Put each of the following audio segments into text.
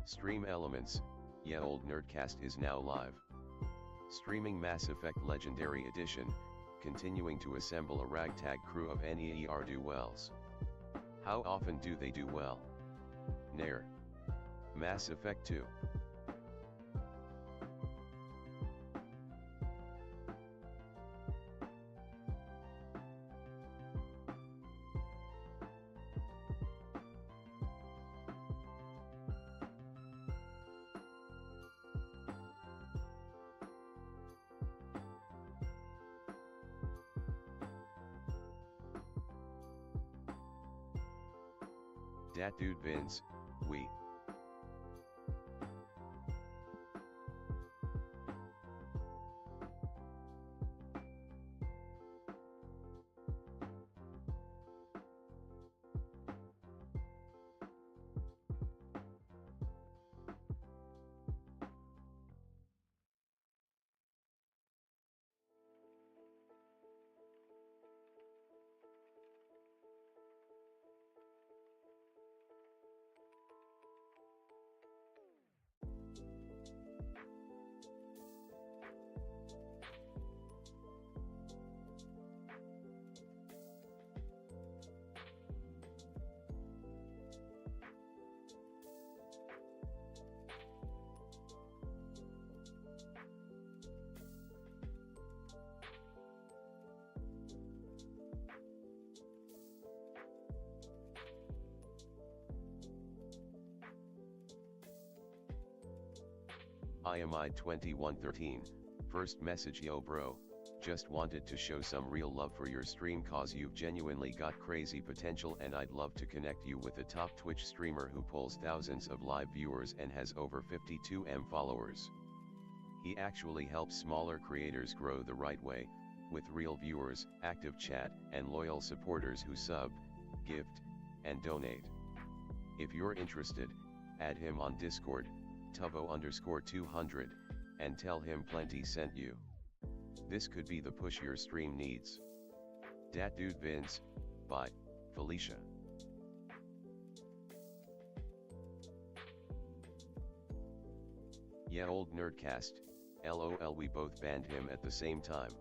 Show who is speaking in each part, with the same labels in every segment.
Speaker 1: Stream Elements, Yeah Old Nerdcast is now live. Streaming Mass Effect Legendary Edition, continuing to assemble a ragtag crew of ne'er-do-wells. How often do they do well? Ne'er. Mass Effect 2. Dat dude Vince, we. IMI2113, first message: yo bro, just wanted to show some real love for your stream cause you've genuinely got crazy potential and I'd love to connect you with a top Twitch streamer who pulls thousands of live viewers and has over 52M followers. He actually helps smaller creators grow the right way, with real viewers, active chat, and loyal supporters who sub, gift, and donate. If you're interested, add him on Discord, Tuvo_200, and tell him Plenty sent you. This could be the push your stream needs. Dat dude Vince, by Felicia. Yeah old nerdcast, LOL we both banned him at the same time.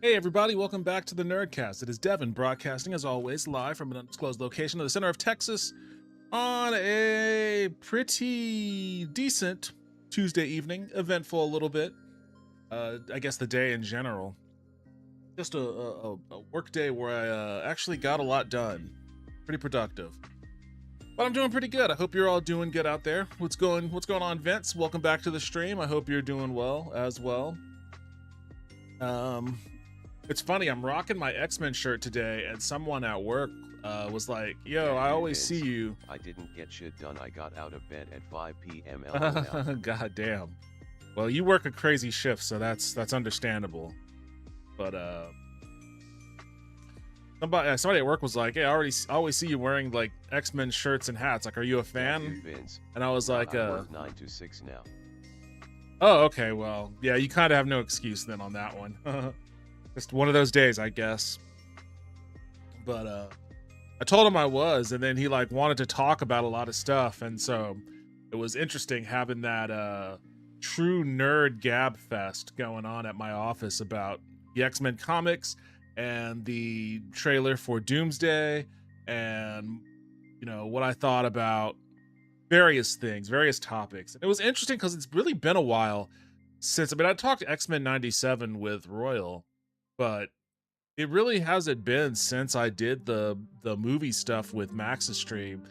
Speaker 2: Hey everybody, welcome back to the Nerdcast. It is Devin broadcasting as always live from an undisclosed location in the center of Texas on a pretty decent Tuesday evening, eventful a little bit. I guess the day in general. Just a work day where I actually got a lot done. Pretty productive. But I'm doing pretty good. I hope you're all doing good out there. What's going on, Vince? Welcome back to the stream. I hope you're doing well as well. Um, it's funny. I'm rocking my X-Men shirt today, and someone at work was like, "Yo,
Speaker 1: Yeah,
Speaker 2: I
Speaker 1: dude,
Speaker 2: always see
Speaker 1: Vince.
Speaker 2: you."
Speaker 1: I didn't get shit done. I got out of bed at 5 p.m. LOL.
Speaker 2: God damn. Well, you work a crazy shift, so that's understandable. But somebody at work was like, "Hey, I always see you wearing like X-Men shirts and hats. Like, are you a
Speaker 1: Yeah,
Speaker 2: fan?"
Speaker 1: dude, Vince.
Speaker 2: And I was like,
Speaker 1: I work 9 to 6 now.
Speaker 2: "Oh, okay. Well, yeah, you kind of have no excuse then on that one. Just one of those days, I guess." But I told him I was, and then he like wanted to talk about a lot of stuff, and so it was interesting having that true nerd gab fest going on at my office about the X-Men comics and the trailer for Doomsday, and what I thought about various things, various topics. It was interesting because it's really been a while since, I talked X-Men 97 with Royal, but it really hasn't been since I did the movie stuff with Max's stream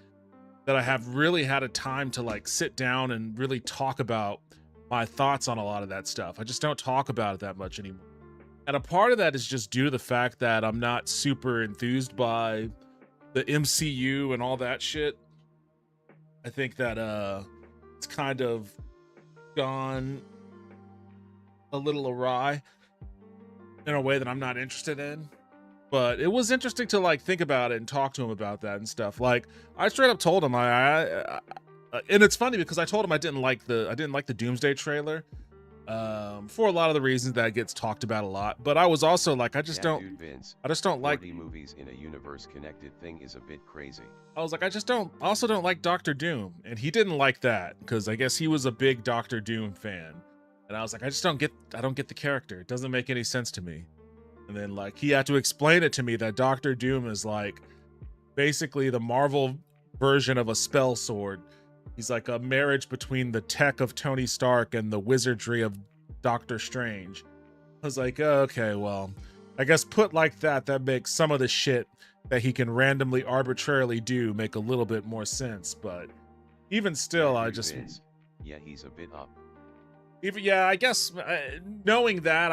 Speaker 2: that I have really had a time to like sit down and really talk about my thoughts on a lot of that stuff. I just don't talk about it that much anymore. And a part of that is just due to the fact that I'm not super enthused by the MCU and all that shit. I think that it's kind of gone a little awry in a way that I'm not interested in. But it was interesting to like think about it and talk to him about that and stuff. Like, I straight up told him and it's funny because I told him I didn't like the Doomsday trailer for a lot of the reasons that gets talked about a lot. But I was also like, I just
Speaker 1: Yeah,
Speaker 2: don't
Speaker 1: dude, Vince.
Speaker 2: I just don't like
Speaker 1: 40 movies in a universe connected thing is a bit crazy.
Speaker 2: I was like, I also don't like Doctor Doom. And he didn't like that because I guess he was a big Doctor Doom fan. And I was like, I don't get the character. It doesn't make any sense to me. And then like he had to explain it to me that Doctor Doom is like basically the Marvel version of a spell sword. He's like a marriage between the tech of Tony Stark and the wizardry of Doctor Strange. I was like, oh, okay, well, I guess put like that makes some of the shit that he can randomly arbitrarily do make a little bit more sense. But even still,
Speaker 1: Yeah,
Speaker 2: I
Speaker 1: dude,
Speaker 2: just
Speaker 1: Vince. Yeah, he's a bit up.
Speaker 2: yeah, I guess knowing that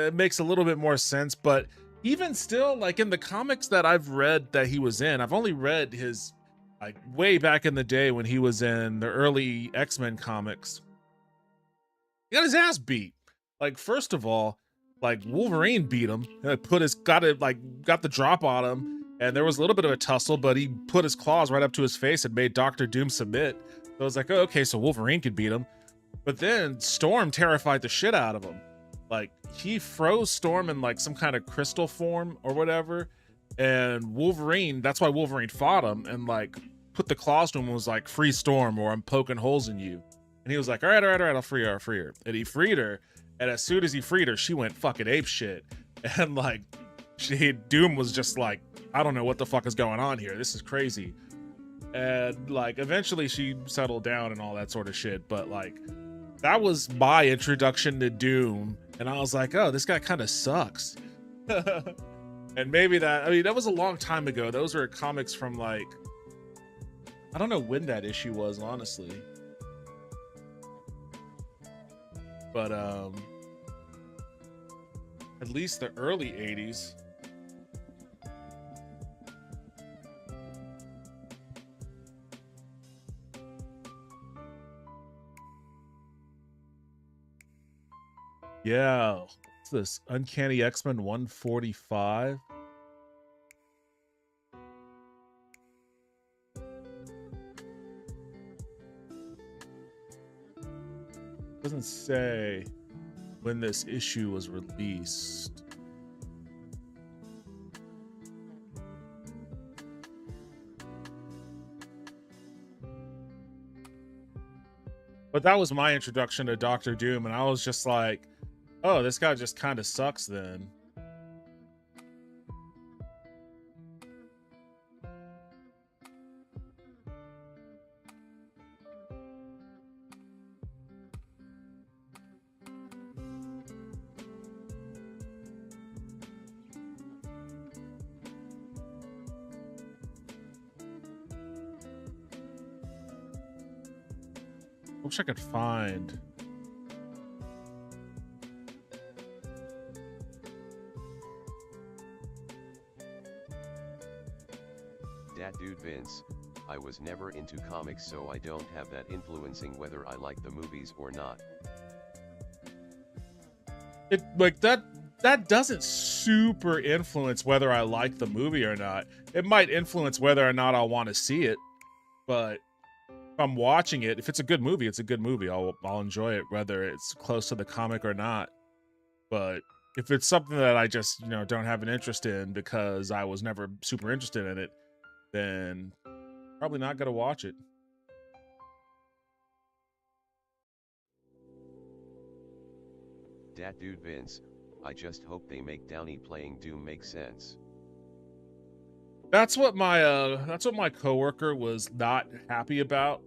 Speaker 2: it makes a little bit more sense. But even still, like in the comics that I've read that he was in, I've only read his like way back in the day when he was in the early X-Men comics. He got his ass beat. Like, first of all, like Wolverine beat him, got the drop on him, and there was a little bit of a tussle, but he put his claws right up to his face and made Doctor Doom submit. So I was like, oh, okay, so Wolverine could beat him. But then Storm terrified the shit out of him. Like, he froze Storm in like some kind of crystal form or whatever. And Wolverine, that's why Wolverine fought him and like put the claws to him and was like, free Storm or I'm poking holes in you. And he was like, all right, I'll free her. And he freed her. And as soon as he freed her, she went fucking ape shit. And like, Doom was just like, I don't know what the fuck is going on here. This is crazy. And like, eventually she settled down and all that sort of shit. But like, that was my introduction to Doom, and I was like, oh, this guy kind of sucks. And maybe that was a long time ago. Those were comics from like, I don't know when that issue was, honestly. But at least the early 80s. Yeah, what's this? Uncanny X-Men 145. Doesn't say when this issue was released. But that was my introduction to Doctor Doom, and I was just like, oh, this guy just kind of sucks then. Wish I could find.
Speaker 1: Dat dude Vince, I was never into comics, so I don't have that influencing whether I like the movies or not.
Speaker 2: It like that doesn't super influence whether I like the movie or not. It might influence whether or not I want to see it, but if I'm watching it, if it's a good movie, it's a good movie. I'll enjoy it whether it's close to the comic or not. But if it's something that I just, don't have an interest in because I was never super interested in it, then probably not gonna watch it.
Speaker 1: Dat dude Vince, I just hope they make Downey playing Doom make sense.
Speaker 2: That's what my coworker was not happy about,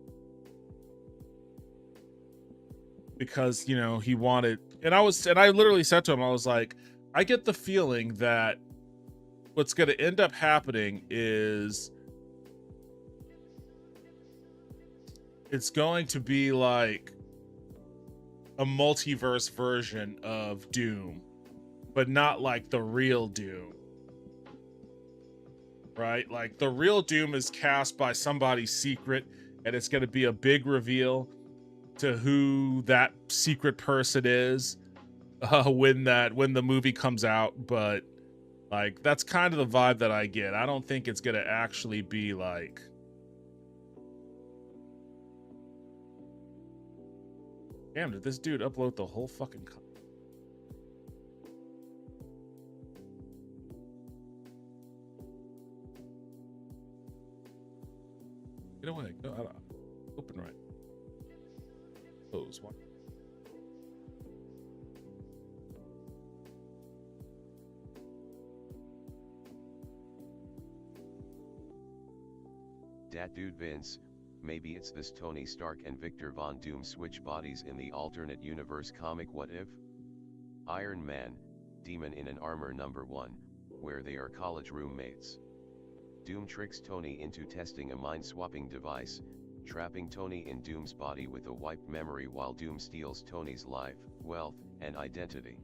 Speaker 2: because he wanted, and I literally said to him, I was like, I get the feeling that what's going to end up happening is it's going to be like a multiverse version of Doom, but not like the real Doom. Right? Like the real Doom is cast by somebody secret, and it's going to be a big reveal to who that secret person is when the movie comes out. But like that's kind of the vibe that I get. I don't think it's going to actually be like, damn, did this dude upload the whole fucking get away, go out, open right, close one.
Speaker 1: Dat dude Vince, maybe it's this Tony Stark and Victor Von Doom switch bodies in the alternate universe comic What If? Iron Man, Demon in an Armor #1, where they are college roommates. Doom tricks Tony into testing a mind-swapping device, trapping Tony in Doom's body with a wiped memory while Doom steals Tony's life, wealth, and identity.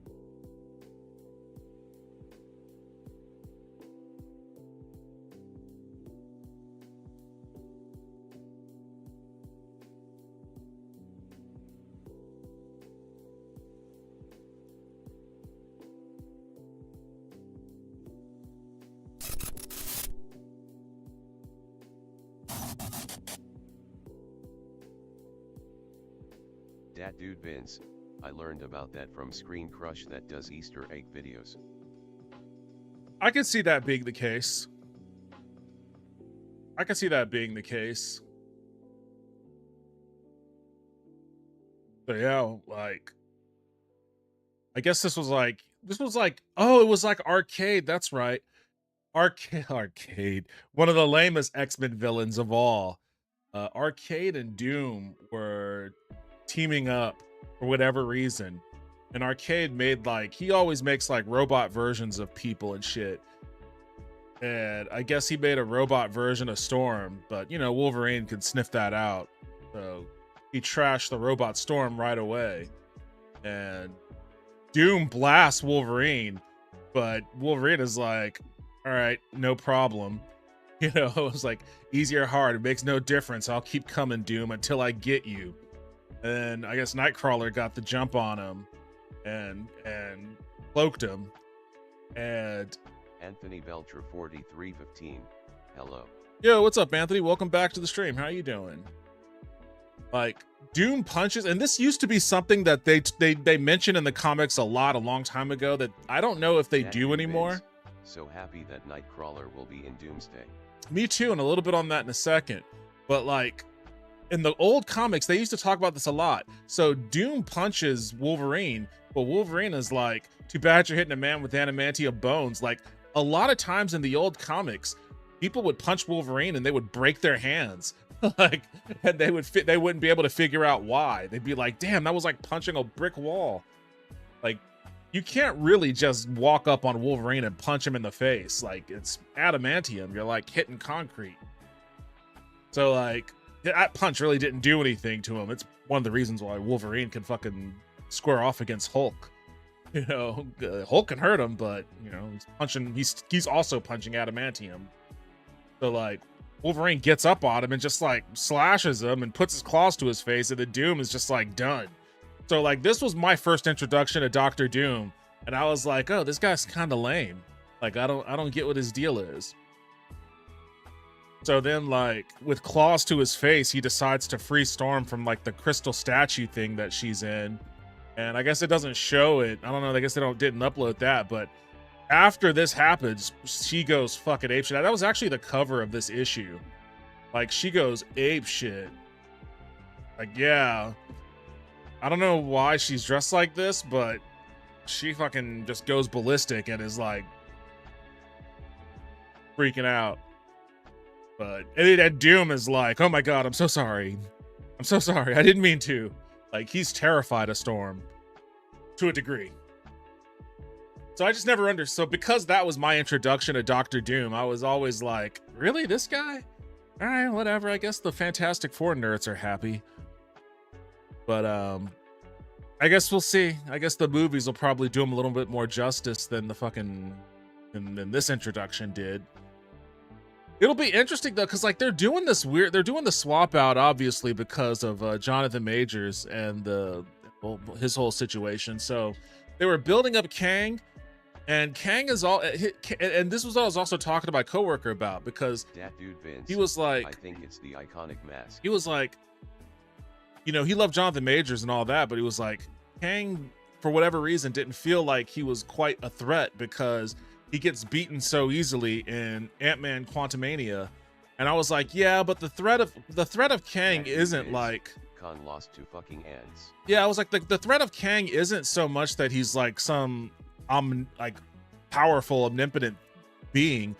Speaker 1: Dat dude Vince, I learned about that from Screen Crush that does Easter egg videos.
Speaker 2: I can see that being the case. So yeah, like, I guess this was like, oh, it was like Arcade. That's right. Arcade. One of the lamest X-Men villains of all. Arcade and Doom were teaming up for whatever reason. And Arcade made he always makes robot versions of people and shit. And I guess he made a robot version of Storm, but Wolverine could sniff that out. So he trashed the robot Storm right away. And Doom blasts Wolverine, but Wolverine is like, all right, no problem. It was like, easy or hard, it makes no difference. I'll keep coming, Doom, until I get you. And I guess Nightcrawler got the jump on him and cloaked him. And
Speaker 1: Anthony Beltra 4315, hello.
Speaker 2: Yo, what's up, Anthony? Welcome back to the stream. How you doing? Doom punches, and this used to be something that they mentioned in the comics a long time ago that I don't know if they do anymore.
Speaker 1: So happy that Nightcrawler will be in Doomsday.
Speaker 2: Me too, and a little bit on that in a second. But in the old comics, they used to talk about this a lot. So Doom punches Wolverine, but Wolverine is like, too bad you're hitting a man with adamantium bones. A lot of times in the old comics, people would punch Wolverine and they would break their hands. And they wouldn't be able to figure out why. They'd be like, damn, that was like punching a brick wall. You can't really just walk up on Wolverine and punch him in the face. It's adamantium. You're hitting concrete. So that punch really didn't do anything to him. It's one of the reasons why Wolverine can fucking square off against Hulk. Hulk can hurt him, but he's also punching adamantium. So Wolverine gets up on him and just like slashes him and puts his claws to his face, and the Doom is just like done. So like this was my first introduction to Doctor Doom, and I was like, oh, this guy's kind of lame. Like I don't get what his deal is. So then, like, with claws to his face, he decides to free Storm from, like, the crystal statue thing that she's in. And I guess it doesn't show it. I don't know. I guess they didn't upload that. But after this happens, she goes fucking apeshit. That was actually the cover of this issue. Like, she goes apeshit. Like, yeah. I don't know why she's dressed like this, but she fucking just goes ballistic and is, like, freaking out. But and Doom is like, oh my god, I'm so sorry. I'm so sorry. I didn't mean to. Like, he's terrified of Storm. To a degree. So I just never understood. So because that was my introduction to Doctor Doom, I was always like, really? This guy? Alright, whatever. I guess the Fantastic Four nerds are happy. But, I guess we'll see. I guess the movies will probably do him a little bit more justice than the fucking... than this introduction did. It'll be interesting though, because like they're doing the swap out obviously because of Jonathan Majors and his whole situation. So they were building up Kang, and Kang is all, and this was what I was also talking to my coworker about, because
Speaker 1: that dude Vince,
Speaker 2: he was like,
Speaker 1: I think it's the iconic mask.
Speaker 2: He was like, you know, he loved Jonathan Majors and all that, but he was like, Kang for whatever reason didn't feel like he was quite a threat because he gets beaten so easily in Ant-Man Quantumania. And I was like, yeah, but the threat of Kang isn't like
Speaker 1: Khan lost to fucking ants.
Speaker 2: Yeah, I was like, the threat of Kang isn't so much that he's like some like powerful, omnipotent being.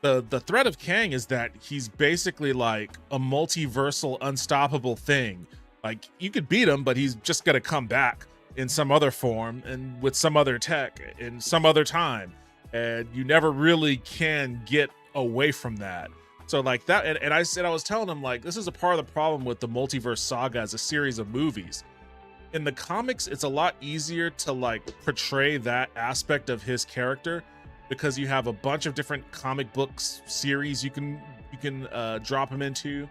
Speaker 2: The threat of Kang is that he's basically like a multiversal, unstoppable thing. Like, you could beat him, but he's just gonna come back in some other form and with some other tech in some other time. And you never really can get away from that. So like that, and I was telling him, like, this is a part of the problem with the multiverse saga as a series of movies. In the comics, it's a lot easier to like portray that aspect of his character because you have a bunch of different comic books series you can drop him into,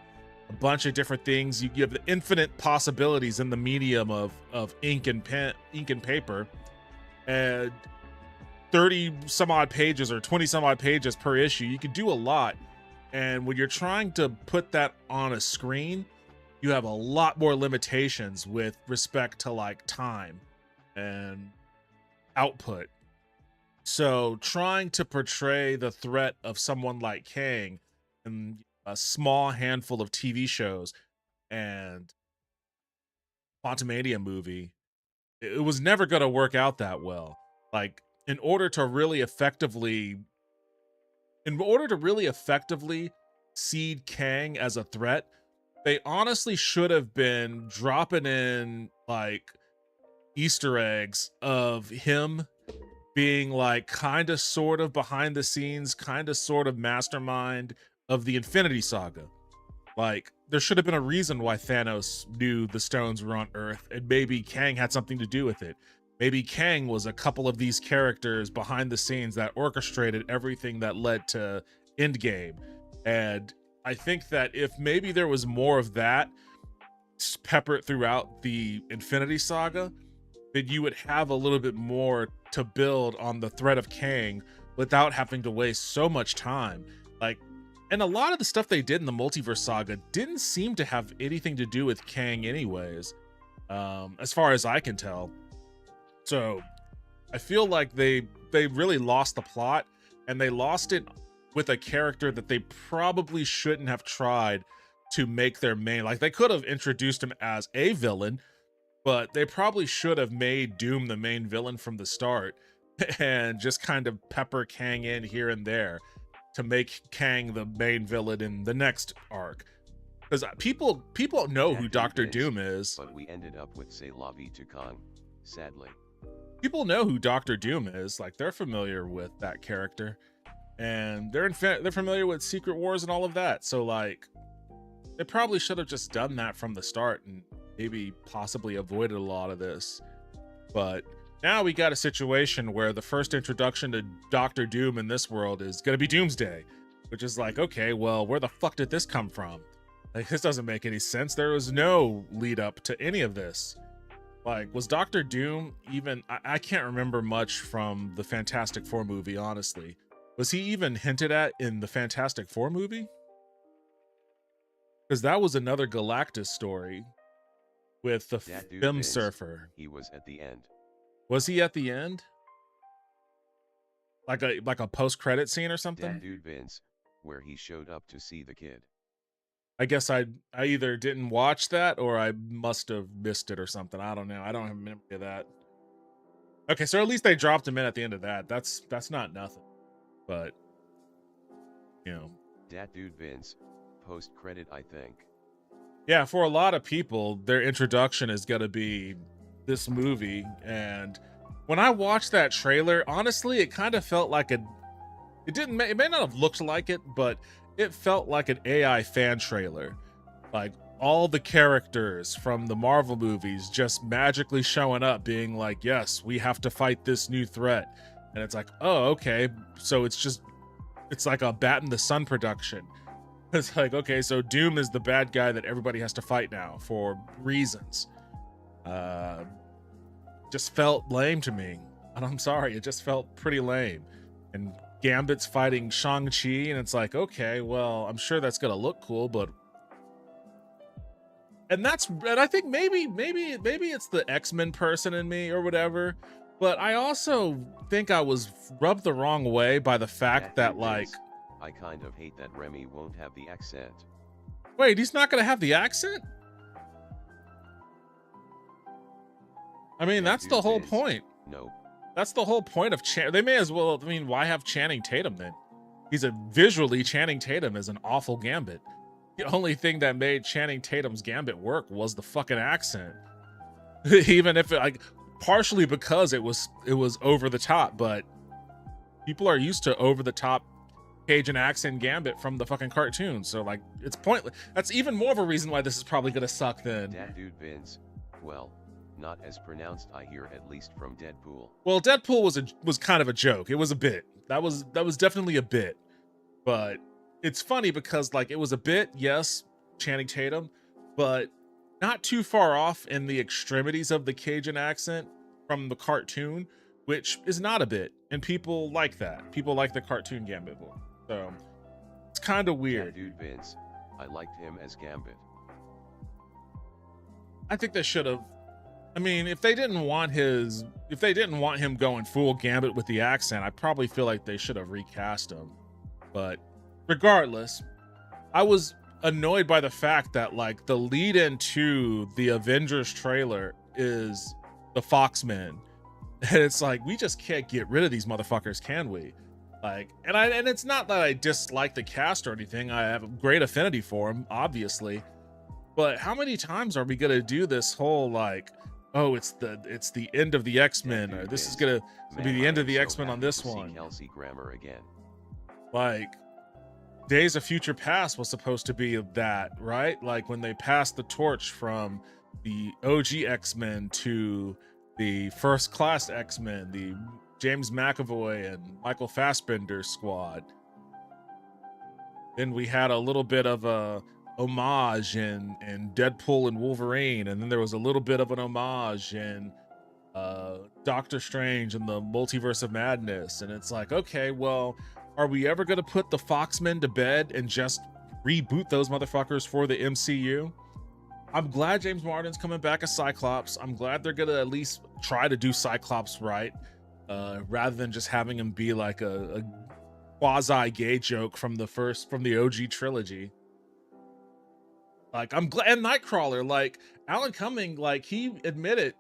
Speaker 2: a bunch of different things. You have the infinite possibilities in the medium of ink and paper, and 30 some odd pages or 20 some odd pages per issue. You can do a lot. And when you're trying to put that on a screen, you have a lot more limitations with respect to like time and output. So trying to portray the threat of someone like Kang in a small handful of TV shows and Quantumania movie, it was never going to work out that well. Like, in order to really effectively seed Kang as a threat, they honestly should have been dropping in like Easter eggs of him being like kind of sort of behind the scenes, kind of sort of mastermind of the Infinity Saga. Like, there should have been a reason why Thanos knew the stones were on Earth, and maybe Kang had something to do with it. Maybe Kang was a couple of these characters behind the scenes that orchestrated everything that led to Endgame. And I think that if maybe there was more of that peppered throughout the Infinity Saga, then you would have a little bit more to build on the threat of Kang without having to waste so much time. Like, and a lot of the stuff they did in the Multiverse Saga didn't seem to have anything to do with Kang anyways, as far as I can tell. So I feel like they really lost the plot, and they lost it with a character that they probably shouldn't have tried to make their main. Like, they could have introduced him as a villain, but they probably should have made Doom the main villain from the start and just kind of pepper Kang in here and there to make Kang the main villain in the next arc. Because people know who Doctor Doom is.
Speaker 1: But we ended up with C'est la vie to Kang, sadly.
Speaker 2: People know who Doctor Doom is. Like, they're familiar with that character, and they're familiar with Secret Wars and all of that. So like, they probably should have just done that from the start and maybe possibly avoided a lot of this. But now we got a situation where the first introduction to Doctor Doom in this world is going to be Doomsday. which is like, okay, well, where the fuck did this come from? Like, this doesn't make any sense. There was no lead up to any of this. Like, was Doctor Doom even... I can't remember much from the Fantastic Four movie, honestly. Was he even hinted at in the Fantastic Four movie? Because that was another Galactus story with the Film Surfer.
Speaker 1: He was at the end.
Speaker 2: Was he at the end? Like a post-credit scene or something?
Speaker 1: That dude Vince, where he showed up to see the kid.
Speaker 2: I guess I either didn't watch that or I must have missed it or something. I don't know. I don't have a memory of that. Okay, so at least they dropped him in at the end of that. That's not nothing. But, you know.
Speaker 1: That dude Vince, post-credit, I think.
Speaker 2: Yeah, for a lot of people, their introduction is going to be this movie. And when I watched that trailer, honestly, it kind of felt like it may not have looked like it, but it felt like an AI fan trailer. Like all the characters from the Marvel movies just magically showing up being like, yes, we have to fight this new threat. And it's like, oh, okay. So it's like a Bat in the Sun production. It's like, okay, so Doom is the bad guy that everybody has to fight now for reasons. Just felt lame to me. And I'm sorry, it just felt pretty lame. And Gambit's fighting Shang-Chi, and it's like, okay, well, I'm sure that's gonna look cool, but and I think maybe it's the X-Men person in me or whatever, but I also think I was rubbed the wrong way by the fact that like
Speaker 1: I kind of hate that Remy won't have the accent.
Speaker 2: Wait, he's not gonna have the accent? I mean, that's the whole point.
Speaker 1: Nope.
Speaker 2: That's the whole point of they may as well, I mean, why have Channing Tatum then? Visually, Channing Tatum is an awful Gambit. The only thing that made Channing Tatum's Gambit work was the fucking accent. Even if partially because it was over the top, but people are used to over the top Cajun accent Gambit from the fucking cartoon. So like, it's pointless. That's even more of a reason why this is probably gonna suck then.
Speaker 1: That dude Vince, well, not as pronounced, I hear, at least from Deadpool.
Speaker 2: Well, Deadpool was kind of a joke. It was a bit. That was definitely a bit. But it's funny because like it was a bit, yes, Channing Tatum, but not too far off in the extremities of the Cajun accent from the cartoon, which is not a bit. And people like that. People like the cartoon Gambit voice. So it's kind of weird.
Speaker 1: That dude Vince, I liked him as Gambit.
Speaker 2: I think they should have. I mean, if they didn't want him going full Gambit with the accent, I probably feel like they should have recast him. But regardless, I was annoyed by the fact that like the lead into the Avengers trailer is the Foxmen. And it's like, we just can't get rid of these motherfuckers, can we? Like, and it's not that I dislike the cast or anything. I have a great affinity for them, obviously. But how many times are we gonna do this whole like, oh, it's the end of the X-Men, or this is gonna be the end of the X-Men on this one.
Speaker 1: Kelsey Grammer again.
Speaker 2: Like, Days of Future Past was supposed to be that, right? Like when they passed the torch from the OG X-Men to the First Class X-Men, the James McAvoy and Michael Fassbender squad. Then we had a little bit of a homage in Deadpool and Wolverine, and then there was a little bit of an homage in Doctor Strange and the Multiverse of Madness. And it's like, okay, well, are we ever going to put the Foxmen to bed and just reboot those motherfuckers for the MCU? I'm glad James Martin's coming back as Cyclops. I'm glad they're going to at least try to do Cyclops right, rather than just having him be like a quasi-gay joke from the OG trilogy. Like, I'm glad, and Nightcrawler, like Alan Cumming, like he admitted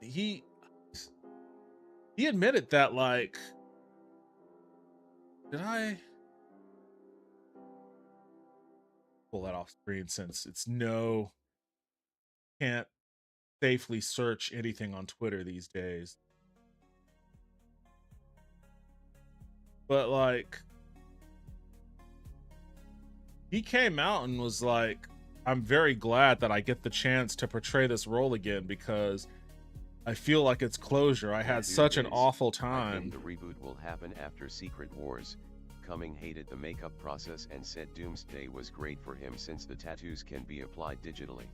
Speaker 2: that, like, did I pull that off screen since can't safely search anything on Twitter these days. But like, he came out and was like, I'm very glad that I get the chance to portray this role again because I feel like it's closure. I had such an awful time.
Speaker 1: The reboot will happen after Secret Wars, Cumming hated the makeup process and said Doomsday was great for him since the tattoos can be applied digitally.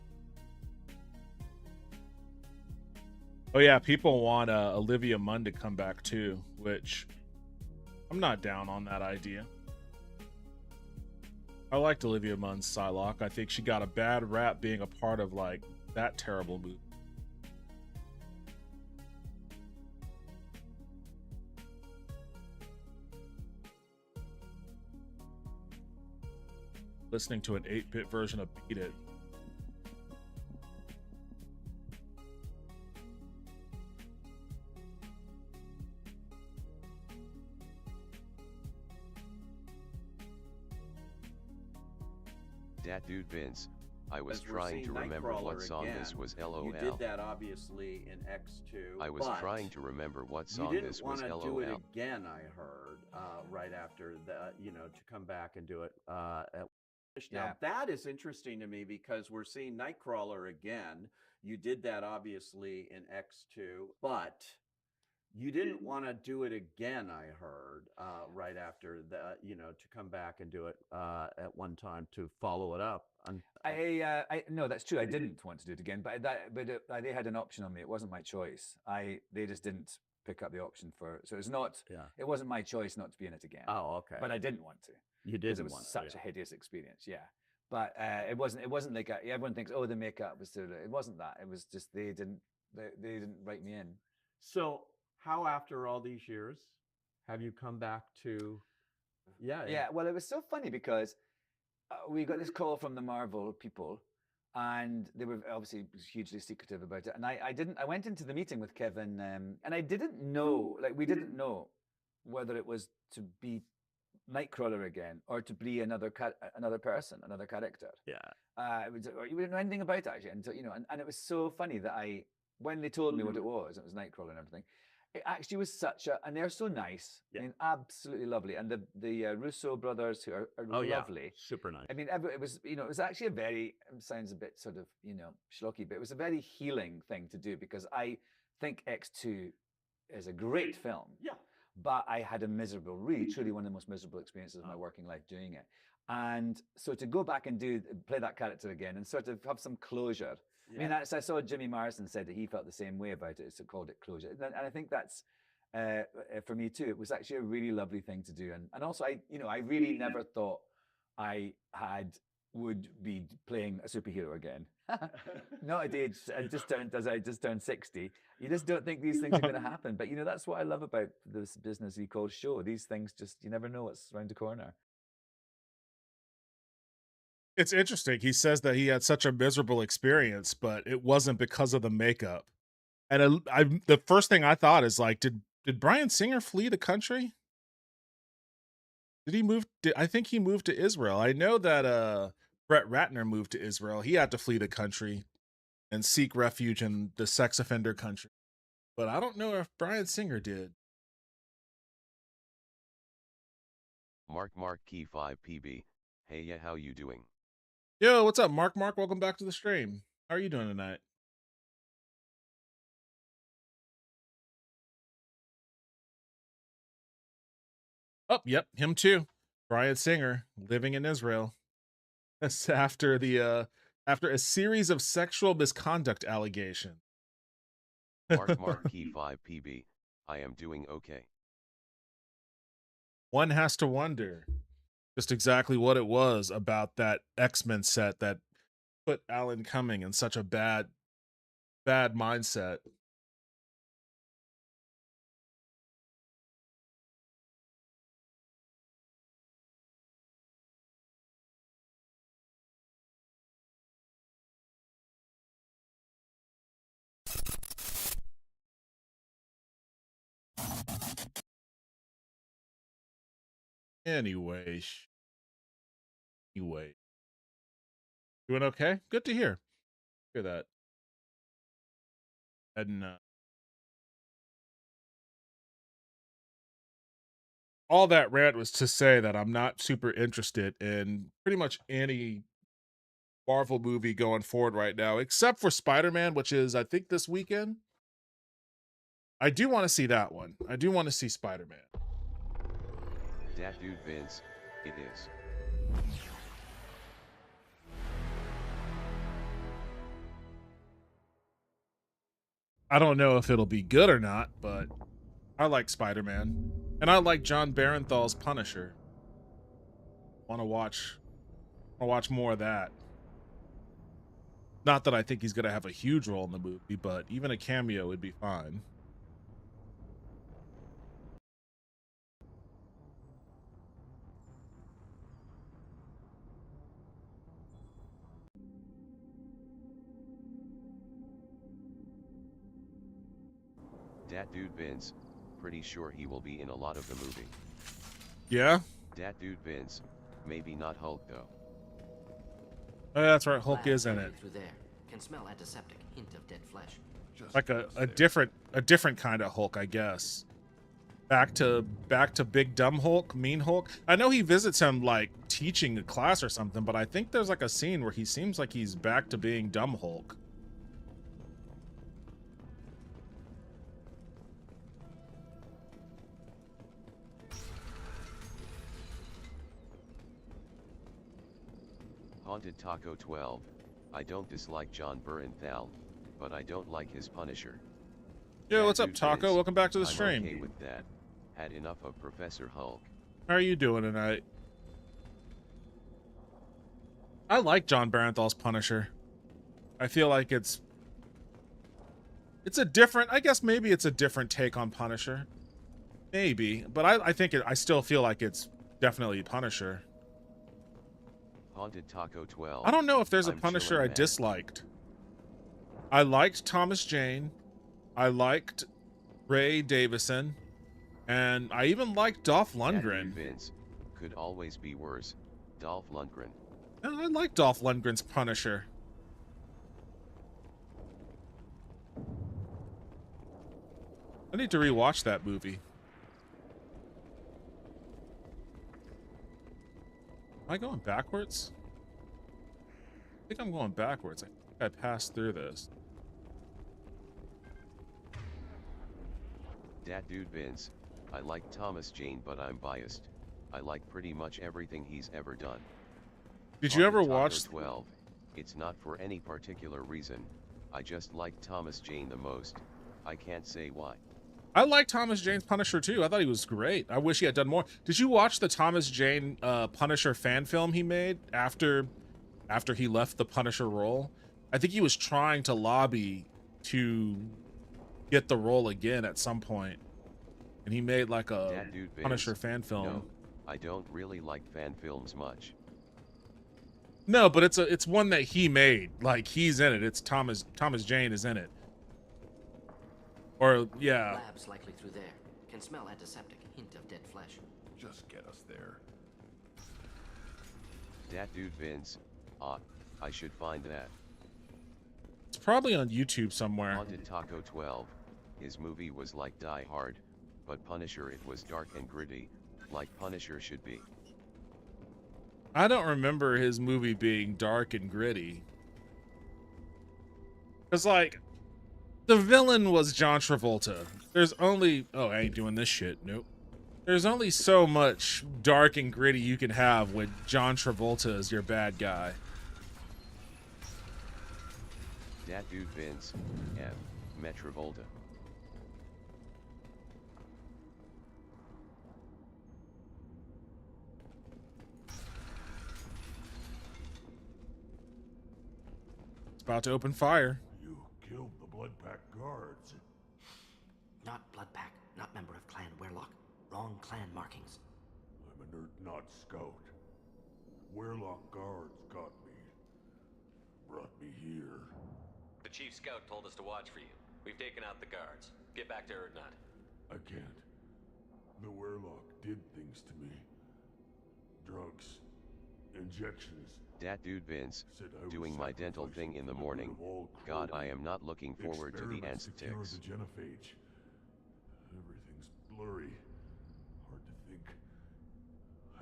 Speaker 2: Oh yeah, people want Olivia Munn to come back too, which I'm not down on that idea. I liked Olivia Munn's Psylocke. I think she got a bad rap being a part of like that terrible movie. Listening to an 8-bit version of Beat It.
Speaker 1: Dat Dude Vince, I was
Speaker 3: As we're
Speaker 1: trying
Speaker 3: seeing
Speaker 1: to remember what
Speaker 3: Nightcrawler
Speaker 1: song
Speaker 3: again,
Speaker 1: this was, LOL.
Speaker 3: You did that obviously in X2.
Speaker 1: I was
Speaker 3: but
Speaker 1: trying to remember what
Speaker 3: you
Speaker 1: song
Speaker 3: didn't
Speaker 1: this was,
Speaker 3: want to
Speaker 1: LOL.
Speaker 3: do it again, I heard, right after the, to come back and do it at Now, that is interesting to me because we're seeing Nightcrawler again. You did that obviously in X2, but you didn't want to do it again, I heard, right after the, to come back and do it at one time to follow it up.
Speaker 4: I no, that's true. I didn't want to do it again, but they had an option on me. It wasn't my choice. They just didn't pick up the option for. So it's not.
Speaker 3: Yeah.
Speaker 4: It wasn't my choice not to be in it again.
Speaker 3: Oh, okay.
Speaker 4: But I didn't want to.
Speaker 3: You
Speaker 4: Because
Speaker 3: didn't
Speaker 4: it was
Speaker 3: want to,
Speaker 4: such a hideous experience. Yeah. But it wasn't like everyone thinks, oh, the makeup was too. It wasn't that. It was just they didn't write me in.
Speaker 3: So how, after all these years, have you come back to?
Speaker 4: Yeah. Well, it was so funny because we got this call from the Marvel people, and they were obviously hugely secretive about it. And I went into the meeting with Kevin, and I didn't know, we didn't know whether it was to be Nightcrawler again or to be another person, another character.
Speaker 3: Yeah.
Speaker 4: You didn't know anything about it actually until and it was so funny that when they told me what it was Nightcrawler and everything. It actually was and they're so nice.
Speaker 3: Yeah.
Speaker 4: I mean, absolutely lovely. And the Russo brothers who are lovely.
Speaker 3: Yeah. Super nice.
Speaker 4: I mean, it was, it was actually sounds a bit sort of, schlocky, but it was a very healing thing to do because I think X2 is a great film.
Speaker 3: Yeah.
Speaker 4: But I had a really, truly one of the most miserable experiences of my working life doing it. And so to go back and play that character again and sort of have some closure. Yeah. I mean, I saw Jimmy Morrison said that he felt the same way about it, so called it closure. And I think that's, for me too, it was actually a really lovely thing to do. And also, I really never thought I would be playing a superhero again. Not at age, I just turned 60. You just don't think these things are going to happen. But, that's what I love about this business we call show. These things you never know what's around the corner.
Speaker 2: It's interesting. He says that he had such a miserable experience, but it wasn't because of the makeup. And the first thing I thought is like, did Bryan Singer flee the country? Did he move? I think he moved to Israel. I know that Brett Ratner moved to Israel. He had to flee the country and seek refuge in the sex offender country. But I don't know if Bryan Singer did.
Speaker 1: Mark Key 5 PB. Hey, yeah, how you doing?
Speaker 2: Yo, what's up, Mark? Welcome back to the stream. How are you doing tonight? Oh, yep, him too. Bryan Singer living in Israel. That's after a series of sexual misconduct allegations.
Speaker 1: Mark Key 5 PB. I am doing okay.
Speaker 2: One has to wonder just exactly what it was about that X-Men set that put Alan Cumming in such a bad mindset. Anyway. Doing okay? Good to hear. Hear that. And all that rant was to say that I'm not super interested in pretty much any Marvel movie going forward right now, except for Spider-Man, which is, I think, this weekend. I do want to see that one. I do want to see Spider-Man.
Speaker 1: Dat dude Vince, it is.
Speaker 2: I don't know if it'll be good or not, but I like Spider-Man. And I like John Barenthal's Punisher. Wanna watch more of that. Not that I think he's gonna have a huge role in the movie, but even a cameo would be fine.
Speaker 1: Dat dude Vince, pretty sure he will be in a lot of the movie.
Speaker 2: Yeah?
Speaker 1: Dat dude Vince, maybe not Hulk though.
Speaker 2: Oh, that's right, Hulk
Speaker 5: Lab
Speaker 2: is in it.
Speaker 5: directly through there. Can smell antiseptic, hint of dead flesh.
Speaker 2: Like a different kind of Hulk, I guess. Back to big dumb Hulk, mean Hulk. I know he visits him like teaching a class or something, but I think there's like a scene where he seems like he's back to being dumb Hulk.
Speaker 1: Haunted Taco 12, I don't dislike John Bernthal, but I don't like his Punisher.
Speaker 2: Yo,
Speaker 1: Dat
Speaker 2: what's up,
Speaker 1: dude
Speaker 2: Taco?
Speaker 1: Vince,
Speaker 2: Welcome back to the
Speaker 1: I'm
Speaker 2: stream.
Speaker 1: okay with that. Had enough of Professor Hulk.
Speaker 2: How are you doing tonight? I like John Barenthal's Punisher. I feel like it's a different, I guess maybe it's a different take on Punisher. Maybe, but I still feel like it's definitely Punisher.
Speaker 1: Haunted Taco 12.
Speaker 2: I don't know if there's a
Speaker 1: I'm
Speaker 2: Punisher
Speaker 1: chillin',
Speaker 2: I
Speaker 1: man.
Speaker 2: disliked. I liked Thomas Jane. I liked Ray Davison. And I even liked Dolph
Speaker 1: Dat dude
Speaker 2: Lundgren.
Speaker 1: Vince, could always be worse. Dolph Lundgren.
Speaker 2: I like Dolph Lundgren's Punisher. I need to rewatch that movie. Am I going backwards? I think I'm going backwards. I think I passed through this.
Speaker 1: Dat dude Vince, I like Thomas Jane but I'm biased. I like pretty much everything he's ever done.
Speaker 2: Did you ever
Speaker 1: Haunted Taco
Speaker 2: watch...
Speaker 1: 12, it's not for any particular reason. I just like Thomas Jane the most. I can't say why.
Speaker 2: I like Thomas Jane's Punisher too. I thought he was great. I wish he had done more. Did you watch the Thomas Jane Punisher fan film he made after he left the Punisher role? I think he was trying to lobby to get the role again at some point. And he made like a
Speaker 1: Dat dude Vince,
Speaker 2: Punisher fan film.
Speaker 1: No, I don't really like fan films much.
Speaker 2: No, but it's one that he made. Like he's in it. It's Thomas Jane is in it. Or yeah.
Speaker 5: Lab's likely through there. Can smell antiseptic, hint of dead flesh.
Speaker 6: Just get us there.
Speaker 1: Dat dude Vince, I should find that.
Speaker 2: It's probably on YouTube somewhere.
Speaker 1: Haunted Taco 12, his movie was like Die Hard, but Punisher it was dark and gritty, like Punisher should be.
Speaker 2: I don't remember his movie being dark and gritty. Cause like the villain was John Travolta. There's only I ain't doing this shit. Nope. There's only so much dark and gritty you can have when John Travolta is your bad guy.
Speaker 1: Dat dude Vince, Metrovolta.
Speaker 2: It's about to open fire.
Speaker 6: You killed the Blood Pack guards.
Speaker 5: Not blood pack, not member of Clan Werlock. Wrong clan markings.
Speaker 6: I'm a nerd, not scout. Werlock guards got me. Brought me here.
Speaker 7: The chief scout told us to watch for you. We've taken out the guards. Get back to Erdnot.
Speaker 6: I can't. The Werlock did things to me. Drugs. Injections.
Speaker 1: Dat dude Vince,
Speaker 6: Said I was
Speaker 1: doing my dental
Speaker 6: sacrificed
Speaker 1: thing in
Speaker 6: for
Speaker 1: the
Speaker 6: good
Speaker 1: morning.
Speaker 6: of all
Speaker 1: God,
Speaker 6: crew.
Speaker 1: I am not looking forward to the
Speaker 6: Experiments to cure
Speaker 1: antics.
Speaker 6: the genophage. Everything's blurry. Hard to think.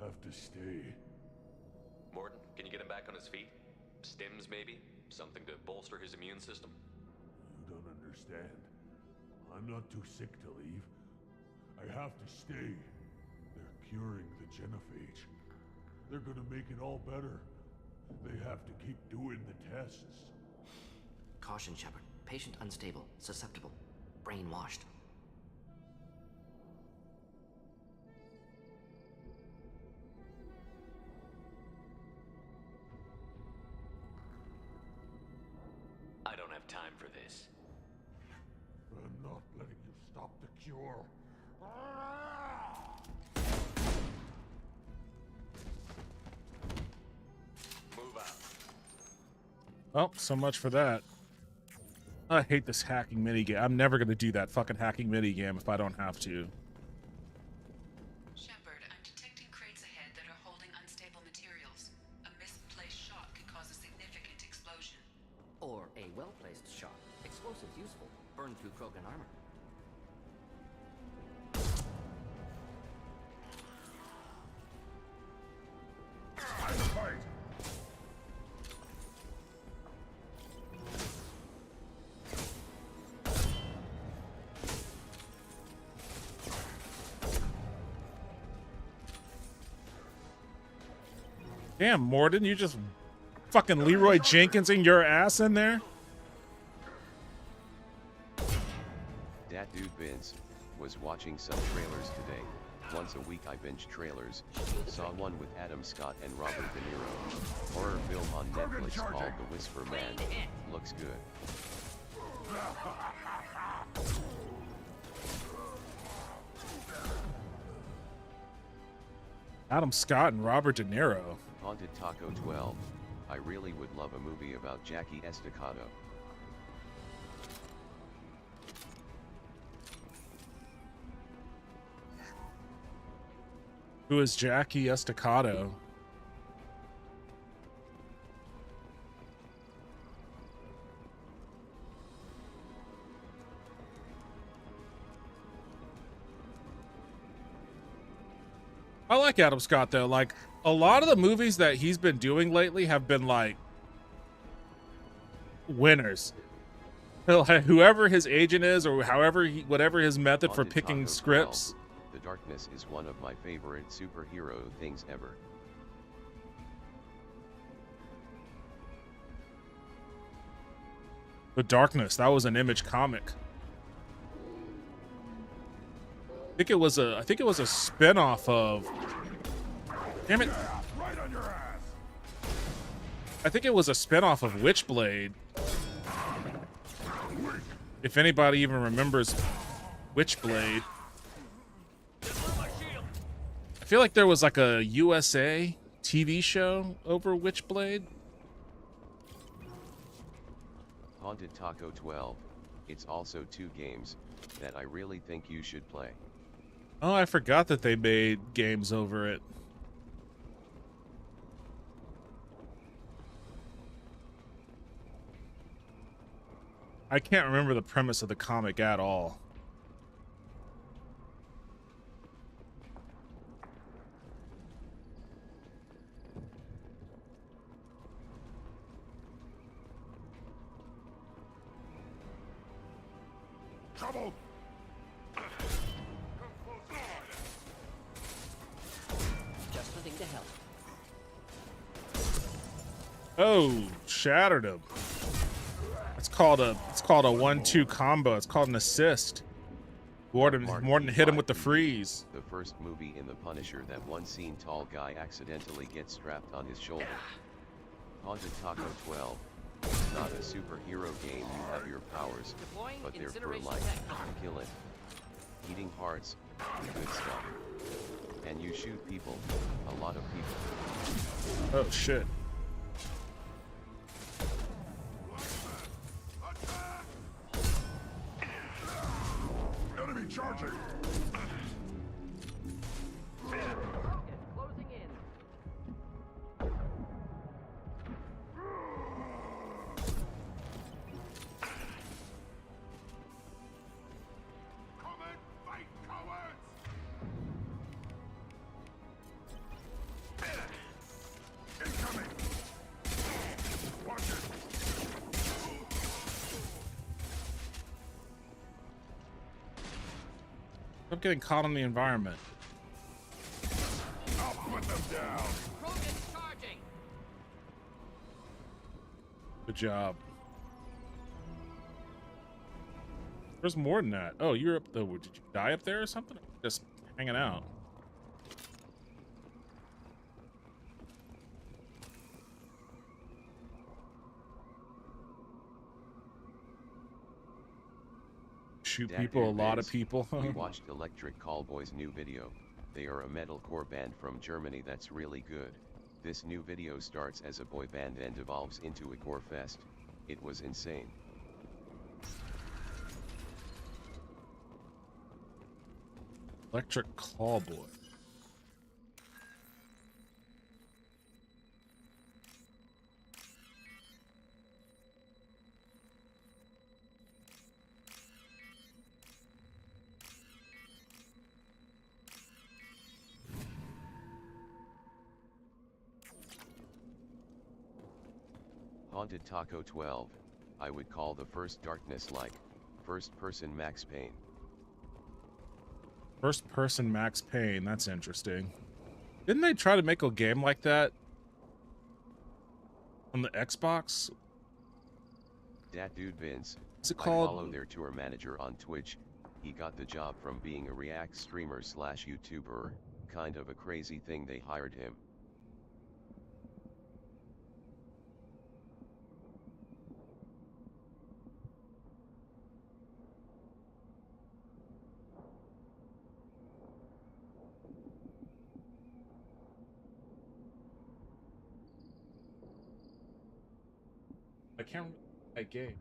Speaker 6: Have to stay.
Speaker 7: Morton, can you get him back on his feet? Stims, maybe? Something to bolster his immune system?
Speaker 6: You don't understand. I'm not too sick to leave. I have to stay. They're curing the genophage. They're gonna make it all better. They have to keep doing the tests.
Speaker 5: Caution, Shepard. Patient unstable, susceptible, brainwashed.
Speaker 7: I don't have time for this.
Speaker 6: I'm not letting you stop the cure.
Speaker 7: Move out.
Speaker 2: Well, so much for that. I hate this hacking minigame. I'm never going to do that fucking hacking minigame if I don't have to.
Speaker 8: Shepard, I'm detecting crates ahead that are holding unstable materials. A misplaced shot could cause a significant explosion.
Speaker 5: Or a well-placed shot. Explosives useful. Burn through Krogan armor.
Speaker 2: Damn, Morden, you just fucking Leroy Jenkinsing your ass in there?
Speaker 1: Dat dude Vince was watching some trailers today. Once a week I binge trailers. Saw one with Adam Scott and Robert De Niro. Horror film on Netflix called The Whisper Man. Looks good.
Speaker 2: Adam Scott and Robert De Niro.
Speaker 1: Haunted Taco 12. I really would love a movie about Jackie Estacado.
Speaker 2: Who is Jackie Estacado? I like Adam Scott though. Like a lot of the movies that he's been doing lately have been like winners. Like, whoever his agent is, or however whatever his method for
Speaker 1: Haunted
Speaker 2: picking
Speaker 1: Taco 12.
Speaker 2: scripts.
Speaker 1: The darkness is one of my favorite superhero things ever.
Speaker 2: The Darkness. That was an Image comic. I think it was a spin-off of. Damn it.
Speaker 6: Right on your ass.
Speaker 2: I think it was a spin-off of Witchblade. If anybody even remembers Witchblade. I feel like there was like a USA TV show over Witchblade.
Speaker 1: Haunted Taco 12. It's also 2 games that I really think you should play.
Speaker 2: Oh, I forgot that they made games over it. I can't remember the premise of the comic at all.
Speaker 6: Trouble.
Speaker 5: Just moving to help.
Speaker 2: Oh, shattered him. It's called a 1-2 combo. It's called an assist. Morden hit him with the freeze.
Speaker 1: The first movie in The Punisher that one scene tall guy accidentally gets strapped on his shoulder. Haunted Taco 12. It's not a superhero game, you have your powers, but they're for life. Kill it. Eating hearts, good stuff. And you shoot people, a lot of people.
Speaker 2: Oh shit.
Speaker 6: Enemy charging.
Speaker 5: Closing in.
Speaker 6: Come and fight, cowards! Incoming! Watch it!
Speaker 2: I'm getting caught in the environment.
Speaker 6: down.
Speaker 5: Krogan's charging.
Speaker 2: Good job. There's more than that. Oh, you're up there. Did you die up there or something? Just hanging out. Shoot
Speaker 1: That
Speaker 2: people, a
Speaker 1: dude
Speaker 2: lot of
Speaker 1: Vince,
Speaker 2: people.
Speaker 1: We watched Electric Callboy's new video. They are a metalcore band from Germany that's really good. This new video starts as a boy band and evolves into a gore fest. It was insane.
Speaker 2: Electric Callboy.
Speaker 1: Haunted Taco 12. I would call the first darkness like first person Max Payne.
Speaker 2: First person Max Payne. That's interesting. Didn't they try to make a game like that on the Xbox?
Speaker 1: Dat dude Vince.
Speaker 2: What's it
Speaker 1: I
Speaker 2: called?
Speaker 1: follow their tour manager on Twitch. He got the job from being a React streamer slash YouTuber. Kind of a crazy thing they hired him.
Speaker 2: I can't remember that game.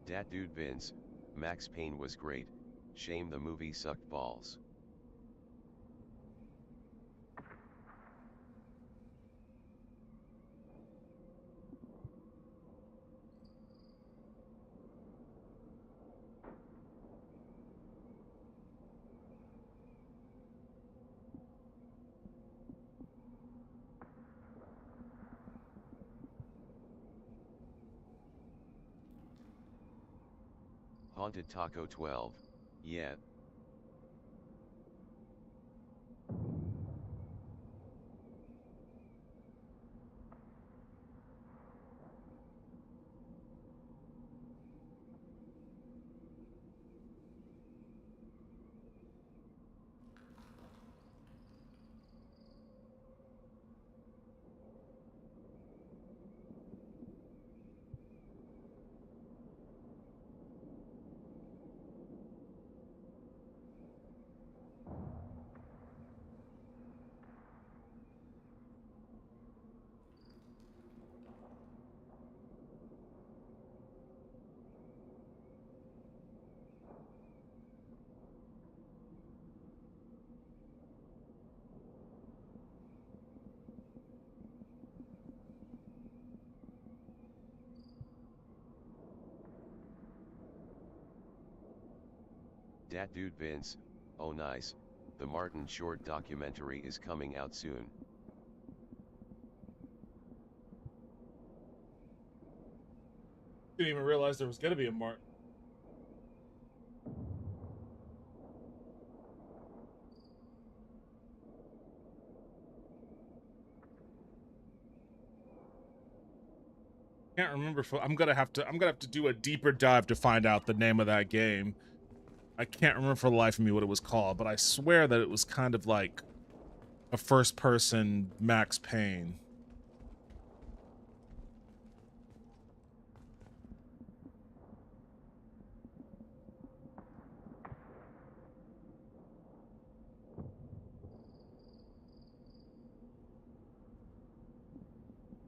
Speaker 1: Dat dude Vince. Max Payne was great. Shame the movie sucked balls. Haunted Taco 12. Yeah. Dat dude Vince. Oh nice. The Martin Short documentary is coming out soon.
Speaker 2: Didn't even realize there was gonna be a Martin. Can't remember. I'm gonna have to do a deeper dive to find out the name of that game. I can't remember for the life of me what it was called, but I swear that it was kind of like a first-person Max Payne.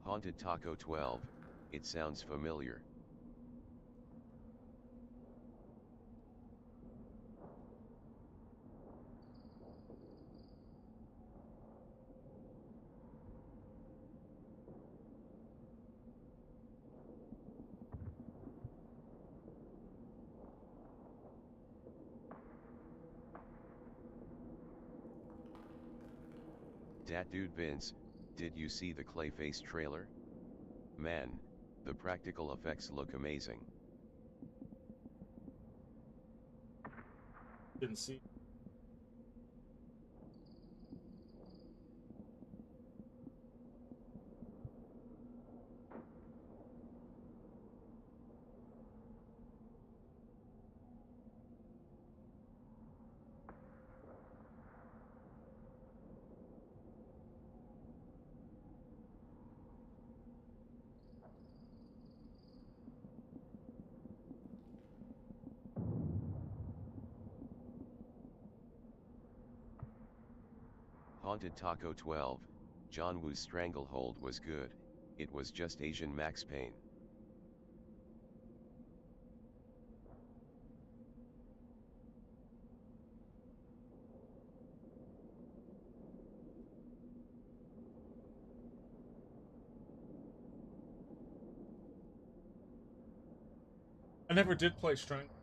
Speaker 1: Haunted Taco 12. It sounds familiar. Dat dude Vince, did you see the Clayface trailer? Man, The practical effects look amazing.
Speaker 2: Didn't see.
Speaker 1: Haunted Taco 12, John Woo's stranglehold was good, it was just Asian Max Payne.
Speaker 2: I never did play Strength.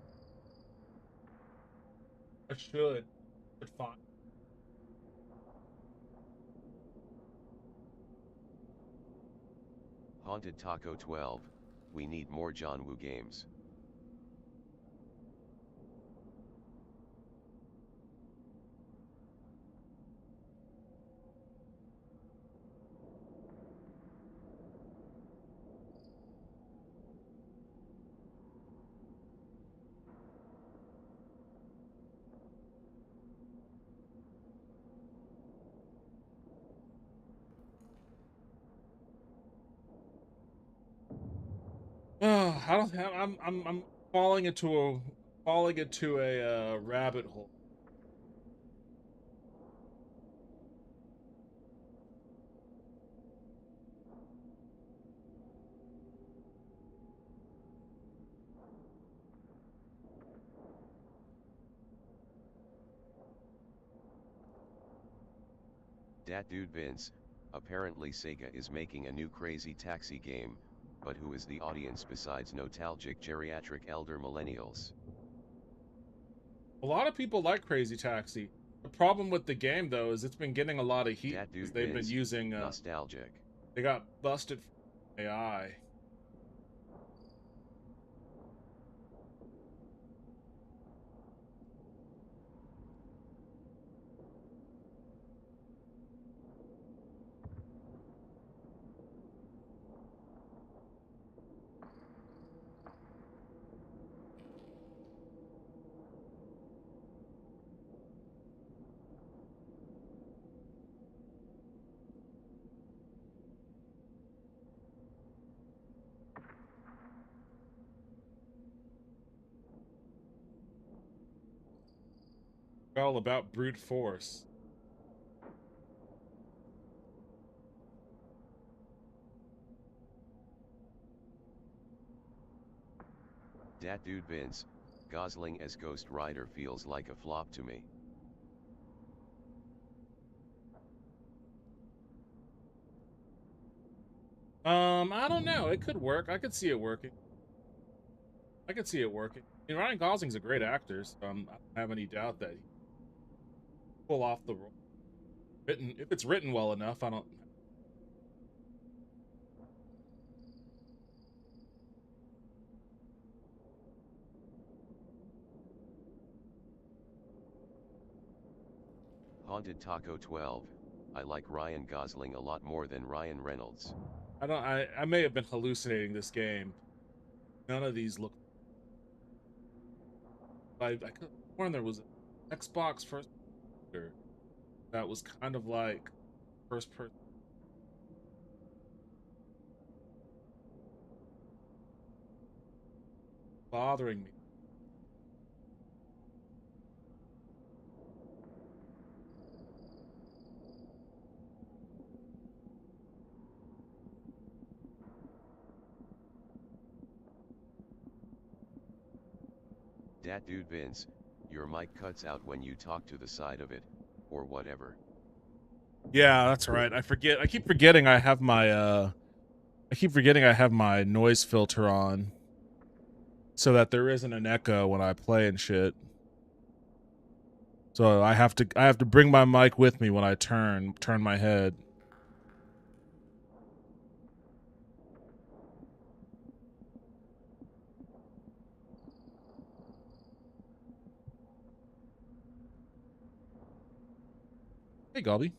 Speaker 2: I should, but fine.
Speaker 1: Haunted Taco 12, we need more John Woo games.
Speaker 2: Oh, I don't have. I'm falling into a rabbit hole.
Speaker 1: Dat dude Vince, apparently Sega is making a new Crazy Taxi game, but who is the audience besides nostalgic geriatric elder millennials?
Speaker 2: A lot of people like Crazy Taxi. The problem with the game, though, is it's been getting a lot of heat
Speaker 1: Dat
Speaker 2: because
Speaker 1: dude
Speaker 2: they've been
Speaker 1: Vince,
Speaker 2: using.
Speaker 1: nostalgic.
Speaker 2: They got busted for AI. All about brute force.
Speaker 1: Dat dude Vince, Gosling as Ghost Rider feels like a flop to me.
Speaker 2: I don't know. It could work. I could see it working. I could see it working. I mean, Ryan Gosling's a great actor, so I don't have any doubt that he pull off the role. Written, if it's written well enough, I don't.
Speaker 1: Haunted Taco 12, I like Ryan Gosling a lot more than Ryan Reynolds.
Speaker 2: I may have been hallucinating this game. None of these look. I could have sworn there was an Xbox first shooter that was kind of like first person. Bothering me.
Speaker 1: Dat dude Vince, your mic cuts out when you talk to the side of it, or whatever.
Speaker 2: Yeah, that's right. I forget. I keep forgetting I have my noise filter on so that there isn't an echo when I play and shit. So I have to bring my mic with me when I turn my head. Hey, Galby.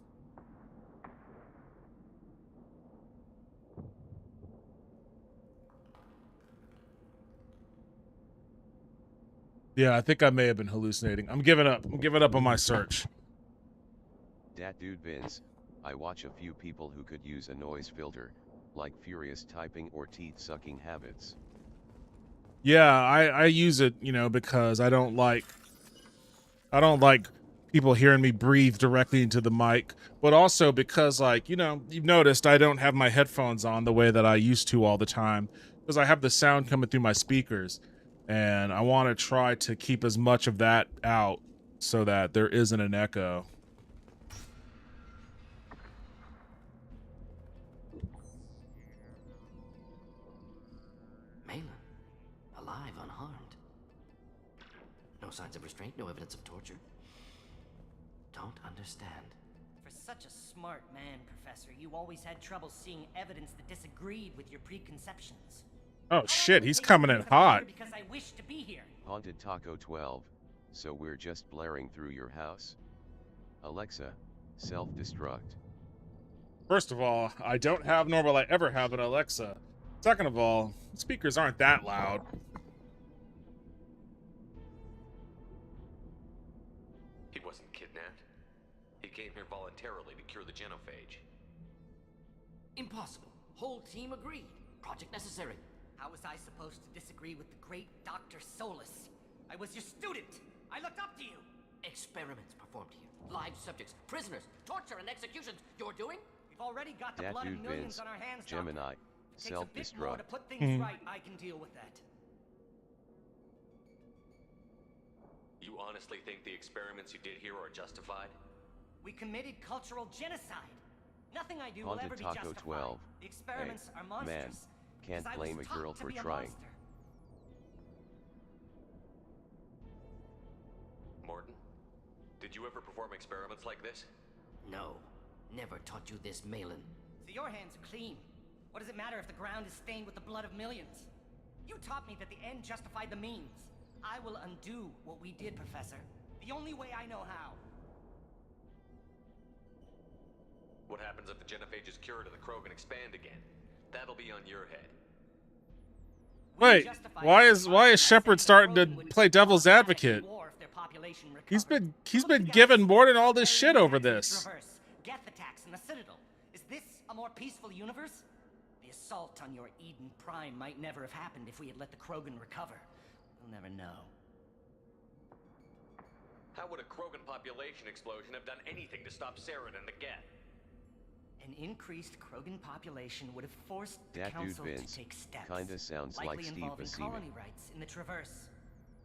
Speaker 2: Yeah, I think I may have been hallucinating. I'm giving up. I'm giving up on my search.
Speaker 1: Dat dude Vince, I watch a few people who could use a noise filter, like furious typing or teeth-sucking habits.
Speaker 2: Yeah, I use it, you know, because I don't like people hearing me breathe directly into the mic, but also because, like, you know, you've noticed I don't have my headphones on the way that I used to all the time because I have the sound coming through my speakers, and I want to try to keep as much of that out so that there isn't an echo.
Speaker 5: Malin, alive, unharmed. No signs of restraint, no evidence of torture. Don't understand.
Speaker 9: For such a smart man, Professor, you always had trouble seeing evidence that disagreed with your preconceptions.
Speaker 2: Oh shit, he's coming in hot.
Speaker 9: Because I wish to be here.
Speaker 1: Haunted Taco 12, so we're just blaring through your house? Alexa, self-destruct.
Speaker 2: First of all, I don't have, nor will I ever have, an Alexa. Second of all, speakers aren't that loud.
Speaker 7: He wasn't kidnapped. He came here voluntarily to cure the genophage.
Speaker 5: Impossible. Whole team agreed. Project necessary.
Speaker 9: How was I supposed to disagree with the great Dr. Solus? I was your student. I looked up to you.
Speaker 5: Experiments performed here. Live subjects, prisoners, torture and executions. You're doing?
Speaker 9: We've already got the
Speaker 1: Dat
Speaker 9: blood of
Speaker 1: dude
Speaker 9: millions
Speaker 1: Vince,
Speaker 9: on our hands,
Speaker 1: Gemini,
Speaker 9: Doctor. It takes a bit more to
Speaker 1: self-destruct.
Speaker 9: put things right. I can deal with that.
Speaker 7: You honestly think the experiments you did here are justified?
Speaker 9: We committed cultural genocide. Nothing I do will
Speaker 1: Haunted
Speaker 9: ever be
Speaker 1: Taco
Speaker 9: justified.
Speaker 1: 12.
Speaker 9: The experiments
Speaker 1: Hey,
Speaker 9: are monstrous.
Speaker 1: man, can't
Speaker 9: 'cause I
Speaker 1: blame
Speaker 9: was
Speaker 1: a girl
Speaker 9: taught to
Speaker 1: for
Speaker 9: be a
Speaker 1: trying.
Speaker 9: monster.
Speaker 7: Morton, did you ever perform experiments like this?
Speaker 5: No. Never taught you this, Malin.
Speaker 9: So your hands are clean. What does it matter if the ground is stained with the blood of millions? You taught me that the end justified the means. I will undo what we did, Professor. The only way I know how.
Speaker 7: What happens if the genophage is cured and the Krogan expand again? That'll be on your head.
Speaker 2: Wait, why is Shepard starting to play devil's advocate? He's been given Morden all this shit over this.
Speaker 9: Geth attacks in the Citadel. Is this a more peaceful universe? The assault on your Eden Prime might never have happened if we had let the Krogan recover. We'll never know.
Speaker 7: How would a Krogan population explosion have done anything to stop Saren and the Geth?
Speaker 9: An increased Krogan population would have forced the
Speaker 1: Dat dude
Speaker 9: Council to
Speaker 1: Vince,
Speaker 9: take steps,
Speaker 1: kinda sounds like
Speaker 9: likely
Speaker 1: Steve
Speaker 9: involving
Speaker 1: Buscemi.
Speaker 9: colony rights in the Traverse.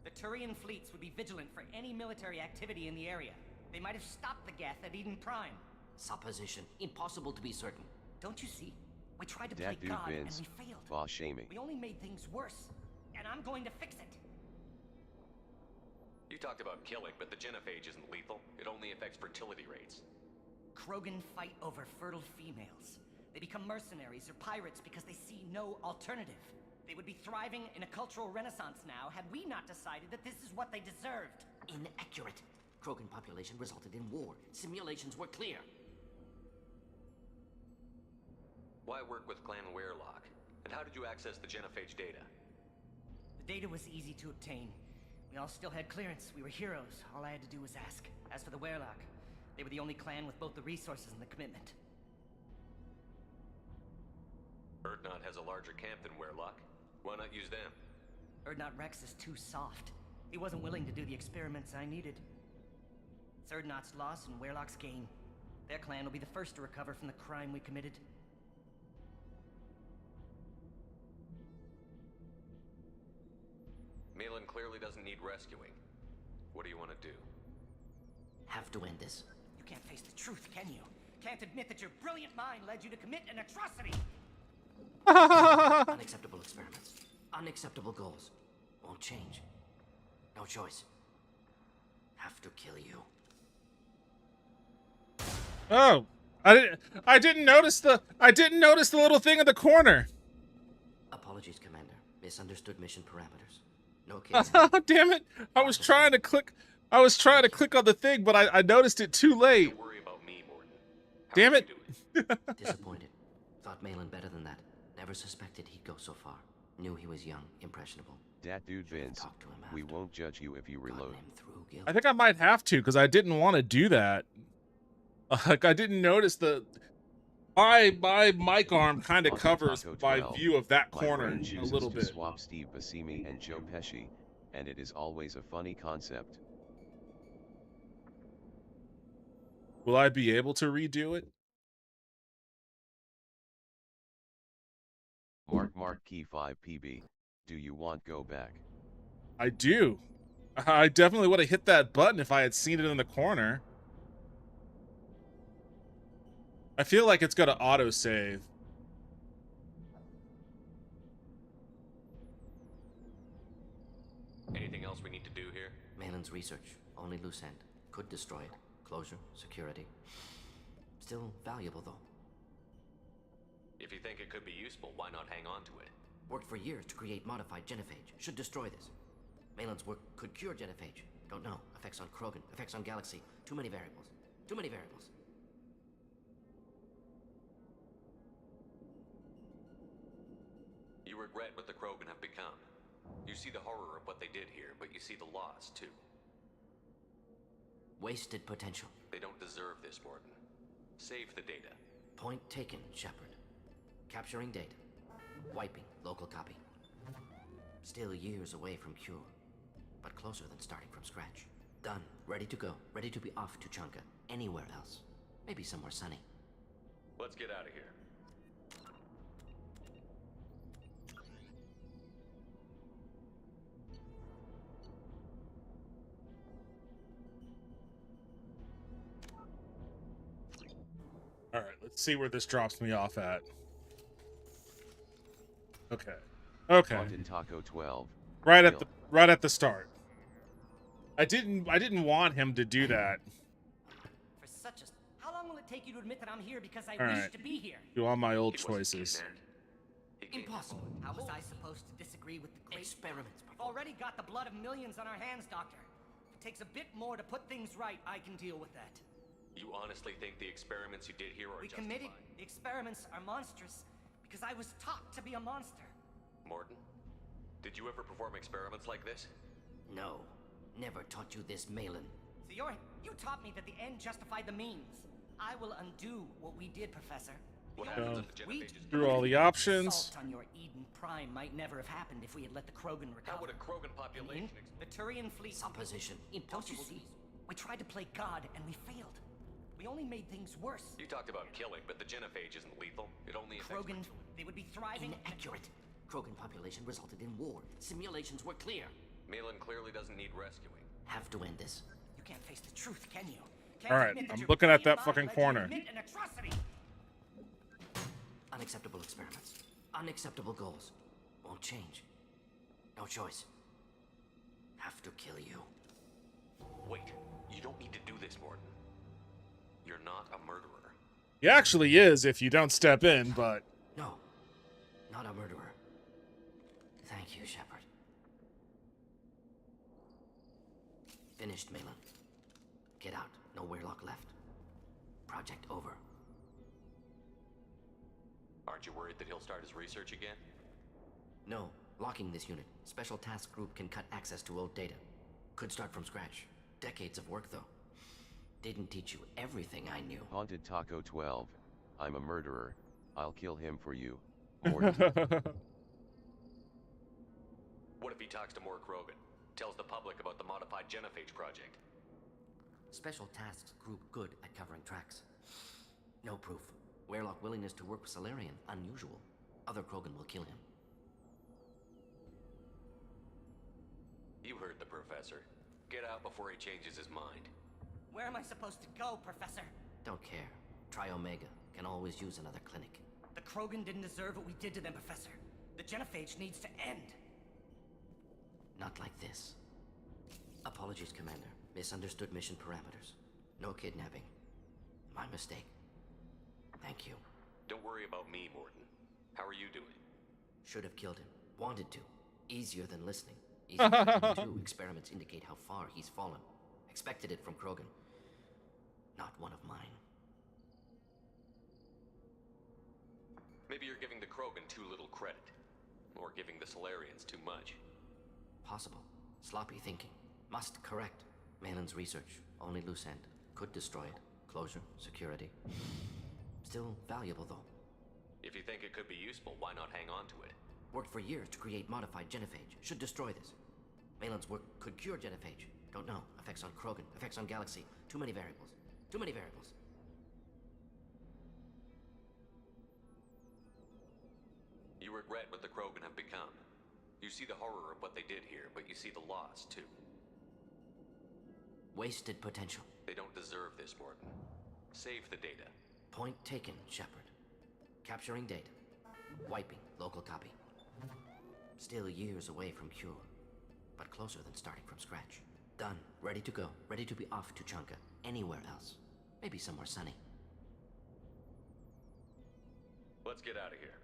Speaker 9: The Turian fleets would be vigilant for any military activity in the area. They might have stopped the Geth at Eden Prime.
Speaker 5: Supposition. Impossible to be certain.
Speaker 9: Don't you see? We tried to play
Speaker 1: Dat dude
Speaker 9: God
Speaker 1: Vince,
Speaker 9: and we failed.
Speaker 1: boss shaming.
Speaker 9: We only made things worse, and I'm going to fix it.
Speaker 7: You talked about killing, but the genophage isn't lethal. It only affects fertility rates.
Speaker 9: Krogan fight over fertile females. They become mercenaries or pirates because they see no alternative. They would be thriving in a cultural renaissance now had we not decided that this is what they deserved.
Speaker 5: Inaccurate. Krogan population resulted in war. Simulations were clear.
Speaker 7: Why work with Clan Weirlock? And how did you access the genophage data?
Speaker 9: The data was easy to obtain. We all still had clearance. We were heroes. All I had to do was ask. As for the Weirlock, they were the only clan with both the resources and the commitment.
Speaker 7: Erdnot has a larger camp than Weirlock. Why not use them?
Speaker 9: Erdnot Rex is too soft. He wasn't willing to do the experiments I needed. It's Erdnot's loss and Weirlock's gain. Their clan will be the first to recover from the crime we committed.
Speaker 7: Malin clearly doesn't need rescuing. What do you want to do?
Speaker 5: Have to end this.
Speaker 9: You can't face the truth, can you? Can't admit that your brilliant mind led you to commit an atrocity!
Speaker 5: Unacceptable experiments. Unacceptable goals. Won't change. No choice. Have to kill you.
Speaker 2: Oh, I didn't notice the little thing in the corner.
Speaker 5: Apologies, Commander. Misunderstood mission parameters. No case.
Speaker 2: Damn it. I was trying to click on the thing, but I noticed it too late.
Speaker 7: Don't worry about me, Morton.
Speaker 2: Damn it!
Speaker 5: Disappointed. Thought Malin better than that. Never suspected he'd go so far. Knew he was young, impressionable.
Speaker 1: Dat dude Vince,
Speaker 5: Talk to him
Speaker 1: we
Speaker 5: after.
Speaker 1: won't judge you if you
Speaker 5: Gotten
Speaker 1: reload.
Speaker 5: him through guilt.
Speaker 2: I think I might have to because I didn't want to do that. Like I didn't notice the my mic arm kind of
Speaker 1: Taco
Speaker 2: covers my
Speaker 1: 12.
Speaker 2: view of that
Speaker 1: My
Speaker 2: corner
Speaker 1: brain
Speaker 2: a
Speaker 1: chooses
Speaker 2: little
Speaker 1: to
Speaker 2: bit.
Speaker 1: swap Steve Buscemi and Joe Pesci, and it is always a funny concept.
Speaker 2: Will I be able to redo it?
Speaker 1: Mark Key 5 PB. Do you want go back?
Speaker 2: I do. I definitely would have hit that button if I had seen it in the corner. I feel like it's got to autosave.
Speaker 7: Anything else we need to do here?
Speaker 5: Malin's research. Only loose end. Could destroy it. Closure, security. Still valuable, though.
Speaker 7: If you think it could be useful, why not hang on to it?
Speaker 5: Worked for years to create modified genophage. Should destroy this. Malin's work could cure genophage. Don't know. Effects on Krogan. Effects on Galaxy. Too many variables. Too many variables.
Speaker 7: You regret what the Krogan have become. You see the horror of what they did here, but you see the loss, too.
Speaker 5: Wasted potential.
Speaker 7: They don't deserve this, Morton. Save the data.
Speaker 5: Point taken, Shepard. Capturing data. Wiping local copy. Still years away from cure, but closer than starting from scratch. Done. Ready to go. Ready to be off to Chunka. Anywhere else. Maybe somewhere sunny.
Speaker 7: Let's get out of here.
Speaker 2: All right, let's see where this drops me off at. Okay. Okay.
Speaker 1: Haunted Taco 12.
Speaker 2: Right at the start. I didn't want him to do that.
Speaker 9: For such a... How long will it take you to admit that I'm here because I
Speaker 2: All
Speaker 9: wish
Speaker 2: right.
Speaker 9: to be here?
Speaker 2: Do all my old
Speaker 7: He wasn't
Speaker 2: choices.
Speaker 7: kidnapped. He came-
Speaker 5: Impossible.
Speaker 9: How was I supposed to disagree with the great...
Speaker 5: Experiments.
Speaker 9: We've already got the blood of millions on our hands, Doctor. If it takes a bit more to put things right, I can deal with that.
Speaker 7: You honestly think the experiments you did here are
Speaker 9: We
Speaker 7: justified?
Speaker 9: committed. The experiments are monstrous because I was taught to be a monster.
Speaker 7: Morton, did you ever perform experiments like this?
Speaker 5: No. Never taught you this, Malin.
Speaker 9: So you taught me that the end justified the means. I will undo what we did, Professor.
Speaker 7: What
Speaker 9: The
Speaker 7: happens
Speaker 9: only
Speaker 7: if the
Speaker 9: we-
Speaker 7: genophages
Speaker 2: Through all the options.
Speaker 9: Assault on your Eden Prime might never have happened if we had let the Krogan recover.
Speaker 7: How would a Krogan population
Speaker 9: The Turian fleet.
Speaker 5: Supposition.
Speaker 9: Don't you
Speaker 5: Impossible.
Speaker 9: see? We tried to play God and we failed. We only made things worse.
Speaker 7: You talked about killing, but the genophage isn't lethal. It only affects
Speaker 9: Krogan, they would be thriving.
Speaker 5: Inaccurate. Krogan population resulted in war. Simulations were clear.
Speaker 7: Malin clearly doesn't need rescuing.
Speaker 5: Have to end this.
Speaker 9: You can't face the truth, can you? Can't
Speaker 2: All right,
Speaker 9: admit that
Speaker 2: I'm
Speaker 9: your
Speaker 2: looking at
Speaker 9: brilliant
Speaker 2: that
Speaker 9: mind
Speaker 2: fucking
Speaker 9: led you to
Speaker 2: corner.
Speaker 9: commit an atrocity.
Speaker 5: Unacceptable experiments. Unacceptable goals. Won't change. No choice. Have to kill you.
Speaker 7: Wait, you don't need to do this, Morton. You're not a murderer.
Speaker 2: He actually is if you don't step in, but
Speaker 5: No. Not a murderer. Thank you, Shepard. Finished, Malin. Get out. No Weirlock left. Project over.
Speaker 7: Aren't you worried that he'll start his research again?
Speaker 5: No. Locking this unit. Special task group can cut access to old data. Could start from scratch. Decades of work, though. Didn't teach you everything I knew.
Speaker 1: Haunted Taco 12. I'm a murderer. I'll kill him for you. Morton.
Speaker 7: What if he talks to more Krogan? Tells the public about the modified genophage project?
Speaker 5: Special tasks group good at covering tracks. No proof. Weirlock willingness to work with Solarian, unusual. Other Krogan will kill him.
Speaker 7: You heard the professor. Get out before he changes his mind.
Speaker 9: Where am I supposed to go, Professor?
Speaker 5: Don't care. Try Omega. Can always use another clinic.
Speaker 9: The Krogan didn't deserve what we did to them, Professor. The genophage needs to end.
Speaker 5: Not like this. Apologies, Commander. Misunderstood mission parameters. No kidnapping. My mistake. Thank you.
Speaker 7: Don't worry about me, Morton. How are you doing?
Speaker 5: Should have killed him. Wanted to. Easier than listening. Easier than two experiments indicate how far he's fallen. Expected it from Krogan. Not one of mine.
Speaker 7: Maybe you're giving the Krogan too little credit. Or giving the Solarians too much.
Speaker 5: Possible. Sloppy thinking. Must correct. Malin's research. Only loose end. Could destroy it. Closure. Security. Still valuable, though.
Speaker 7: If you think it could be useful, why not hang on to it?
Speaker 5: Worked for years to create modified genophage. Should destroy this. Malin's work could cure genophage. Don't know. Effects on Krogan. Effects on Galaxy. Too many variables. Too many variables.
Speaker 7: You regret what the Krogan have become. You see the horror of what they did here, but you see the loss, too.
Speaker 5: Wasted potential.
Speaker 7: They don't deserve this, Morton. Save the data.
Speaker 5: Point taken, Shepard. Capturing data. Wiping local copy. Still years away from cure, but closer than starting from scratch. Done. Ready to go. Ready to be off to Chunka. Anywhere else. Maybe somewhere sunny.
Speaker 7: Let's get out of here.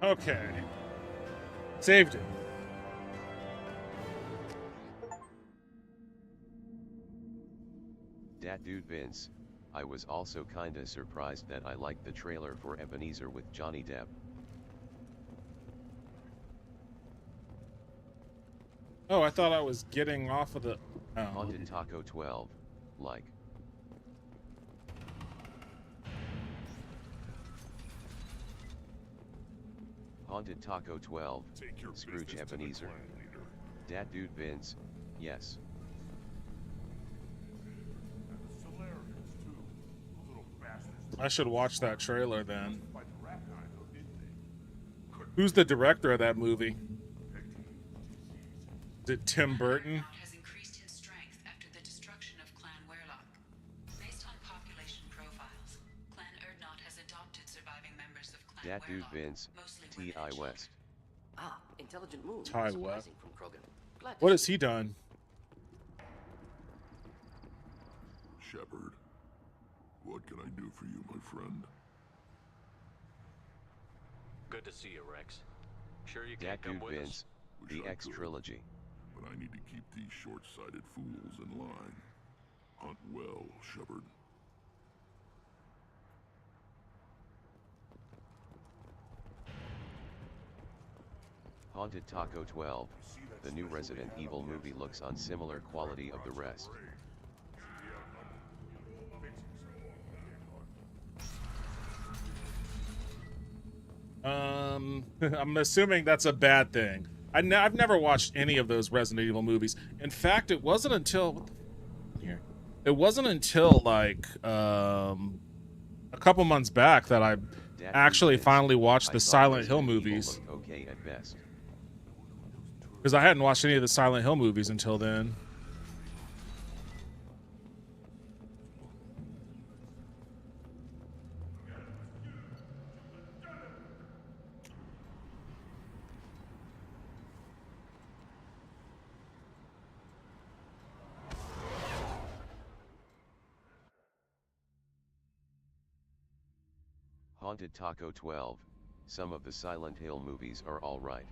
Speaker 2: Okay. Saved it.
Speaker 1: Dat dude Vince, I was also kinda surprised that I liked the trailer for Ebenezer with Johnny Depp.
Speaker 2: Oh, I thought I was getting off of the... Oh.
Speaker 1: Haunted Taco 12, like. Haunted Taco 12, Scrooge Ebenezer. Dat dude Vince, yes.
Speaker 2: I should watch that trailer then. Who's the director of that movie? Is it Tim Burton?
Speaker 8: Has increased in strength after the destruction of Clan Werlock. Based on population profiles, Clan Erdnot has adopted surviving members of Clan
Speaker 1: Dat dude
Speaker 8: Werlock,
Speaker 1: Vince,
Speaker 8: mostly women
Speaker 1: T.I.
Speaker 8: and
Speaker 1: West.
Speaker 5: Ah, intelligent move.
Speaker 2: Ty
Speaker 5: Surprising
Speaker 2: West.
Speaker 5: from Krogan. Glad to
Speaker 2: What
Speaker 5: see
Speaker 2: has he done?
Speaker 6: Shepard, what can I do for you, my friend?
Speaker 7: Good to see you, Rex. Sure you
Speaker 1: Dat
Speaker 7: can't come
Speaker 1: dude
Speaker 7: with us?
Speaker 1: Vince,
Speaker 6: Wish
Speaker 1: the
Speaker 6: I
Speaker 1: X
Speaker 6: could,
Speaker 1: trilogy.
Speaker 6: But I need to keep these short-sighted fools in line. Hunt well, Shepard.
Speaker 1: Haunted Taco 12, the new Resident Evil movie looks on similar quality of the rest.
Speaker 2: I'm assuming that's a bad thing. I've never watched any of those Resident Evil movies. In fact, it wasn't until what the here. It wasn't until like a couple months back that I
Speaker 1: Dat
Speaker 2: actually
Speaker 1: dude Vince,
Speaker 2: finally watched
Speaker 1: I
Speaker 2: the
Speaker 1: thought
Speaker 2: Silent Hill
Speaker 1: Resident Evil
Speaker 2: movies,
Speaker 1: looked okay at best.
Speaker 2: because I hadn't watched any of the Silent Hill movies until then.
Speaker 1: Haunted Taco 12, some of the Silent Hill movies are alright.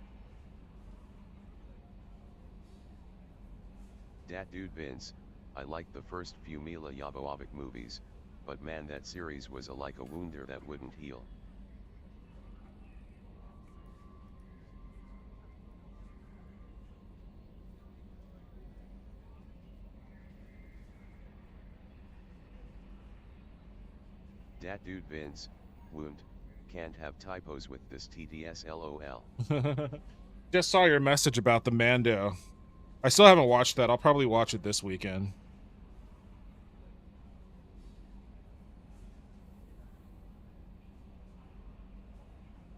Speaker 1: Dat dude Vince, I liked the first few Mila Jovovich movies, but man, that series was like a wounder that wouldn't heal. Dat dude Vince, wound, can't have typos with this TTS LOL.
Speaker 2: Just saw your message about the Mando. I still haven't watched that. I'll probably watch it this weekend.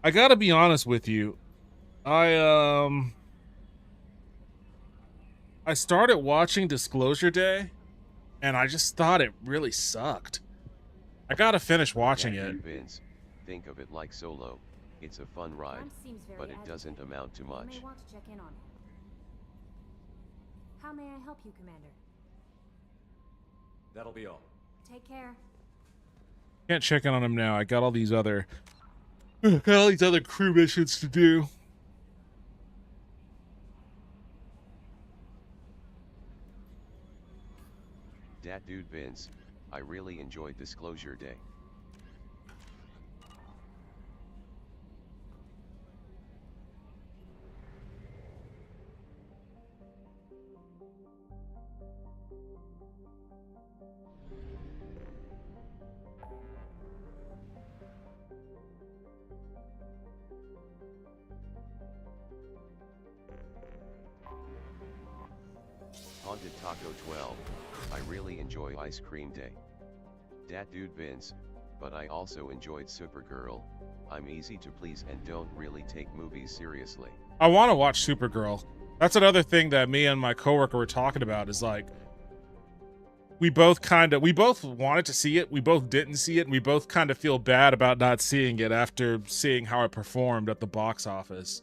Speaker 2: I gotta be honest with you. I started watching Disclosure Day, and I just thought it really sucked. I gotta finish watching
Speaker 1: Dat
Speaker 2: it.
Speaker 1: dude Vince, think of it like Solo, it's a fun ride,
Speaker 10: Cont seems very
Speaker 1: but it
Speaker 10: agitated.
Speaker 1: doesn't amount to
Speaker 10: You may
Speaker 1: much.
Speaker 10: want to check in on it. How may I help you, Commander?
Speaker 4: That'll be all.
Speaker 10: Take care.
Speaker 2: Can't check in on him now. I got all these other crew missions to do.
Speaker 1: Dat dude Vince, I really enjoyed Disclosure Day. Haunted Taco 12, I really enjoy Ice Cream Day. Dat Dude Vince, but I also enjoyed Supergirl. I'm easy to please and don't really take movies seriously.
Speaker 2: I want to watch Supergirl. That's another thing that me and my coworker were talking about is like, we both wanted to see it, we both didn't see it, and we both kind of feel bad about not seeing it after seeing how it performed at the box office.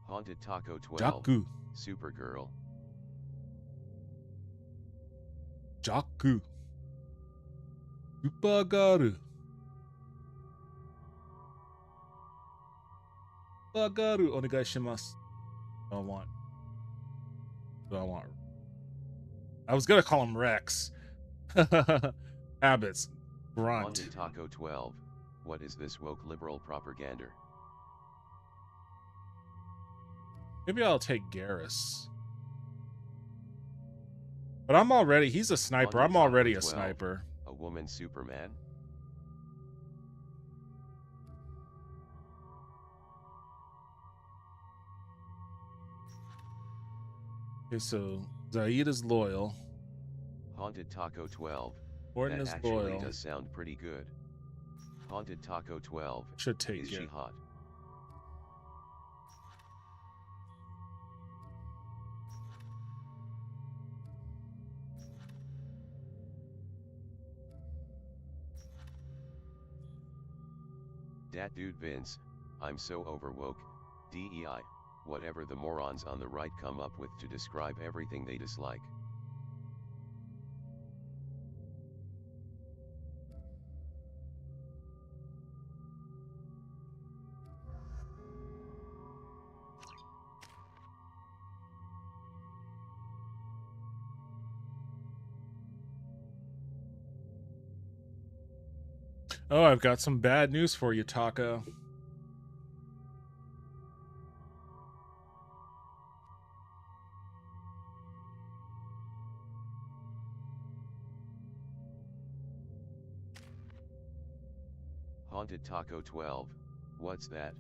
Speaker 1: Haunted Taco 12,
Speaker 2: Jaku.
Speaker 1: Supergirl.
Speaker 2: Jaku. Upagaru. Upagaru onegai shimasu. Do I want? I was gonna call him Rex. Habits. Grunt.
Speaker 1: Haunted Taco 12, what is this woke liberal propaganda?
Speaker 2: Maybe I'll take Garrus. But he's a sniper.
Speaker 1: Haunted
Speaker 2: I'm already
Speaker 1: Taco
Speaker 2: a
Speaker 1: 12,
Speaker 2: sniper.
Speaker 1: A woman Superman?
Speaker 2: Okay, so Zaid is loyal.
Speaker 1: Haunted Taco 12,
Speaker 2: Horton
Speaker 1: that
Speaker 2: is
Speaker 1: actually
Speaker 2: loyal.
Speaker 1: does sound pretty good. Haunted Taco 12,
Speaker 2: Should take
Speaker 1: is she
Speaker 2: it.
Speaker 1: hot? Dat Dude Vince, I'm so overwoke, DEI, whatever the morons on the right come up with to describe everything they dislike.
Speaker 2: Oh, I've got some bad news for you, Taco.
Speaker 1: Haunted Taco 12, what's that?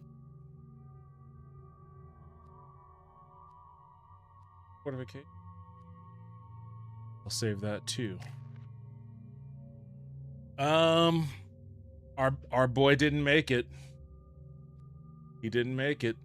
Speaker 2: Fortificate. I'll save that too. Our boy didn't make it. He didn't make it.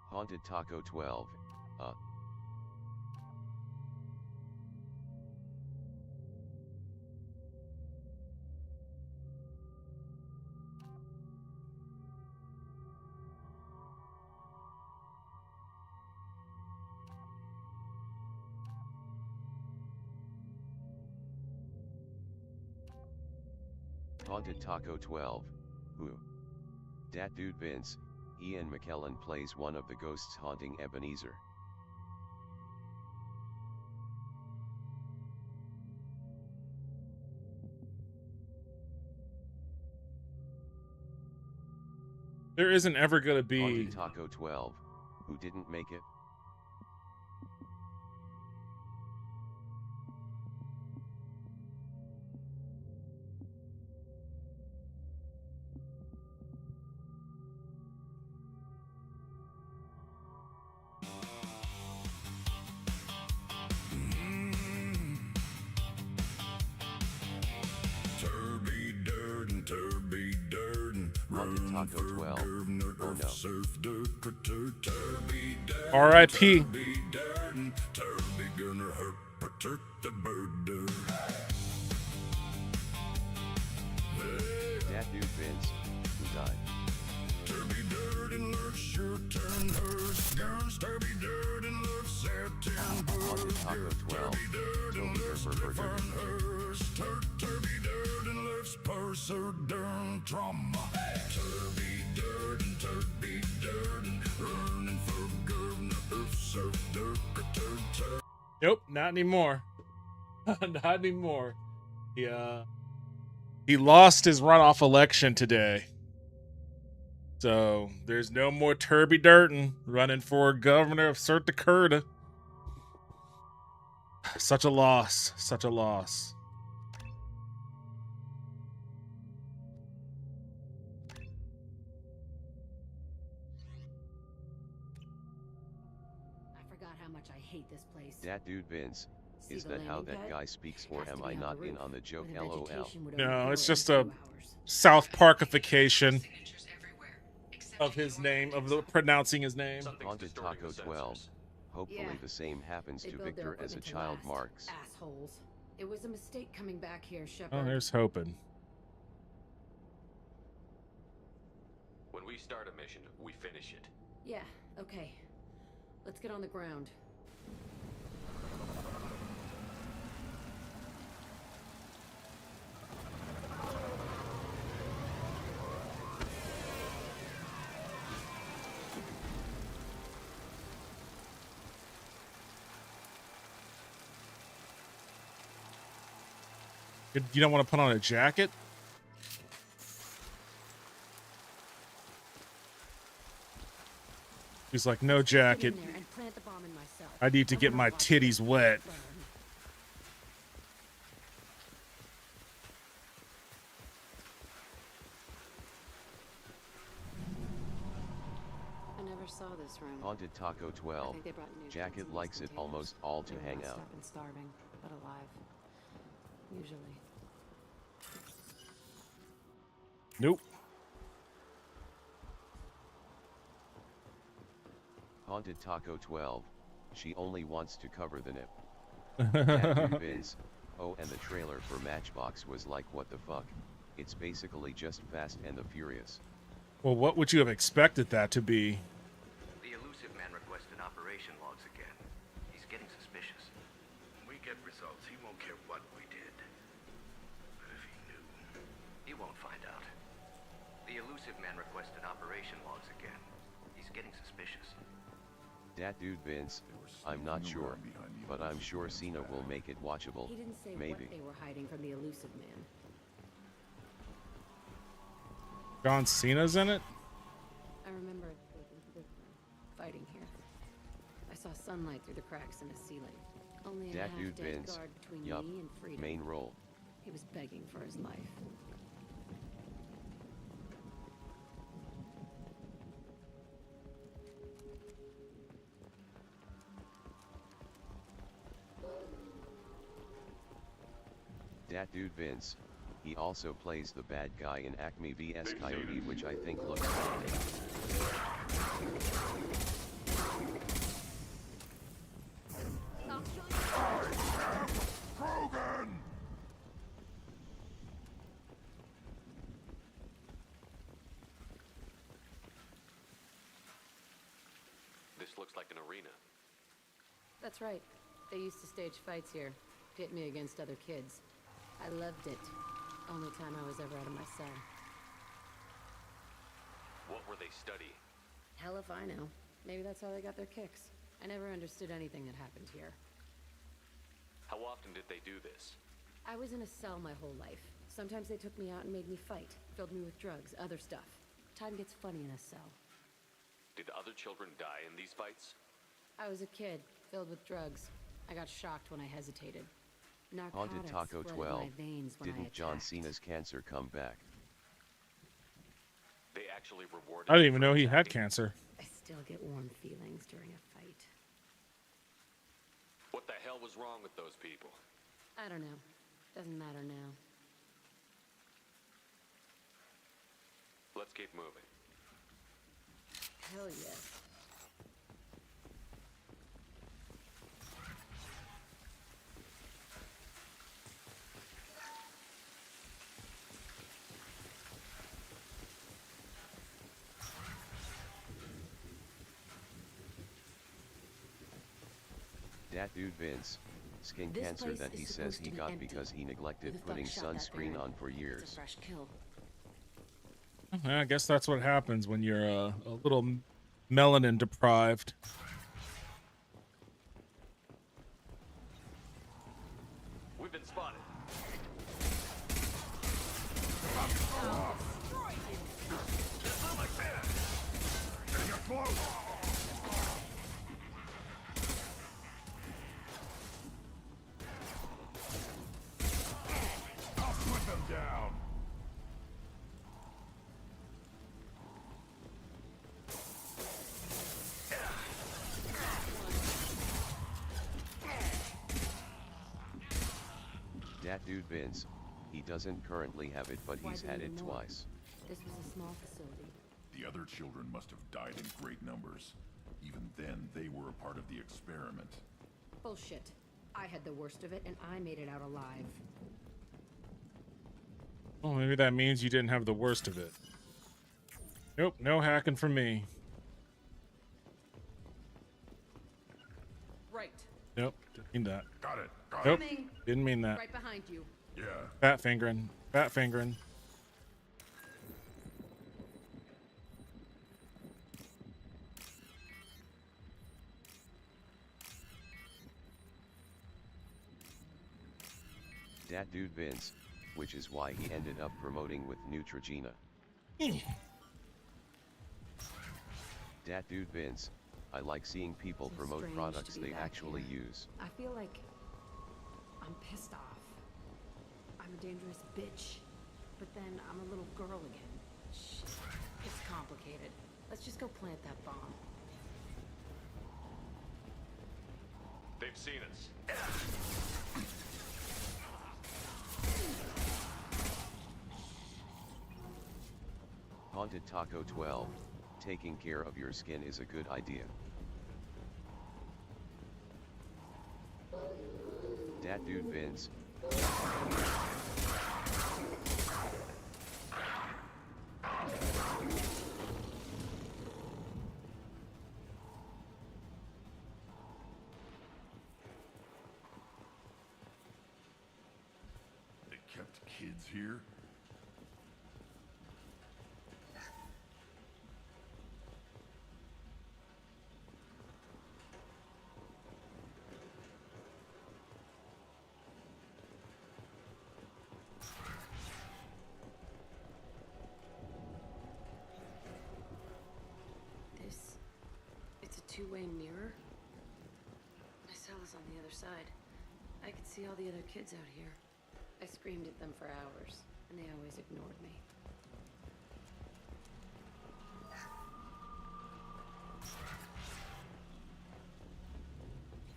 Speaker 1: Haunted Taco 12, Haunted Taco 12, who? Dat Dude Vince, Ian McKellen plays one of the ghosts haunting Ebenezer.
Speaker 2: There isn't ever gonna be
Speaker 1: Haunted Taco 12, who didn't make it? Haunted Taco 12, oh no.
Speaker 2: R.I.P.
Speaker 1: Dat Dude Vince, Haunted Taco 12. Toby Derber.
Speaker 2: Nope, not anymore. Not anymore. He lost his runoff election today. So there's no more Turby Durden running for governor of South Dakota. Such a loss. Such a loss.
Speaker 11: I forgot how much I hate this place.
Speaker 1: Dat dude Vince.
Speaker 11: See
Speaker 1: Is
Speaker 11: the
Speaker 1: that how
Speaker 11: landing
Speaker 1: that
Speaker 11: pad?
Speaker 1: guy speaks, or
Speaker 11: Has to
Speaker 1: am
Speaker 11: be
Speaker 1: I
Speaker 11: on the
Speaker 1: not in
Speaker 11: roof,
Speaker 1: on the joke?
Speaker 11: where the
Speaker 1: LOL.
Speaker 11: vegetation would
Speaker 2: No,
Speaker 11: overgrow
Speaker 2: it's
Speaker 11: it in
Speaker 2: just a
Speaker 11: 2 hours.
Speaker 2: South Parkification
Speaker 8: Signatures everywhere, except
Speaker 2: of his name, of the pronouncing his name.
Speaker 7: Something's
Speaker 1: Haunted
Speaker 7: distorting
Speaker 1: Taco
Speaker 7: the
Speaker 1: 12.
Speaker 7: sensors.
Speaker 1: Hopefully
Speaker 11: Yeah.
Speaker 1: the same happens
Speaker 11: They
Speaker 1: to
Speaker 11: build their
Speaker 1: Victor as a
Speaker 11: equipment to
Speaker 1: child,
Speaker 11: last.
Speaker 1: Marks.
Speaker 11: Assholes. It was a mistake coming back here, Shepard.
Speaker 2: Oh, there's hoping.
Speaker 7: When we start a mission, we finish it.
Speaker 11: Yeah, okay. Let's get on the ground.
Speaker 2: You don't want to put on a jacket? He's like, no
Speaker 11: Get
Speaker 2: jacket.
Speaker 11: in there and plant the bomb in myself.
Speaker 2: I need to get
Speaker 11: wanna
Speaker 2: my
Speaker 11: watch
Speaker 2: titties
Speaker 11: it
Speaker 2: wet.
Speaker 11: burn.
Speaker 12: I never saw this room.
Speaker 1: Haunted Taco
Speaker 12: I
Speaker 1: 12.
Speaker 12: think they brought new
Speaker 1: Jacket
Speaker 12: kids in
Speaker 1: likes
Speaker 12: these
Speaker 1: it almost all to
Speaker 12: They were
Speaker 1: hang
Speaker 12: messed
Speaker 1: out.
Speaker 12: up and starving, but alive. Usually.
Speaker 2: Nope.
Speaker 1: Haunted Taco 12. She only wants to cover the nip. Dat dude Vince. Oh, and the trailer for Matchbox was like, what the fuck? It's basically just Fast and the Furious.
Speaker 2: Well, what would you have expected that to be?
Speaker 5: The elusive man requested operation logs again. He's getting suspicious.
Speaker 6: When we get results, he won't care what we did. But if he knew...
Speaker 5: He won't find out. The elusive man requested operation logs again. He's getting suspicious.
Speaker 1: Dat dude Vince. I'm not sure, but I'm sure Cena will make it watchable.
Speaker 11: He didn't say
Speaker 1: Maybe.
Speaker 11: what they were hiding from the elusive man.
Speaker 2: John Cena's in it?
Speaker 11: I remember fighting here. I saw sunlight through the cracks in the ceiling. Only a
Speaker 1: Dat dude
Speaker 11: half-dead
Speaker 1: Vince.
Speaker 11: guard between
Speaker 1: Yup.
Speaker 11: me and freedom.
Speaker 1: Main role.
Speaker 11: He was begging for his life.
Speaker 1: Dat dude Vince. He also plays the bad guy in Acme vs Coyote, which I think looks funny.
Speaker 6: Krogan!
Speaker 7: This looks like an arena.
Speaker 11: That's right. They used to stage fights here. Pit me against other kids. I loved it. Only time I was ever out of my cell.
Speaker 7: What were they studying?
Speaker 11: Hell if I know. Maybe that's how they got their kicks. I never understood anything that happened here.
Speaker 7: How often did they do this?
Speaker 11: I was in a cell my whole life. Sometimes they took me out and made me fight. Filled me with drugs, other stuff. Time gets funny in a cell.
Speaker 7: Did other children die in these fights?
Speaker 11: I was a kid, filled with drugs. I got shocked when I hesitated.
Speaker 1: Haunted
Speaker 11: Narcotics
Speaker 1: Taco
Speaker 11: flooded
Speaker 1: 12.
Speaker 11: my veins when I
Speaker 1: Didn't John
Speaker 11: attacked.
Speaker 1: Cena's cancer come back?
Speaker 7: They actually rewarded.
Speaker 2: I didn't
Speaker 7: you
Speaker 2: even
Speaker 7: for
Speaker 2: know he had
Speaker 7: attacking?
Speaker 2: cancer.
Speaker 11: I still get warm feelings during a fight.
Speaker 7: What the hell was wrong with those people?
Speaker 11: I don't know. Doesn't matter now.
Speaker 7: Let's keep moving.
Speaker 11: Hell yes.
Speaker 1: Dat dude Vince, skin
Speaker 12: This
Speaker 1: cancer
Speaker 12: place
Speaker 1: that
Speaker 12: is
Speaker 1: he says
Speaker 12: supposed
Speaker 1: he
Speaker 12: to be
Speaker 1: got
Speaker 12: empty.
Speaker 1: because he
Speaker 12: Who
Speaker 1: neglected
Speaker 12: the fuck
Speaker 1: putting
Speaker 12: shot that
Speaker 1: sunscreen
Speaker 12: barrel?
Speaker 1: on for
Speaker 12: It's
Speaker 1: years.
Speaker 12: a fresh kill.
Speaker 2: I guess that's what happens when you're a little melanin deprived.
Speaker 7: We've been spotted.
Speaker 6: I'll put them down.
Speaker 1: Dat dude Vince, he doesn't currently have it, but he's
Speaker 11: Why
Speaker 1: had
Speaker 11: do you
Speaker 1: it
Speaker 11: know?
Speaker 1: twice.
Speaker 11: This was a small facility.
Speaker 6: The other children must have died in great numbers. Even then, they were a part of the experiment.
Speaker 11: Bullshit. I had the worst of it, and I made it out alive.
Speaker 2: Well, maybe that means you didn't have the worst of it. Nope, no hacking from me.
Speaker 11: Right.
Speaker 2: Nope, didn't mean that.
Speaker 6: Got it. Got
Speaker 2: Nope,
Speaker 6: it.
Speaker 2: didn't mean that.
Speaker 11: Right behind you.
Speaker 6: Yeah.
Speaker 2: Fat fingering. Fat fingering.
Speaker 1: Dat dude Vince, which is why he ended up promoting with Neutrogena. Dat dude Vince, I like seeing people
Speaker 11: So
Speaker 1: promote
Speaker 11: strange
Speaker 1: products
Speaker 11: to be
Speaker 1: they
Speaker 11: back
Speaker 1: actually
Speaker 11: here.
Speaker 1: use.
Speaker 11: I feel like I'm pissed off. I'm a dangerous bitch. But then I'm a little girl again. Shit. It's complicated. Let's just go plant that bomb.
Speaker 7: They've seen us.
Speaker 1: Haunted Taco 12, taking care of your skin is a good idea. Dat dude Vince.
Speaker 6: They kept kids here?
Speaker 12: It's a two-way mirror. My cell is on the other side. I could see all the other kids out here.
Speaker 11: I screamed at them for hours, and they always ignored me.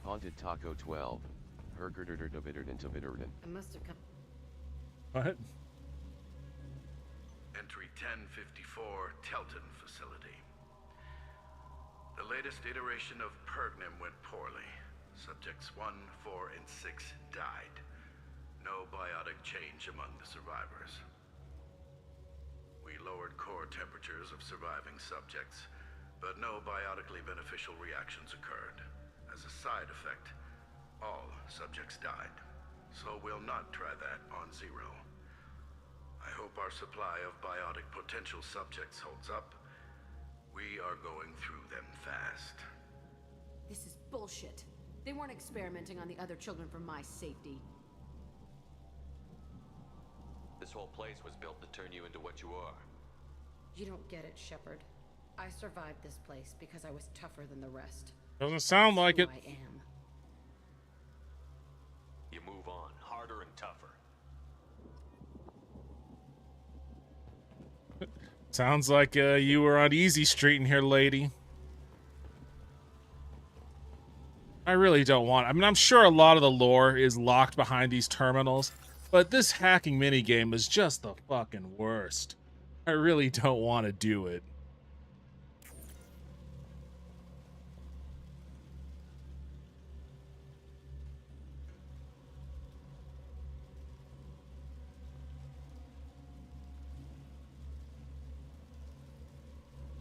Speaker 1: Haunted Taco 12, Hergerderderderderderderderden.
Speaker 11: I must have come.
Speaker 2: What?
Speaker 13: Entry 1054, Telton Facility. The latest iteration of Pergnim went poorly. Subjects 1, 4, and 6 died. No biotic change among the survivors. We lowered core temperatures of surviving subjects, but no biotically beneficial reactions occurred. As a side effect, all subjects died. So we'll not try that on Zero. I hope our supply of biotic potential subjects holds up. We are going through them fast.
Speaker 11: This is bullshit. They weren't experimenting on the other children for my safety.
Speaker 7: This whole place was built to turn you into what you are.
Speaker 11: You don't get it, Shepard. I survived this place because I was tougher than the rest.
Speaker 2: Doesn't sound like
Speaker 11: Who
Speaker 2: it.
Speaker 11: I am.
Speaker 7: You move on, harder and tougher.
Speaker 2: Sounds like you were on Easy Street in here, lady. I really don't want. I mean, I'm sure a lot of the lore is locked behind these terminals, but this hacking minigame is just the fucking worst. I really don't want to do it.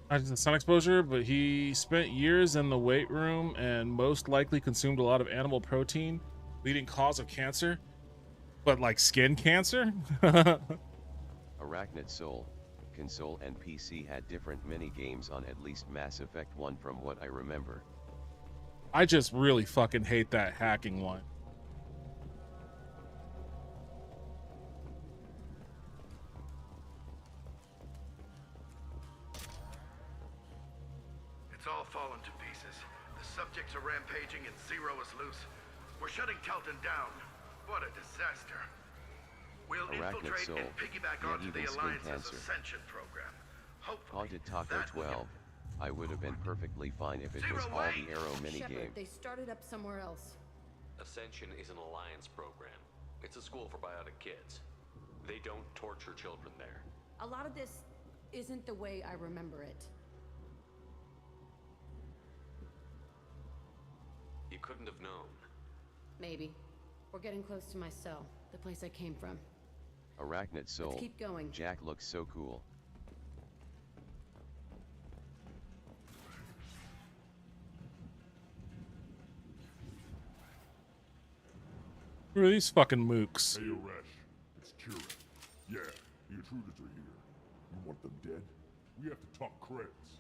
Speaker 2: Sun exposure, but he spent years in the weight room and most likely consumed a lot of animal protein, leading cause of cancer. But like skin cancer?
Speaker 1: Arachnid Soul, console and PC had different mini games on at least Mass Effect 1 from what I remember.
Speaker 2: I just really fucking hate that hacking one.
Speaker 13: It's all fallen to pieces. The subjects are rampaging and Zero is loose. We're shutting Telton down. What a disaster. We'll
Speaker 1: Arachnid
Speaker 13: infiltrate
Speaker 1: Soul,
Speaker 13: and piggyback
Speaker 1: yet
Speaker 13: onto
Speaker 1: even
Speaker 13: the
Speaker 1: skin
Speaker 13: Alliance's
Speaker 1: cancer.
Speaker 13: Ascension program. Hopefully,
Speaker 1: Haunted Taco
Speaker 13: that will
Speaker 1: 12, I would have been perfectly fine if it was all the Arrow minigame.
Speaker 12: Shepard, they started up somewhere else.
Speaker 7: Ascension is an alliance program. It's a school for biotic kids. They don't torture children there.
Speaker 12: A lot of this isn't the way I remember it.
Speaker 7: You couldn't have known.
Speaker 12: Maybe. We're getting close to my cell, the place I came from.
Speaker 1: Arachnid Soul,
Speaker 12: Let's keep going.
Speaker 1: Jack looks so cool.
Speaker 2: Who are these fucking mooks?
Speaker 6: Hey, Aresh, it's Kira. Yeah, the intruders are here. You want them dead? We have to talk credits.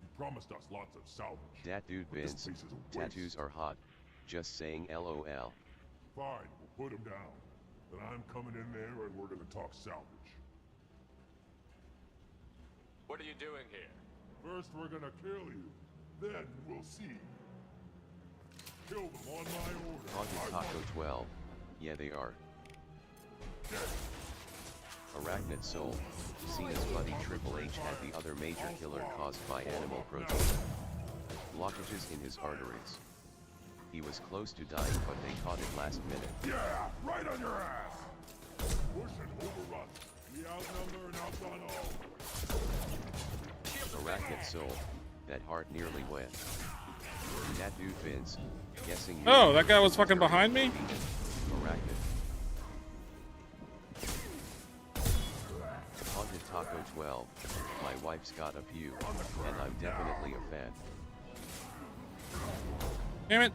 Speaker 6: You promised us lots of salvage.
Speaker 1: Dat dude
Speaker 6: But this
Speaker 1: Vince,
Speaker 6: place is a waste.
Speaker 1: tattoos are hot. Just saying LOL.
Speaker 6: Fine, we'll put them down. Then I'm coming in there and we're gonna talk salvage.
Speaker 7: What are you doing here?
Speaker 6: First we're gonna kill you. Then we'll see. Kill them on my order.
Speaker 1: Haunted Taco 12, yeah they are. Arachnid Soul, Cena's buddy Triple H had the other major killer caused by animal protein. Blockages in his arteries. He was close to dying but they caught it last minute.
Speaker 6: Yeah, right on your ass! Push and overrun. We outnumber and outdone all.
Speaker 1: Arachnid Soul, that heart nearly went. That dude Vince, guessing you.
Speaker 2: Oh, that guy was fucking behind me?
Speaker 1: Arachnid. Haunted Taco 12, my wife's got a few, and I'm definitely a fan.
Speaker 2: Damn it.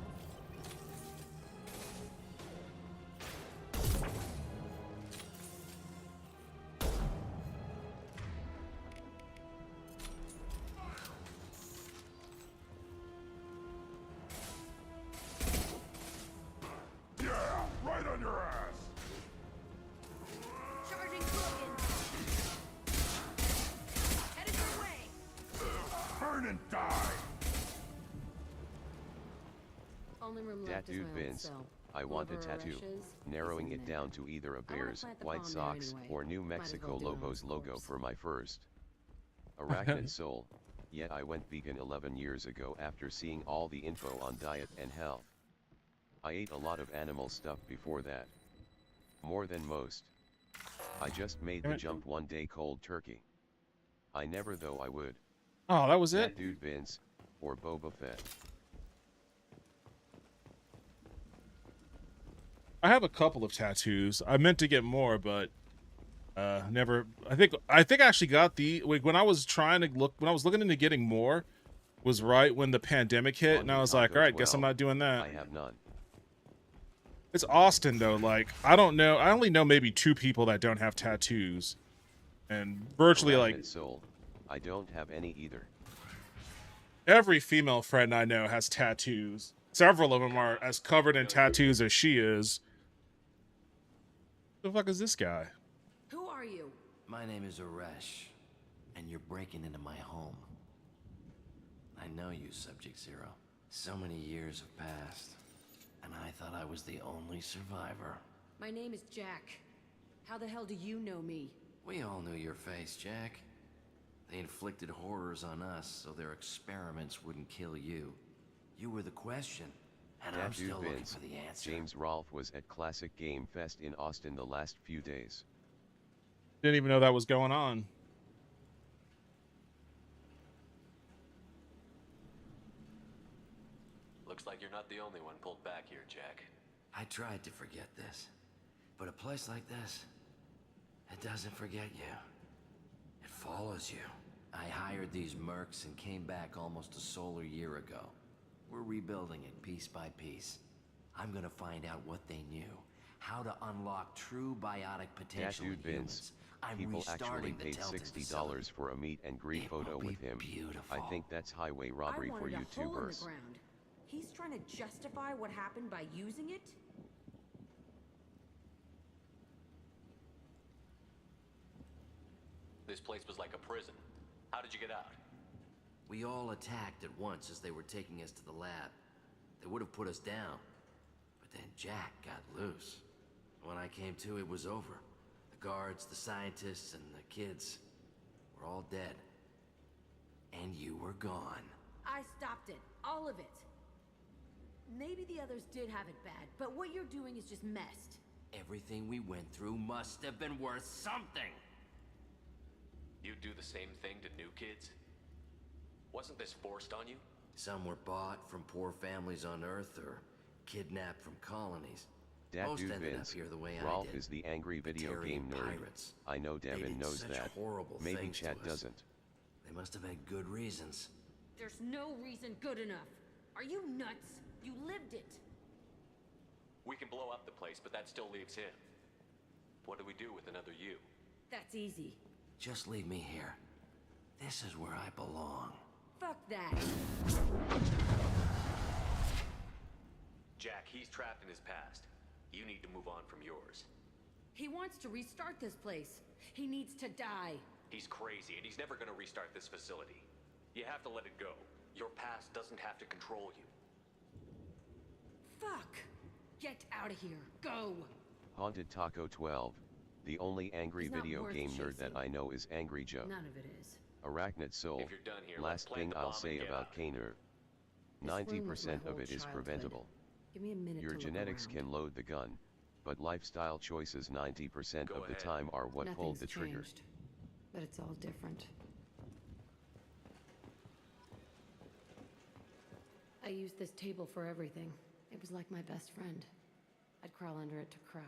Speaker 6: Yeah, right on your ass!
Speaker 12: Charging Grogan! Headed your way!
Speaker 6: Burn and die!
Speaker 12: Only room
Speaker 1: Dat
Speaker 12: left is
Speaker 1: dude
Speaker 12: my old
Speaker 1: Vince,
Speaker 12: cell.
Speaker 1: I want a
Speaker 12: Whoever
Speaker 1: tattoo,
Speaker 12: Aresh's,
Speaker 1: narrowing
Speaker 12: he's in
Speaker 1: it
Speaker 12: there.
Speaker 1: down to either a
Speaker 12: I wanna
Speaker 1: Bears,
Speaker 12: plant the
Speaker 1: White
Speaker 12: bomb there
Speaker 1: Sox,
Speaker 12: anyway.
Speaker 1: or New
Speaker 12: Might as well
Speaker 1: Mexico
Speaker 12: do it on
Speaker 1: Lobos
Speaker 12: his
Speaker 1: logo
Speaker 12: corpse.
Speaker 1: for my first. Arachnid Soul, yet I went vegan 11 years ago after seeing all the info on diet and health. I ate a lot of animal stuff before that. More than most. I just made the jump one day cold turkey. I never though I would.
Speaker 2: Oh, that was it?
Speaker 1: That dude Vince, or Boba Fett.
Speaker 2: I have a couple of tattoos. I meant to get more, but never. I think I actually got when I was looking into getting more, was right when the pandemic hit, and I was like, all right, guess I'm not doing that.
Speaker 1: I have none.
Speaker 2: It's Austin though. Like, I don't know. I only know maybe 2 people that don't have tattoos, and virtually like
Speaker 1: Soul, I don't have any either.
Speaker 2: every female friend I know has tattoos. Several of them are as covered in tattoos as she is. The fuck is this guy?
Speaker 12: Who are you?
Speaker 5: My name is Aresh, and you're breaking into my home. I know you, Subject Zero. So many years have passed, and I thought I was the only survivor.
Speaker 12: My name is Jack. How the hell do you know me?
Speaker 5: We all knew your face, Jack. They inflicted horrors on us so their experiments wouldn't kill you. You were the question, and I'm
Speaker 1: That dude
Speaker 5: still looking
Speaker 1: Vince,
Speaker 5: for the answer.
Speaker 1: James Rolfe was at Classic Game Fest in Austin the last few days.
Speaker 2: Didn't even know that was going on.
Speaker 7: Looks like you're not the only one pulled back here, Jack.
Speaker 5: I tried to forget this, but a place like this, it doesn't forget you. It follows you. I hired these mercs and came back almost a solar year ago. We're rebuilding it piece by piece. I'm gonna find out what they knew, how to unlock true biotic potential in humans. I'm
Speaker 1: People actually
Speaker 5: restarting the
Speaker 1: paid
Speaker 5: Telton
Speaker 1: $60
Speaker 5: facility.
Speaker 1: for a meet and greet
Speaker 5: It
Speaker 1: photo
Speaker 5: will be
Speaker 1: with him.
Speaker 5: beautiful.
Speaker 1: I think that's highway robbery
Speaker 11: I
Speaker 1: for
Speaker 11: wanted a hole in the
Speaker 1: YouTubers.
Speaker 11: ground. He's trying to justify what happened by using it?
Speaker 7: This place was like a prison. How did you get out?
Speaker 5: We all attacked at once as they were taking us to the lab. They would have put us down, but then Jack got loose. When I came to, it was over. The guards, the scientists, and the kids were all dead. And you were gone.
Speaker 11: I stopped it. All of it. Maybe the others did have it bad, but what you're doing is just messed.
Speaker 5: Everything we went through must have been worth something.
Speaker 7: You'd do the same thing to new kids? Wasn't this forced on you?
Speaker 5: Some were bought from poor families on Earth or kidnapped from colonies.
Speaker 1: Dat
Speaker 5: Most
Speaker 1: dude
Speaker 5: ended up
Speaker 1: Vince,
Speaker 5: here the way I
Speaker 1: Rolf
Speaker 5: did.
Speaker 1: is the angry video
Speaker 5: Terran
Speaker 1: game nerd.
Speaker 5: pirates.
Speaker 1: I know
Speaker 5: They
Speaker 1: Devin
Speaker 5: did
Speaker 1: knows
Speaker 5: such
Speaker 1: that.
Speaker 5: horrible
Speaker 1: Maybe
Speaker 5: things to
Speaker 1: Chad
Speaker 5: us.
Speaker 1: doesn't.
Speaker 5: They must have had good reasons.
Speaker 11: There's no reason good enough. Are you nuts? You lived it.
Speaker 7: We can blow up the place, but that still leaves him. What do we do with another you?
Speaker 11: That's easy.
Speaker 5: Just leave me here. This is where I belong.
Speaker 11: Fuck that.
Speaker 7: Jack, he's trapped in his past. You need to move on from yours.
Speaker 11: He wants to restart this place. He needs to die.
Speaker 7: He's crazy, and he's never gonna restart this facility. You have to let it go. Your past doesn't have to control you.
Speaker 11: Fuck. Get out of here. Go.
Speaker 1: Haunted Taco 12. The only angry
Speaker 11: He's not
Speaker 1: video
Speaker 11: worth
Speaker 1: game nerd that
Speaker 11: chasing.
Speaker 1: I know is Angry Joe.
Speaker 11: None of it is.
Speaker 1: Arachnid Soul.
Speaker 7: If you're done here, let's
Speaker 1: Last
Speaker 7: plant
Speaker 1: thing
Speaker 7: the
Speaker 1: I'll
Speaker 7: bomb
Speaker 1: say
Speaker 7: and get
Speaker 1: about
Speaker 7: out.
Speaker 1: Kaner.
Speaker 11: This room was my
Speaker 1: 90% of
Speaker 11: whole
Speaker 1: it is
Speaker 11: childhood.
Speaker 1: preventable.
Speaker 11: Give me a minute
Speaker 1: Your
Speaker 11: to look
Speaker 1: genetics
Speaker 11: around.
Speaker 1: can load the gun, but lifestyle choices 90%
Speaker 7: Go
Speaker 1: of the
Speaker 7: ahead.
Speaker 1: time are what pulled
Speaker 11: Nothing's
Speaker 1: the trigger.
Speaker 11: changed, but it's all different. I used this table for everything. It was like my best friend. I'd crawl under it to cry.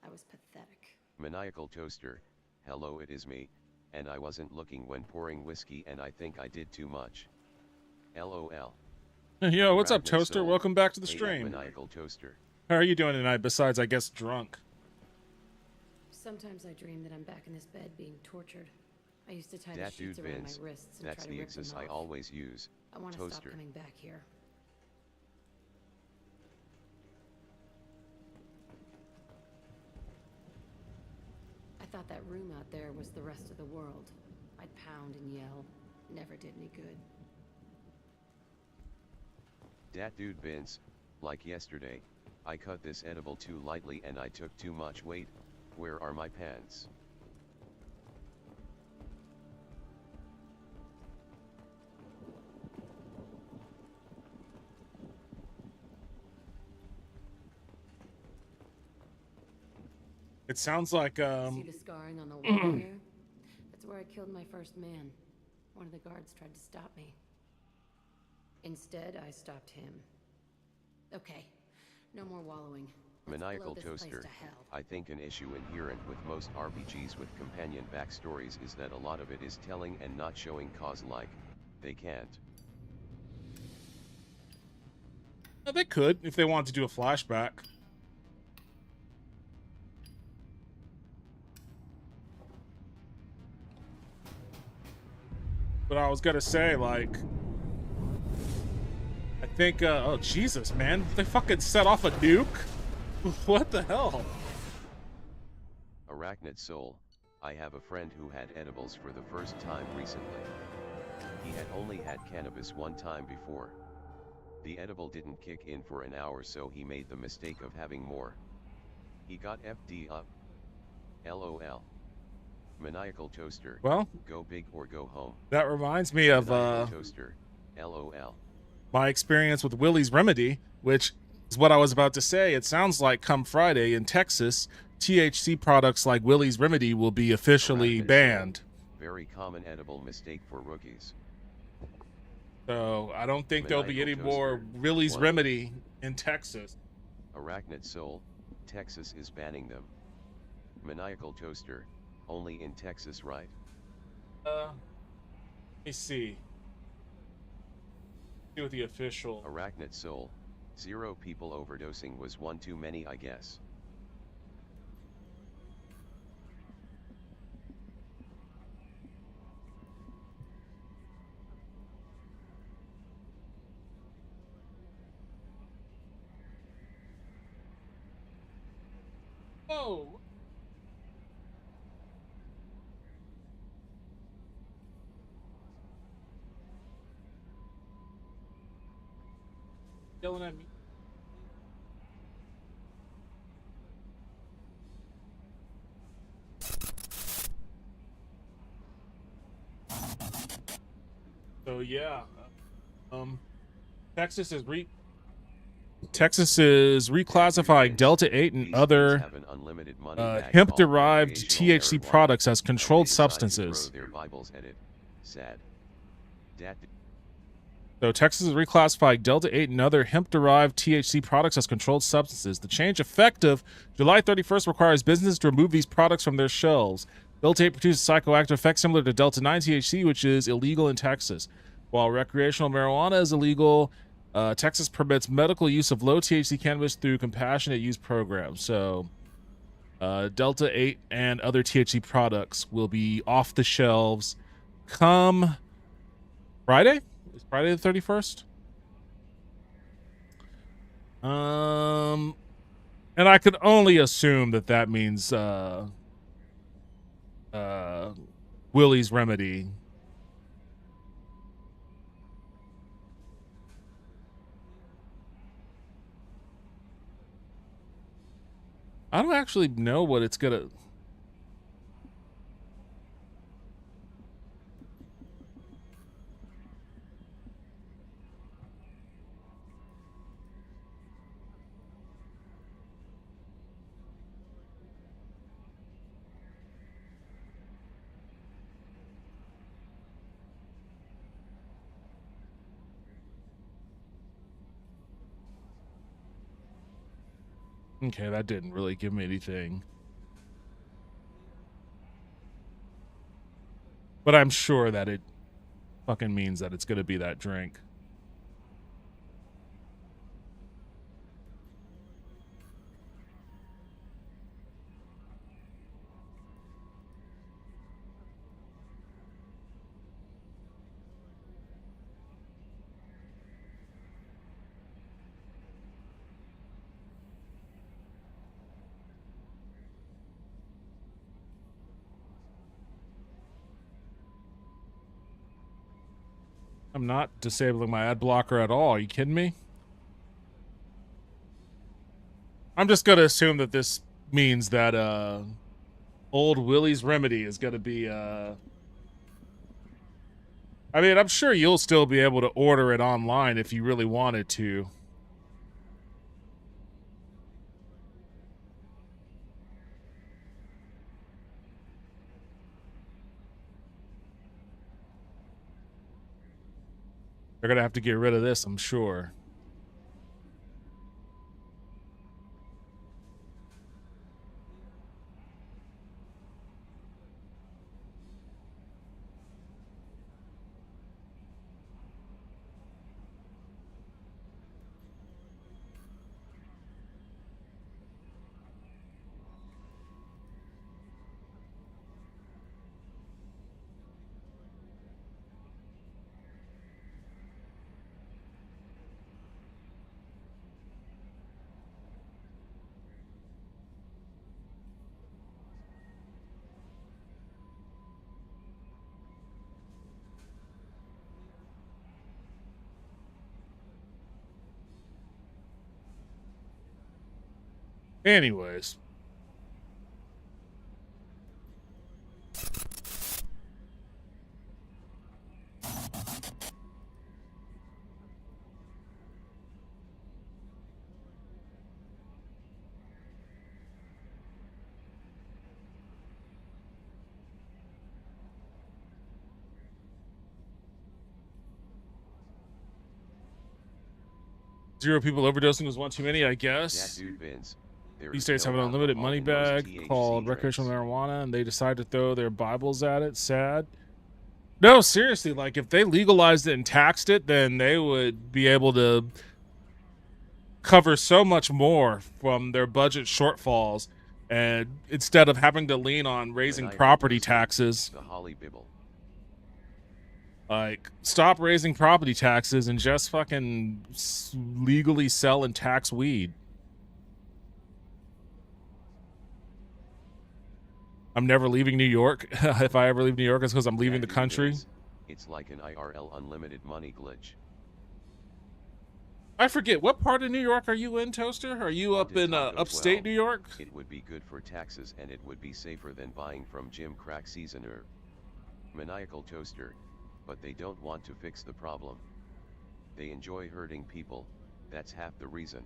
Speaker 11: I was pathetic.
Speaker 1: Maniacal Toaster. Hello, it is me, and I wasn't looking when pouring whiskey and I think I did too much. LOL.
Speaker 2: Yo, what's up,
Speaker 1: Arachnid
Speaker 2: Toaster?
Speaker 1: Soul.
Speaker 2: Welcome back to the
Speaker 1: Hey, that
Speaker 2: stream.
Speaker 1: Maniacal Toaster.
Speaker 2: How are you doing tonight, besides, I guess, drunk?
Speaker 11: Sometimes I dream that I'm back in this bed being tortured. I used to tie the
Speaker 1: Dat
Speaker 11: sheets
Speaker 1: dude
Speaker 11: around
Speaker 1: Vince.
Speaker 11: my wrists and
Speaker 1: That's
Speaker 11: try to
Speaker 1: the
Speaker 11: rip them
Speaker 1: axis
Speaker 11: off.
Speaker 1: I always use.
Speaker 11: I want to stop
Speaker 1: Toaster.
Speaker 11: coming back here. I thought that room out there was the rest of the world. I'd pound and yell. Never did any good.
Speaker 1: Dat dude Vince. Like yesterday, I cut this edible too lightly and I took too much weight. Where are my pants?
Speaker 2: It sounds like,
Speaker 11: See the scarring on the wall here? That's where I killed my first man. One of the guards tried to stop me. Instead, I stopped him. Okay, no more wallowing. Let's blow
Speaker 1: Maniacal
Speaker 11: this place
Speaker 1: Toaster.
Speaker 11: to hell.
Speaker 1: I think an issue inherent with most RPGs with companion backstories is that a lot of it is telling and not showing cause, like, they can't.
Speaker 2: they could, if they wanted to do a flashback. But I was gonna say, like, I think, oh Jesus, man, they fucking set off a nuke? What the hell?
Speaker 1: Arachnid Soul. I have a friend who had edibles for the first time recently. He had only had cannabis one time before. The edible didn't kick in for an hour, so he made the mistake of having more. He got FD up. LOL. Maniacal Toaster.
Speaker 2: Well,
Speaker 1: go big or go home.
Speaker 2: That reminds me of
Speaker 1: Maniacal Toaster. LOL.
Speaker 2: my experience with Willie's Remedy, which is what I was about to say. It sounds like come Friday in Texas, THC products like Willie's Remedy will be officially banned.
Speaker 1: Very common edible mistake for rookies.
Speaker 2: So I don't think there'll be any
Speaker 1: Maniacal
Speaker 2: more
Speaker 1: Toaster.
Speaker 2: Willie's
Speaker 1: One.
Speaker 2: Remedy in Texas.
Speaker 1: Arachnid Soul. Texas is banning them. Maniacal Toaster. Only in Texas, right?
Speaker 2: me see. See what the official.
Speaker 1: Arachnid Soul. 0 people overdosing was one too many, I guess.
Speaker 2: Oh. Yelling at me. So yeah, Texas is reclassifying Delta 8 and other hemp-derived THC products as controlled substances.
Speaker 1: Sad.
Speaker 2: So Texas is reclassifying Delta 8 and other hemp-derived THC products as controlled substances. The change effective July 31st requires businesses to remove these products from their shelves. Delta 8 produces psychoactive effects similar to Delta 9 THC, which is illegal in Texas. While recreational marijuana is illegal, Texas permits medical use of low THC cannabis through compassionate use programs. So Delta 8 and other THC products will be off the shelves come Friday? Is Friday the 31st? And I could only assume that that means Willie's Remedy. I don't actually know what it's gonna. Okay, that didn't really give me anything. But I'm sure that it fucking means that it's gonna be that drink. I'm not disabling my ad blocker at all. Are you kidding me? I'm just gonna assume that this means that old Willie's Remedy is gonna be I mean, I'm sure you'll still be able to order it online if you really wanted to. They're gonna have to get rid of this, I'm sure. Anyways. Zero people overdosing was one too many, I guess.
Speaker 1: Yeah, dude, Vince.
Speaker 2: These states have an unlimited money bag called recreational marijuana, and they decide to throw their Bibles at it. Sad. No, seriously, like if they legalized it and taxed it, then they would be able to cover so much more from their budget shortfalls, and instead of having to lean on raising
Speaker 1: Maniacal
Speaker 2: property
Speaker 1: Toaster,
Speaker 2: taxes,
Speaker 1: the Holly Bibble.
Speaker 2: like stop raising property taxes and just fucking legally sell and tax weed. I'm never leaving New York. If I ever leave New York, it's because I'm leaving the country.
Speaker 1: It's like an IRL unlimited money glitch.
Speaker 2: I forget, what part of New York are you in, Toaster? Are you up in
Speaker 1: Taco
Speaker 2: upstate
Speaker 1: 12.
Speaker 2: New York?
Speaker 1: It would be good for taxes and it would be safer than buying from Jim Crack Seasoner. Maniacal Toaster, but they don't want to fix the problem. They enjoy hurting people, that's half the reason.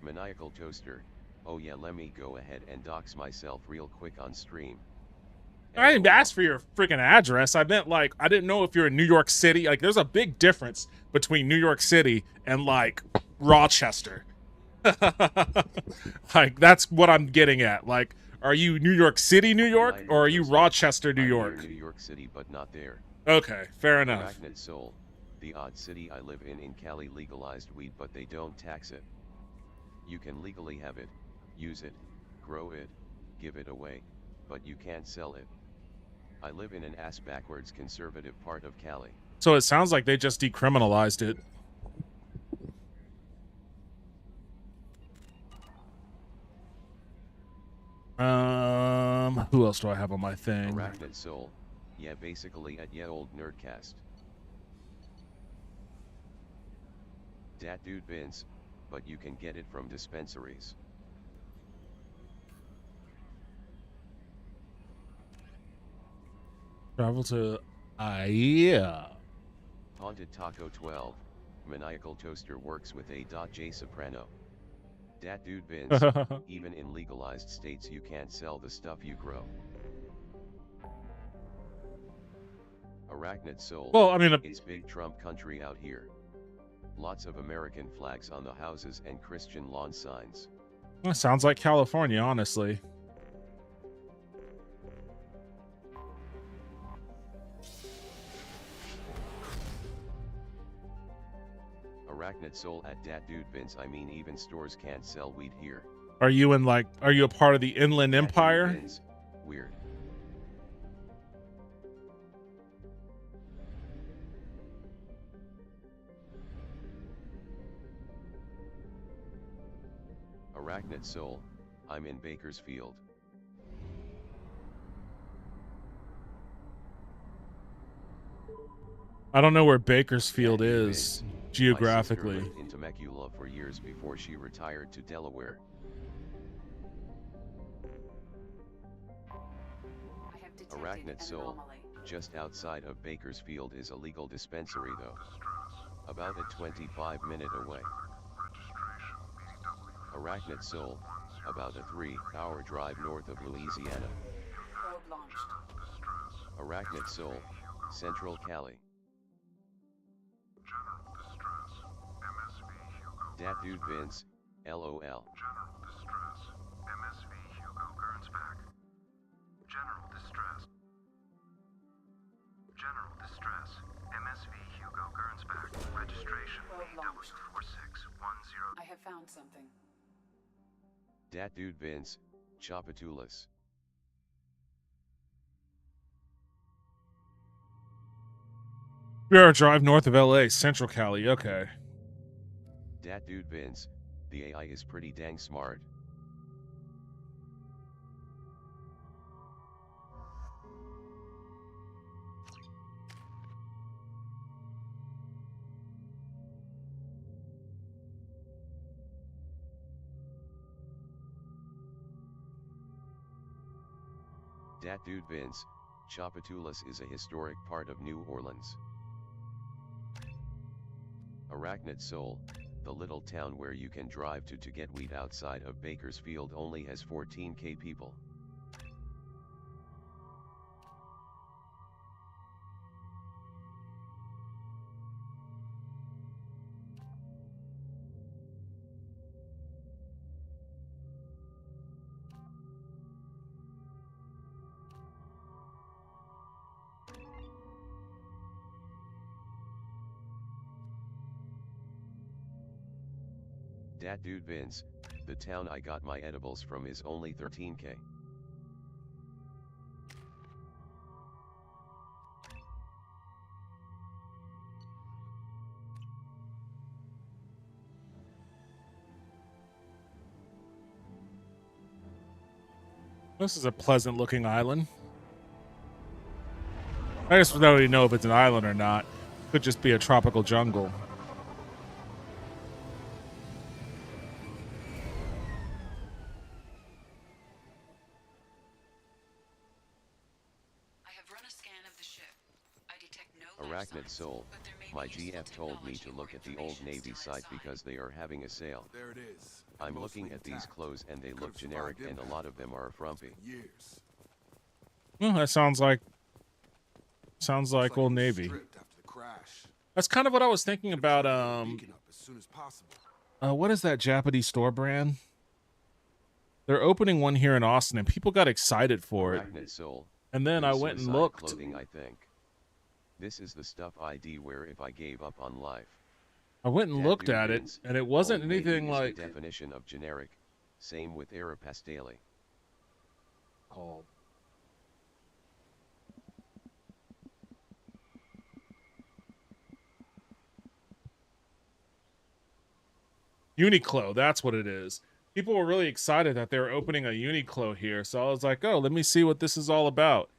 Speaker 1: Maniacal Toaster, oh yeah, let me go ahead and dox myself real quick on stream.
Speaker 2: I didn't ask for your freaking address. I meant, like, I didn't know if you're in New York City. Like, there's a big difference between New York City and, like, Rochester. Like, that's what I'm getting at. Like, are you New York City, New York, or are you Rochester, New York?
Speaker 1: New York City, but not there.
Speaker 2: Okay, fair enough.
Speaker 1: Arachnid Soul, the odd city I live in Cali legalized weed, but they don't tax it. You can legally have it, use it, grow it, give it away, but you can't sell it. I live in an ass-backwards conservative part of Cali.
Speaker 2: So it sounds like they just decriminalized it. Who else do I have on my thing?
Speaker 1: Arachnid Soul, yeah, basically at yeah old nerdcast. Dat dude bins, but you can get it from dispensaries.
Speaker 2: Travel to yeah.
Speaker 1: Haunted Taco 12, Maniacal Toaster works with a .j soprano. Dat dude bins, even in legalized states you can't sell the stuff you grow. Arachnid Soul,
Speaker 2: Well, I mean,
Speaker 1: it's big Trump country out here. Lots of American flags on the houses and Christian lawn signs.
Speaker 2: That sounds like California, honestly.
Speaker 1: Arachnid Soul at Dat Dude Bins, I mean even stores can't sell weed here.
Speaker 2: Are you in, like, are you a part of the Inland Empire?
Speaker 1: Bins, weird. Arachnid Soul, I'm in Bakersfield.
Speaker 2: I don't know where Bakersfield is geographically.
Speaker 1: My sister lived in Temecula for years before she retired to Delaware. Arachnid Soul, just outside of Bakersfield is a legal dispensary though. About a 25-minute away. Arachnid Soul, about a 3-hour drive north of Louisiana. Arachnid Soul, Central Cali. Dat dude Vince, LOL.
Speaker 14: General distress. MSV Hugo Gernsback. General distress. General distress. MSV Hugo Gernsback. Registration BW4610.
Speaker 8: I have found something.
Speaker 1: Dat dude Vince, Chapatulas.
Speaker 2: 3-hour drive north of LA, Central Cali, okay.
Speaker 1: Dat dude Vince, the AI is pretty dang smart. Dat dude Vince, Chapatulas is a historic part of New Orleans. Arachnid Soul, the little town where you can drive to get weed outside of Bakersfield only has 14,000 people. Dat dude Vince, the town I got my edibles from is only 13k.
Speaker 2: This is a pleasant looking island. I just don't even know if it's an island or not. Could just be a tropical jungle.
Speaker 1: Arachnid Soul, my GF told me to look at the Old Navy site because they are having a sale.
Speaker 6: There it is.
Speaker 1: I'm looking at these clothes and they look generic and a lot of them are frumpy.
Speaker 2: Well, that sounds like Old Navy. That's kind of what I was thinking about. What is that Japanese store brand? They're opening one here in Austin, and people got excited for it.
Speaker 1: Arachnid Soul.
Speaker 2: And then I went and looked.
Speaker 1: Clothing, I think. This is the stuff I'd wear if I gave up on life.
Speaker 2: I went and looked at it, and it wasn't anything like.
Speaker 1: The definition of generic. Same with Aeropastale.
Speaker 4: Oh.
Speaker 2: Uniqlo, that's what it is. People were really excited that they were opening a Uniqlo here, so I was like, oh, let me see what this is all about.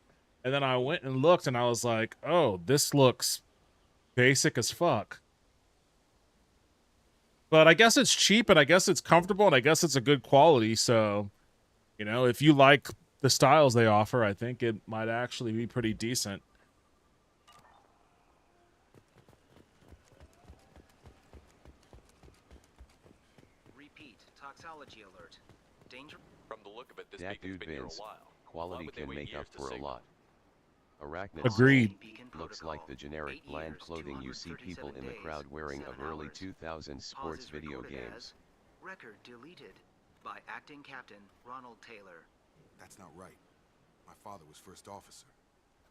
Speaker 2: And then I went and looked, and I was like, oh, this looks basic as fuck. But I guess it's cheap, and I guess it's comfortable, and I guess it's a good quality, so, you know, if you like the styles they offer, I think it might actually be pretty decent.
Speaker 14: Toxology alert. Danger.
Speaker 7: From the look of it, this
Speaker 1: Dat
Speaker 7: beacon's
Speaker 1: dude
Speaker 7: been here a
Speaker 1: Vince,
Speaker 7: while.
Speaker 1: quality
Speaker 7: Why would they
Speaker 1: can
Speaker 7: wait
Speaker 1: make up
Speaker 7: years to
Speaker 1: for a
Speaker 7: signal?
Speaker 1: lot. Arachnid
Speaker 2: Agreed.
Speaker 1: Soul looks like the generic bland clothing you see people in the crowd wearing of early 2000s sports video games.
Speaker 14: Record deleted by acting captain Ronald Taylor.
Speaker 6: That's not right. My father was first officer.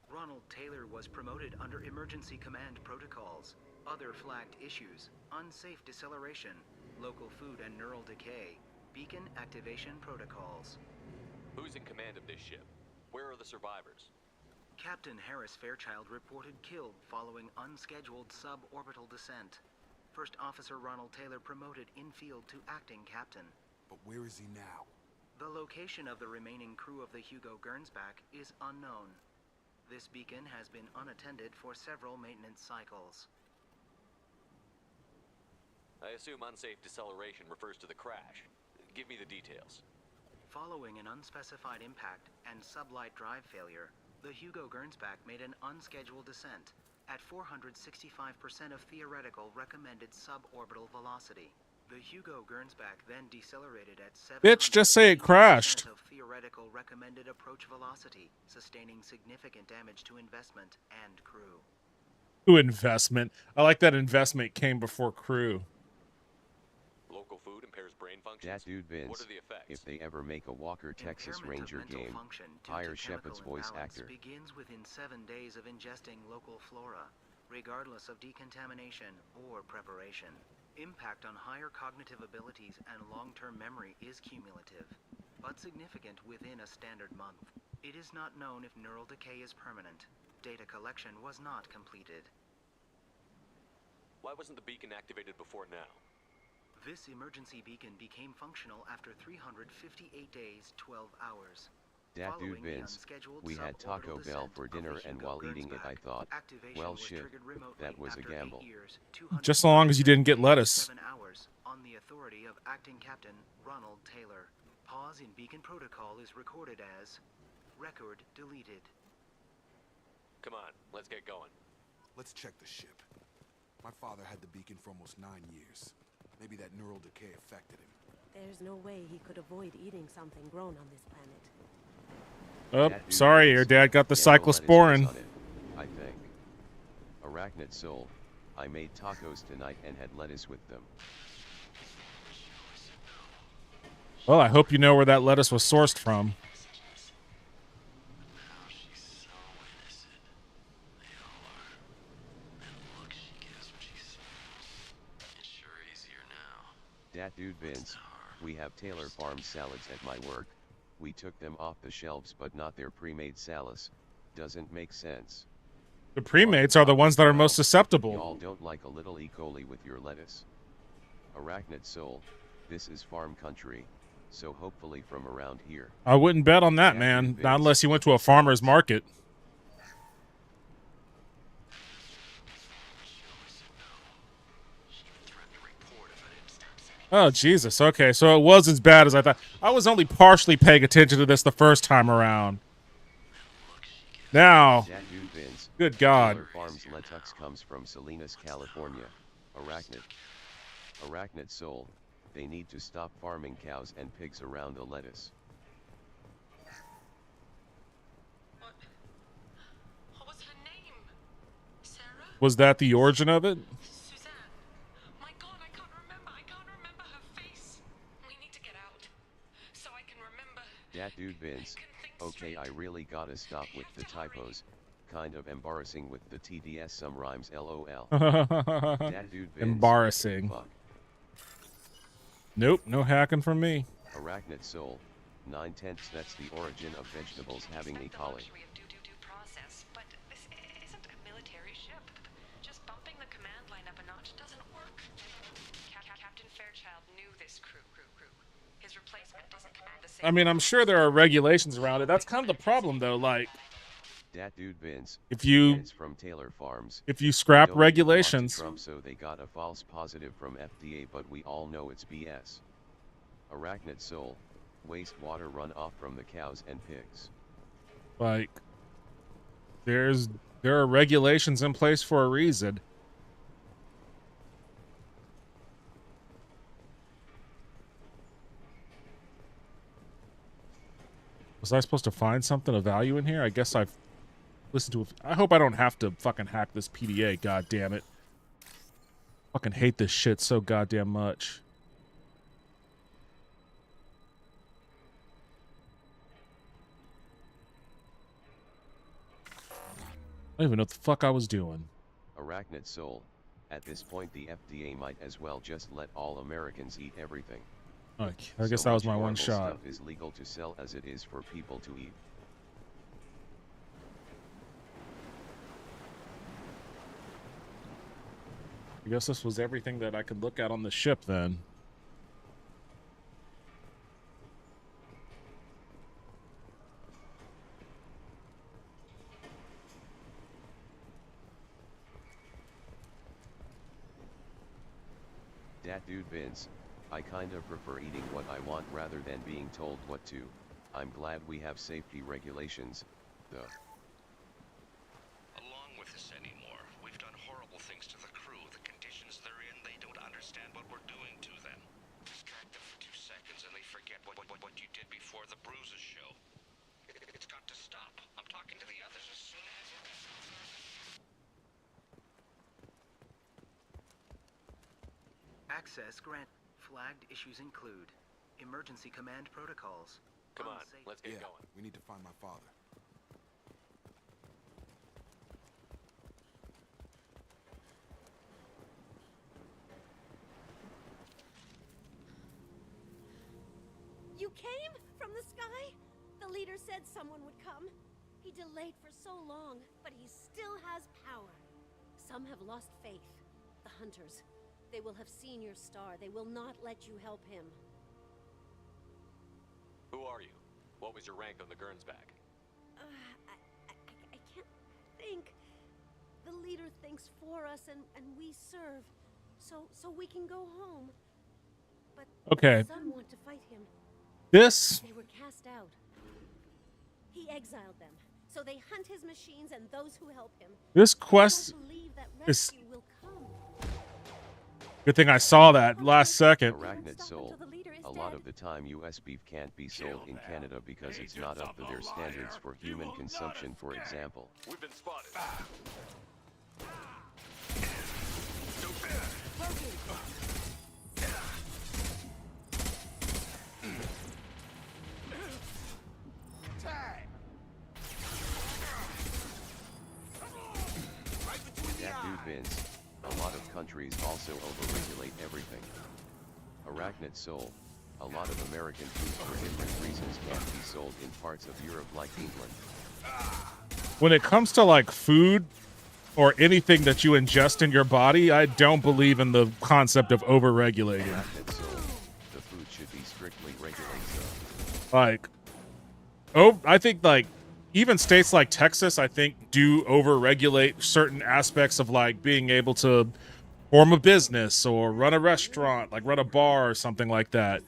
Speaker 14: Ronald Taylor was promoted under emergency command protocols. Other flagged issues: unsafe deceleration, local food and neural decay, beacon activation protocols.
Speaker 7: Who's in command of this ship? Where are the survivors?
Speaker 14: Captain Harris Fairchild reported killed following unscheduled suborbital descent. First Officer Ronald Taylor promoted in-field to acting captain.
Speaker 6: But where is he now?
Speaker 14: The location of the remaining crew of the Hugo Gernsback is unknown. This beacon has been unattended for several maintenance cycles.
Speaker 7: I assume unsafe deceleration refers to the crash. Give me the details.
Speaker 14: Following an unspecified impact and sublight drive failure, the Hugo Gernsback made an unscheduled descent at 465% of theoretical recommended suborbital velocity. The Hugo Gernsback then decelerated at 7
Speaker 2: Bitch, just say it crashed.
Speaker 14: of theoretical recommended approach velocity, sustaining significant damage to investment and crew.
Speaker 2: Ooh, investment. I like that investment came before crew.
Speaker 7: Local food impairs brain functions.
Speaker 1: Dat dude Vince,
Speaker 7: What are the effects?
Speaker 1: if they ever make a Walker Texas
Speaker 14: Impairment of
Speaker 1: Ranger
Speaker 14: mental
Speaker 1: game,
Speaker 14: function due
Speaker 1: hire
Speaker 14: to
Speaker 1: Shepard's
Speaker 14: chemical
Speaker 1: voice
Speaker 14: imbalance
Speaker 1: actor.
Speaker 14: begins within 7 days of ingesting local flora, regardless of decontamination or preparation. Impact on higher cognitive abilities and long-term memory is cumulative, but significant within a standard month. It is not known if neural decay is permanent. Data collection was not completed.
Speaker 7: Why wasn't the beacon activated before now?
Speaker 14: This emergency beacon became functional after 358 days, 12 hours.
Speaker 1: Dat dude Vince, we had Taco Bell for dinner and while eating it I thought, well shit, that was a gamble.
Speaker 2: Just so long as you didn't get lettuce.
Speaker 14: 7 hours on the authority of acting captain Ronald Taylor. Pause in beacon protocol is recorded as record deleted.
Speaker 7: Come on, let's get going.
Speaker 6: Let's check the ship. My father had the beacon for almost 9 years. Maybe that neural decay affected him.
Speaker 12: There's no way he could avoid eating something grown on this planet.
Speaker 2: Oh, sorry, your dad got the cyclosporin.
Speaker 1: I think. Arachnid Soul, I made tacos tonight and had lettuce with them.
Speaker 2: Well, I hope you know where that lettuce was sourced from.
Speaker 1: Dat dude Vince, We have Taylor Farms salads at my work. We took them off the shelves but not their pre-made salads. Doesn't make sense.
Speaker 2: The premates are the ones that are most susceptible.
Speaker 1: Y'all don't like a little E. coli with your lettuce. Arachnid Soul, this is farm country, so hopefully from around here.
Speaker 2: I wouldn't bet on that, man. Not unless you went to a farmer's market. Oh, Jesus. Okay, so it was as bad as I thought. I was only partially paying attention to this the first time around. Now, good God.
Speaker 1: Taylor Farms lettuce comes from Salinas, California. Arachnid Soul, they need to stop farming cows and pigs around the lettuce.
Speaker 12: What was her name? Sarah?
Speaker 2: Was that the origin of it?
Speaker 12: Suzanne. My God, I can't remember her face. We need to get out, so I can remember.
Speaker 1: Dat dude Vince, okay, I really gotta stop with the typos. Kind of embarrassing with the TDS some rhymes LOL. Dat dude Vince.
Speaker 2: Embarrassing.
Speaker 1: Fuck.
Speaker 2: Nope, no hacking from me.
Speaker 1: Arachnid Soul, 9/10, that's the origin of vegetables having E. coli.
Speaker 12: Process, but this isn't a military ship. Just bumping the command line up a notch doesn't work. Captain Fairchild knew this crew. His replacement doesn't command the same.
Speaker 2: I mean, I'm sure there are regulations around it. That's kind of the problem, though. Like,
Speaker 1: Dat dude Vince.
Speaker 2: If you
Speaker 1: it's from Taylor Farms.
Speaker 2: If you scrap
Speaker 1: Don't
Speaker 2: regulations,
Speaker 1: Trump, so they got a false positive from FDA, but we all know it's BS. Arachnid Soul, wastewater runoff from the cows and pigs.
Speaker 2: like, there are regulations in place for a reason. Was I supposed to find something of value in here? I guess I've listened to it. I hope I don't have to fucking hack this PDA, god damn it. Fucking hate this shit so goddamn much. I don't even know what the fuck I was doing.
Speaker 1: Arachnid Soul, at this point the FDA might as well just let all Americans eat everything.
Speaker 2: Okay, I guess that was my one shot.
Speaker 1: Stuff is legal to sell as it is for people to eat.
Speaker 2: I guess this was everything that I could look at on the ship then.
Speaker 1: Dat dude Vince, I kinda prefer eating what I want rather than being told what to. I'm glad we have safety regulations, though.
Speaker 15: Along with this anymore. We've done horrible things to the crew. The conditions they're in, they don't understand what we're doing to them. Distract them for 2 seconds and they forget what you did before the bruises show. It's got to stop. I'm talking to the others as soon as...
Speaker 14: Access grant. Flagged issues include emergency command protocols.
Speaker 7: Come on, let's get going.
Speaker 6: We need to find my father.
Speaker 10: You came from the sky? The leader said someone would come. He delayed for so long, but he still has power. Some have lost faith. The hunters. They will have seen your star. They will not let you help him.
Speaker 7: Who are you? What was your rank on the Gernsback?
Speaker 10: I can't think. The leader thinks for us and we serve. So we can go home. But
Speaker 2: Okay.
Speaker 10: some want to fight him.
Speaker 2: This
Speaker 10: They were cast out. He exiled them. So they hunt his machines and those who help him.
Speaker 2: This quest
Speaker 10: They don't believe that
Speaker 2: is...
Speaker 10: rescue will come.
Speaker 2: Good thing I saw that last second.
Speaker 1: Arachnid Soul, a lot of the time US beef can't be sold in Canada because it's not up to their standards for human consumption, for example.
Speaker 7: We've been spotted.
Speaker 1: That dude Vince, a lot of countries also overregulate everything. Arachnid Soul, A lot of American foods for different reasons can't be sold in parts of Europe like England.
Speaker 2: When it comes to like food or anything that you ingest in your body, I don't believe in the concept of over-regulating.
Speaker 1: The food should be strictly regulated.
Speaker 2: Like, I think like even states like Texas, I think, do over-regulate certain aspects of like being able to form a business or run a restaurant, like run a bar or something like that.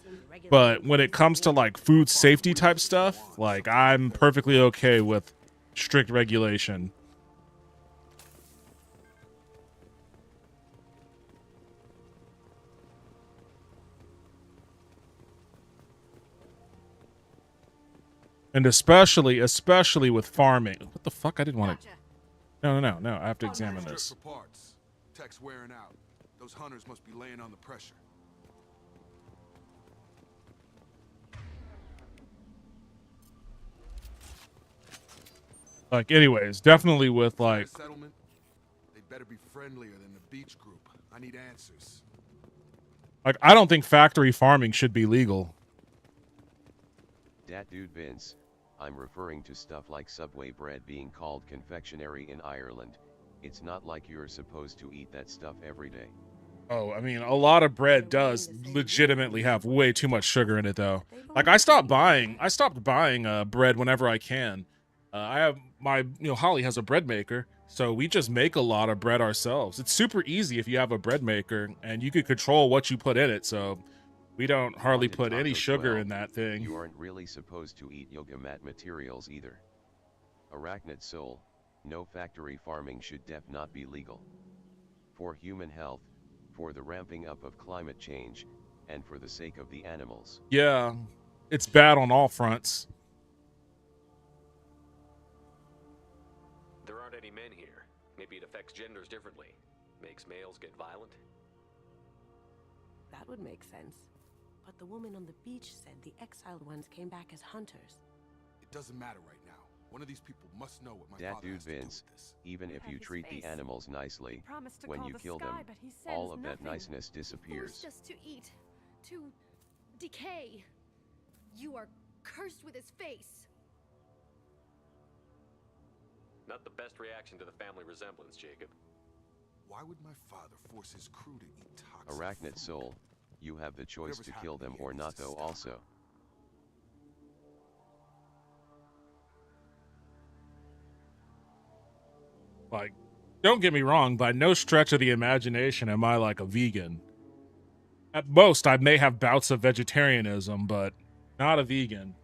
Speaker 2: But when it comes to like food safety type stuff, like I'm perfectly okay with strict regulation. And especially with farming. What the fuck? I didn't want to. No. I have to examine this.
Speaker 16: For parts. Tech's wearing out. Those hunters must be laying on the pressure.
Speaker 2: Like, anyways, definitely with like.
Speaker 16: Settlement. They better be friendlier than the beach group. I need answers.
Speaker 2: Like, I don't think factory farming should be legal.
Speaker 1: Dat dude Vince, I'm referring to stuff like Subway bread being called confectionery in Ireland. It's not like you're supposed to eat that stuff every day.
Speaker 2: Oh, I mean, a lot of bread does legitimately have way too much sugar in it, though. Like, I stopped buying bread whenever I can. I have Holly has a bread maker, so we just make a lot of bread ourselves. It's super easy if you have a bread maker, and you can control what you put in it, so we don't hardly put any sugar in that thing.
Speaker 1: You aren't really supposed to eat yoga mat materials either. Arachnid Soul, no factory farming should not be legal. For human health, for the ramping up of climate change, and for the sake of the animals.
Speaker 2: Yeah, it's bad on all fronts.
Speaker 7: There aren't any men here. Maybe it affects genders differently. Makes males get violent.
Speaker 17: That would make sense. But the woman on the beach said the exiled ones came back as hunters.
Speaker 16: It doesn't matter right now. One of these people must know what my
Speaker 1: That
Speaker 16: father
Speaker 1: dude
Speaker 16: has to do
Speaker 1: Vince,
Speaker 16: with this.
Speaker 1: even if you treat the animals nicely, when you kill them, all of that niceness disappears.
Speaker 10: Forced us to eat, to decay. You are cursed with his face.
Speaker 7: Not the best reaction to the family resemblance, Jacob.
Speaker 16: Why would my father force his crew to eat toxic
Speaker 1: Arachnid Soul, you have the choice to kill them or not though also.
Speaker 2: Like, don't get me wrong, by no stretch of the imagination am I like a vegan. At most, I may have bouts of vegetarianism, but not a vegan.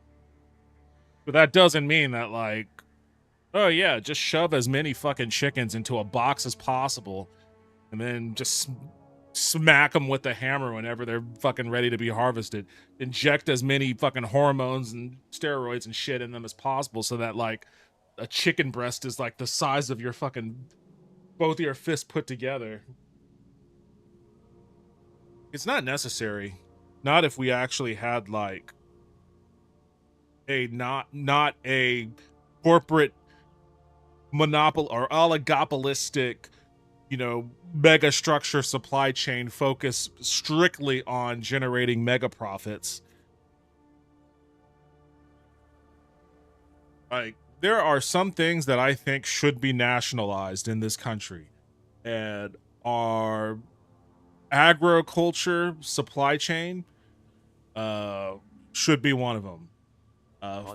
Speaker 2: But that doesn't mean that, like, oh yeah, just shove as many fucking chickens into a box as possible and then just smack them with the hammer whenever they're fucking ready to be harvested. Inject as many fucking hormones and steroids and shit in them as possible so that, like, a chicken breast is like the size of your fucking both of your fists put together. It's not necessary. Not if we actually had like a not a corporate monopoly or oligopolistic, mega structure supply chain focus strictly on generating mega profits. Like, there are some things that I think should be nationalized in this country, and our agriculture supply chain should be one of them.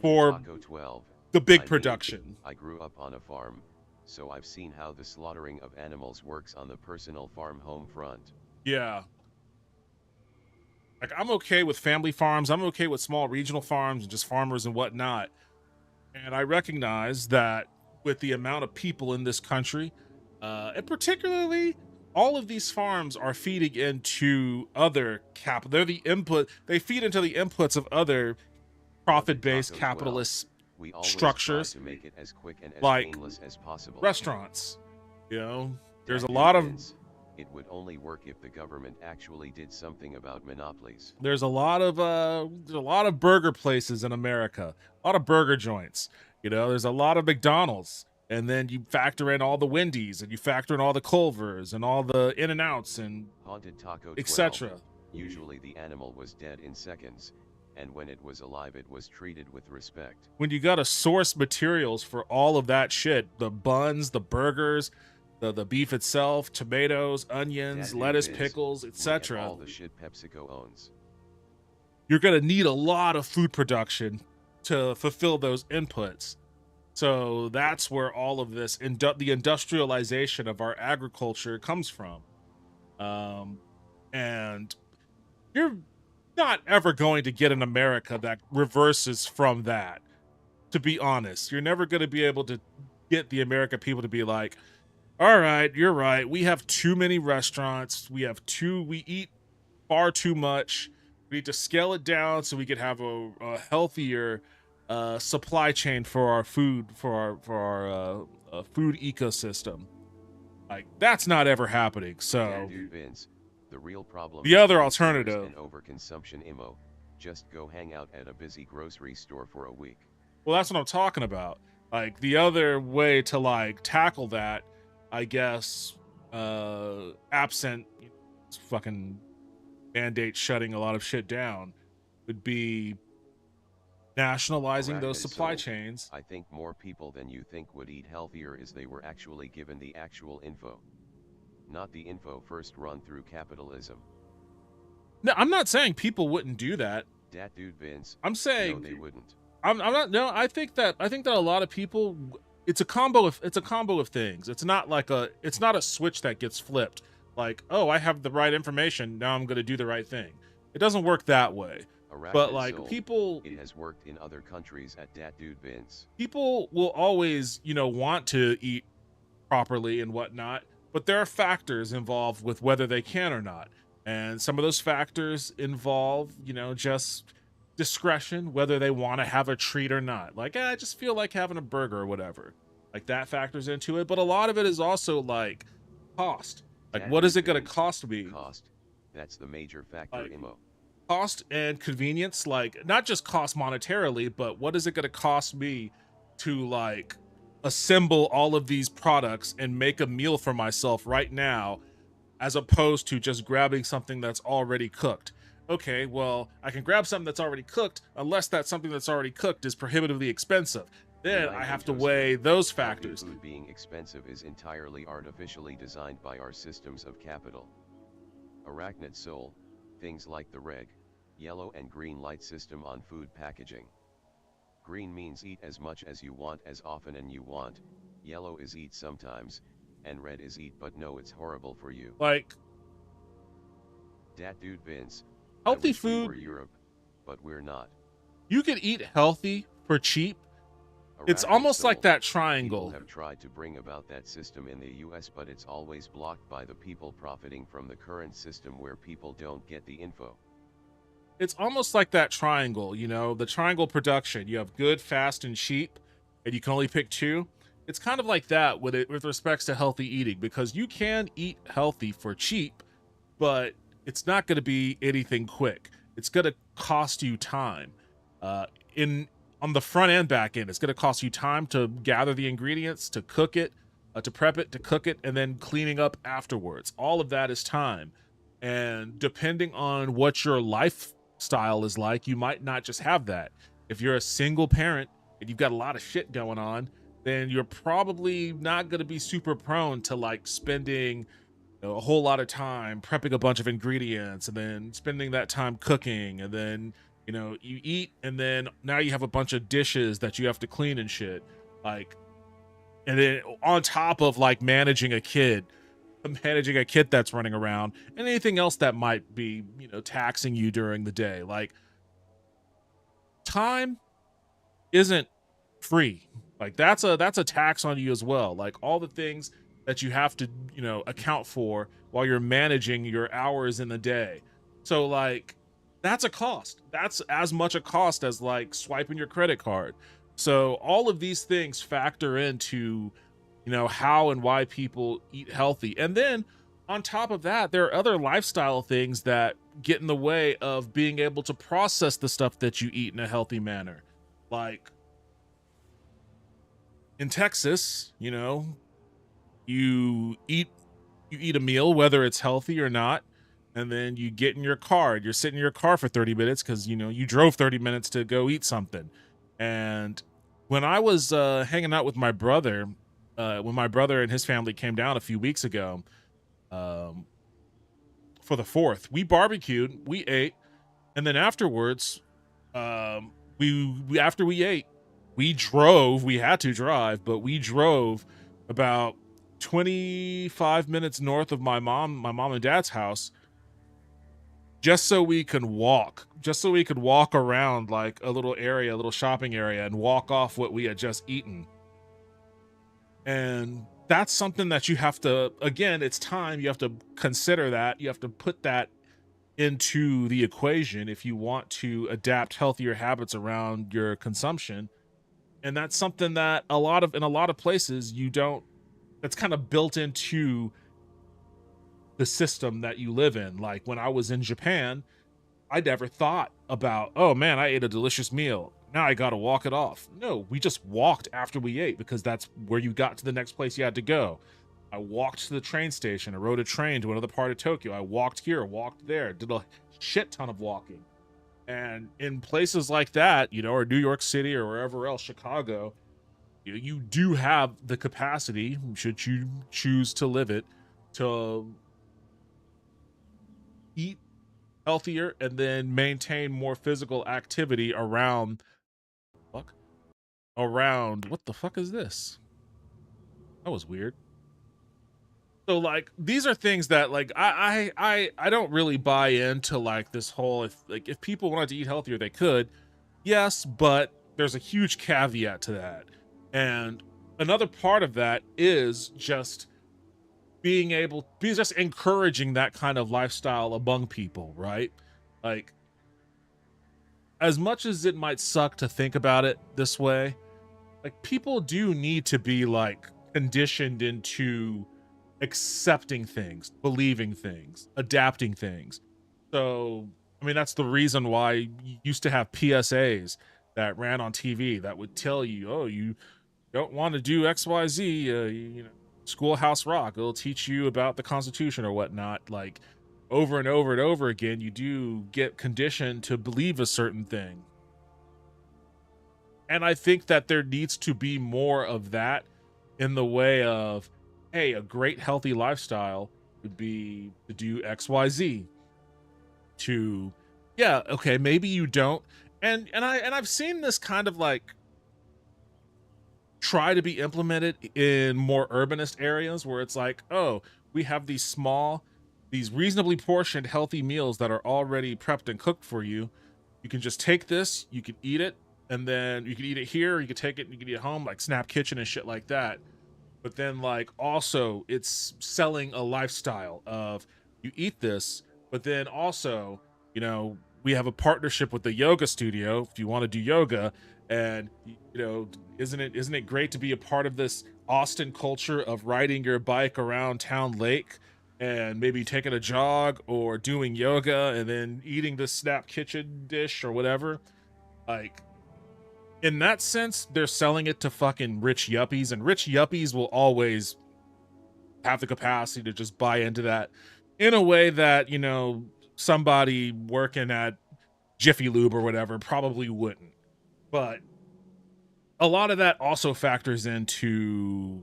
Speaker 2: For
Speaker 1: Taco 12,
Speaker 2: the big production.
Speaker 1: I grew up on a farm, so I've seen how the slaughtering of animals works on the personal farm home front.
Speaker 2: Yeah. Like, I'm okay with family farms. I'm okay with small regional farms and just farmers and whatnot. And I recognize that with the amount of people in this country, and particularly all of these farms are feeding into other capital. They're the input. They feed into the inputs of other profit-based capitalist structures,
Speaker 1: to make it as quick and as
Speaker 2: like
Speaker 1: painless as possible.
Speaker 2: Restaurants. There's a lot of.
Speaker 1: It would only work if the government actually did something about monopolies.
Speaker 2: There's a lot of burger places in America, a lot of burger joints. There's a lot of McDonald's, and then you factor in all the Wendy's, and you factor in all the Culvers, and all the In-N-Outs, and
Speaker 1: Haunted Taco 12,
Speaker 2: etc.
Speaker 1: Usually the animal was dead in seconds, and when it was alive it was treated with respect.
Speaker 2: When you gotta source materials for all of that shit, the buns, the burgers, the beef itself, tomatoes, onions,
Speaker 1: Dad,
Speaker 2: lettuce,
Speaker 1: Vince,
Speaker 2: pickles,
Speaker 1: look at
Speaker 2: etc.
Speaker 1: all the shit PepsiCo owns.
Speaker 2: You're gonna need a lot of food production to fulfill those inputs. So that's where all of this, the industrialization of our agriculture comes from. And you're not ever going to get an America that reverses from that. To be honest, you're never going to be able to get the American people to be like, all right, you're right. We have too many restaurants. We eat far too much. We need to scale it down so we could have a healthier supply chain for our food, for our food ecosystem. Like, that's not ever happening. So
Speaker 1: Yeah, dude, Vince, the real problem
Speaker 2: the
Speaker 1: is
Speaker 2: other
Speaker 1: consumers
Speaker 2: alternative,
Speaker 1: and overconsumption. Immo, just go hang out at a busy grocery store for a week.
Speaker 2: well, that's what I'm talking about. Like, the other way to like tackle that, I guess, absent fucking mandate shutting a lot of shit down, would be nationalizing those supply chains.
Speaker 1: I think more people than you think would eat healthier if they were actually given the actual info. Not the info first run through capitalism.
Speaker 2: No, I'm not saying people wouldn't do that.
Speaker 1: Dat dude Vince.
Speaker 2: I'm saying
Speaker 1: no, they wouldn't.
Speaker 2: I'm not. No, I think that a lot of people. It's a combo of things. It's not a switch that gets flipped. Like, oh, I have the right information, now I'm going to do the right thing. It doesn't work that way. But like people,
Speaker 1: it has worked in other countries at Dat dude Vince.
Speaker 2: People will always, want to eat properly and whatnot, but there are factors involved with whether they can or not. And some of those factors involve, just discretion, whether they want to have a treat or not. Like, I just feel like having a burger or whatever. Like, that factors into it. But a lot of it is also like cost. Like, what is it going to cost me?
Speaker 1: Cost. That's the major factor, Immo.
Speaker 2: Cost and convenience, like, not just cost monetarily, but what is it going to cost me to like assemble all of these products and make a meal for myself right now, as opposed to just grabbing something that's already cooked. Okay, well, I can grab something that's already cooked, unless that something that's already cooked is prohibitively expensive. Then I have to weigh those factors.
Speaker 1: Food being expensive is entirely artificially designed by our systems of capital. Arachnid soul, things like the red, yellow and green light system on food packaging. Green means eat as much as you want as often and you want, yellow is eat sometimes, and red is eat but no it's horrible for you.
Speaker 2: Like,
Speaker 1: Dat dude Vince,
Speaker 2: healthy
Speaker 1: food.
Speaker 2: food.
Speaker 1: We're Europe, but we're not.
Speaker 2: You could eat healthy for cheap. It's
Speaker 1: Arachnid
Speaker 2: almost
Speaker 1: soul,
Speaker 2: like that triangle.
Speaker 1: People have tried to bring about that system in the US, but it's always blocked by the people profiting from the current system where people don't get the info.
Speaker 2: It's almost like that triangle, the triangle production. You have good, fast, and cheap, and you can only pick two. It's kind of like that with respects to healthy eating, because you can eat healthy for cheap, but it's not going to be anything quick. It's going to cost you time. On the front and back end, it's going to cost you time to gather the ingredients, to cook it, to prep it, to cook it, and then cleaning up afterwards. All of that is time. And depending on what your lifestyle is like, you might not just have that. If you're a single parent and you've got a lot of shit going on, then you're probably not going to be super prone to like spending a whole lot of time prepping a bunch of ingredients and then spending that time cooking, and then you eat, and then now you have a bunch of dishes that you have to clean and shit. Like, and then on top of like managing a kid that's running around, and anything else that might be, taxing you during the day. Like, time isn't free. Like, that's a tax on you as well. Like, all the things that you have to, account for while you're managing your hours in the day. So like, that's a cost. That's as much a cost as like swiping your credit card. So all of these things factor into, how and why people eat healthy. And then on top of that, there are other lifestyle things that get in the way of being able to process the stuff that you eat in a healthy manner. Like, in Texas, you eat a meal, whether it's healthy or not, and then you get in your car and you're sitting in your car for 30 minutes because, you know, you drove 30 minutes to go eat something. And when I was hanging out with my brother, when my brother and his family came down a few weeks ago, for the 4th, we barbecued, we ate, and then afterwards, we after we ate, we drove. We had to drive, but we drove about 25 minutes north of my mom and dad's house, just so we could walk, around like a little area, a little shopping area, and walk off what we had just eaten. And that's something that you have to, again, it's time. You have to consider that. You have to put that into the equation if you want to adapt healthier habits around your consumption. And that's something that in a lot of places you don't, that's kind of built into the system that you live in. Like when I was in Japan, I never thought about, oh man, I ate a delicious meal, now I gotta walk it off. No, we just walked after we ate because that's where you got to the next place you had to go. I walked to the train station. I rode a train to another part of Tokyo. I walked here, walked there, did a shit ton of walking. And in places like that, you know, or New York City or wherever else, Chicago, you do have the capacity, should you choose to live it, to eat healthier and then maintain more physical activity around what the fuck is this? That was weird. So like these are things that like I don't really buy into like this whole, if people wanted to eat healthier they could. Yes, but there's a huge caveat to that. And another part of that is just just encouraging that kind of lifestyle among people, right? Like, as much as it might suck to think about it this way, like people do need to be like conditioned into accepting things, believing things, adapting things. So, I mean, that's the reason why you used to have PSAs that ran on TV that would tell you, oh, you don't want to do XYZ, you know, Schoolhouse Rock, it'll teach you about the Constitution or whatnot. Like over and over and over again, you do get conditioned to believe a certain thing. And I think that there needs to be more of that in the way of, hey, a great healthy lifestyle would be to do XYZ. To, yeah, okay, maybe you don't. And I've seen this kind of like try to be implemented in more urbanist areas where it's like, oh, we have these reasonably portioned healthy meals that are already prepped and cooked for you. You can just take this, you can eat it, and then you can eat it here, you can take it and you can eat it home, like Snap Kitchen and shit like that. But then like also it's selling a lifestyle of you eat this, but then also, you know, we have a partnership with the yoga studio if you want to do yoga. And you know, isn't it great to be a part of this Austin culture of riding your bike around Town Lake and maybe taking a jog or doing yoga and then eating this Snap Kitchen dish or whatever? Like, in that sense, they're selling it to fucking rich yuppies, and rich yuppies will always have the capacity to just buy into that in a way that, you know, somebody working at Jiffy Lube or whatever probably wouldn't. But a lot of that also factors into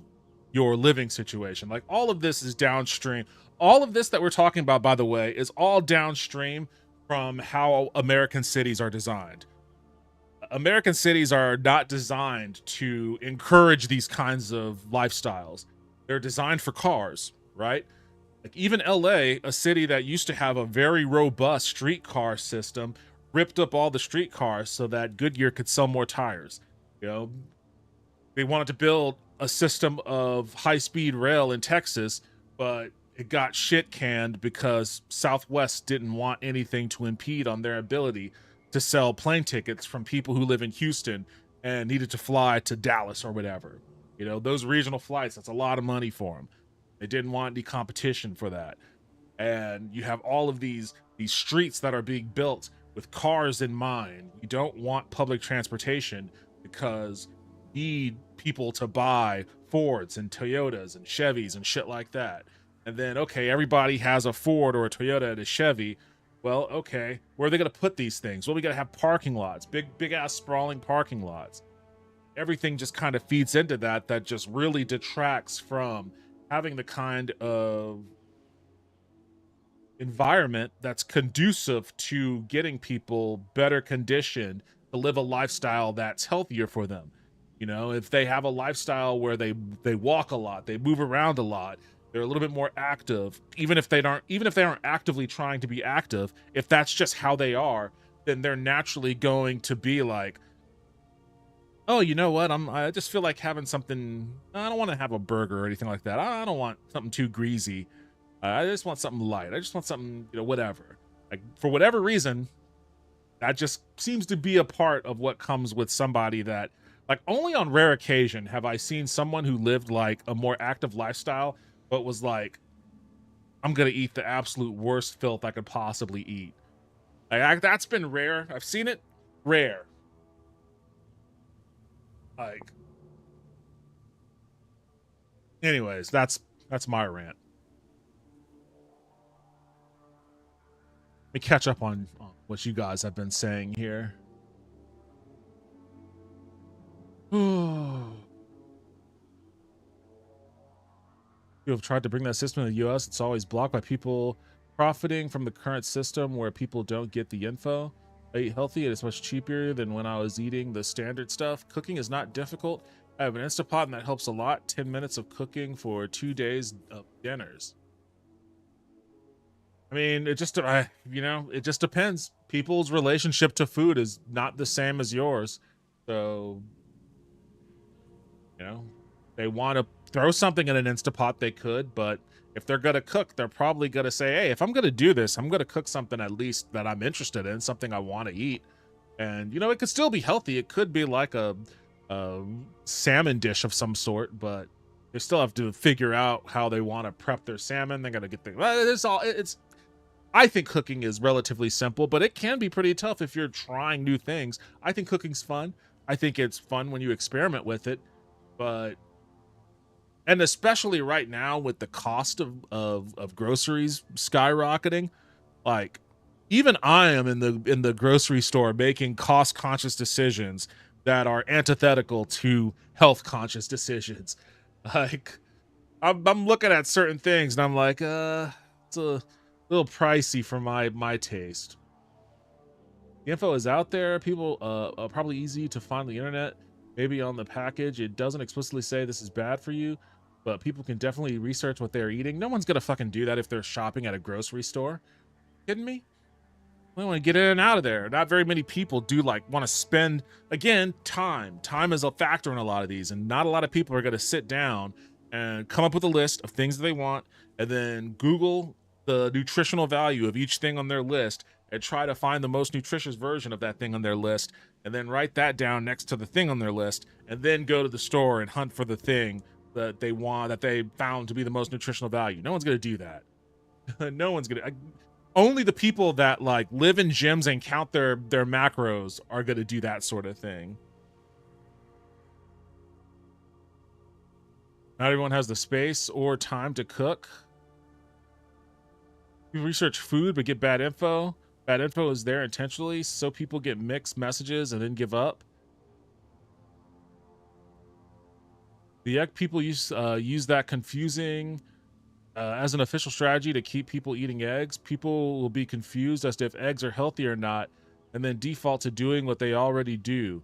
Speaker 2: your living situation. Like all of this is downstream. All of this that we're talking about, by the way, is all downstream from how American cities are designed. American cities are not designed to encourage these kinds of lifestyles. They're designed for cars, right? Like even LA, a city that used to have a very robust streetcar system, ripped up all the streetcars so that Goodyear could sell more tires. You know, they wanted to build a system of high-speed rail in Texas, but it got shit canned because Southwest didn't want anything to impede on their ability to sell plane tickets from people who live in Houston and needed to fly to Dallas or whatever. You know, those regional flights, that's a lot of money for them. They didn't want any competition for that. And you have all of these streets that are being built with cars in mind. You don't want public transportation because you need people to buy Fords and Toyotas and Chevys and shit like that. And then, okay, everybody has a Ford or a Toyota and a Chevy. Well, okay, where are they going to put these things? Well, we got to have parking lots, big ass sprawling parking lots. Everything just kind of feeds into that just really detracts from having the kind of environment that's conducive to getting people better conditioned to live a lifestyle that's healthier for them. You know, if they have a lifestyle where they walk a lot, they move around a lot, they're a little bit more active, even if they aren't actively trying to be active, if that's just how they are, then they're naturally going to be like, oh, you know what? I just feel like having something. I don't want to have a burger or anything like that. I don't want something too greasy. I just want something light. I just want something, whatever. Like, for whatever reason, that just seems to be a part of what comes with somebody that, like, only on rare occasion have I seen someone who lived like a more active lifestyle, but was like, I'm gonna eat the absolute worst filth I could possibly eat. Like, that's been rare. I've seen it, rare. Like, anyways, that's my rant. Let me catch up on what you guys have been saying here. You have tried to bring that system to the US. It's always blocked by people profiting from the current system where people don't get the info. I eat healthy. It is much cheaper than when I was eating the standard stuff. Cooking is not difficult. I have an Instapot and that helps a lot. 10 minutes of cooking for 2 days of dinners. I mean, it just depends. People's relationship to food is not the same as yours. So, they want to throw something in an Instapot, they could, but if they're going to cook, they're probably going to say, hey, if I'm going to do this, I'm going to cook something at least that I'm interested in, something I want to eat. And, it could still be healthy. It could be like a salmon dish of some sort, but they still have to figure out how they want to prep their salmon. They got to get I think cooking is relatively simple, but it can be pretty tough if you're trying new things. I think cooking's fun. I think it's fun when you experiment with it, and especially right now with the cost of groceries skyrocketing, like, even I am in the grocery store making cost conscious decisions that are antithetical to health conscious decisions. Like, I'm looking at certain things and I'm like, it's a little pricey for my taste. The info is out there. People probably easy to find on the internet. Maybe on the package it doesn't explicitly say this is bad for you, but people can definitely research what they're eating. No one's gonna fucking do that if they're shopping at a grocery store. Kidding me? We want to get in and out of there. Not very many people do want to spend, again, time. Time is a factor in a lot of these, and not a lot of people are going to sit down and come up with a list of things that they want and then Google the nutritional value of each thing on their list and try to find the most nutritious version of that thing on their list and then write that down next to the thing on their list and then go to the store and hunt for the thing that they want, that they found to be the most nutritional value. No one's going to do that. No one's going to. Only the people that live in gyms and count their macros are going to do that sort of thing. Not everyone has the space or time to cook. You research food but get bad info. Bad info is there intentionally so people get mixed messages and then give up. The egg people use that confusing as an official strategy to keep people eating eggs. People will be confused as to if eggs are healthy or not, and then default to doing what they already do.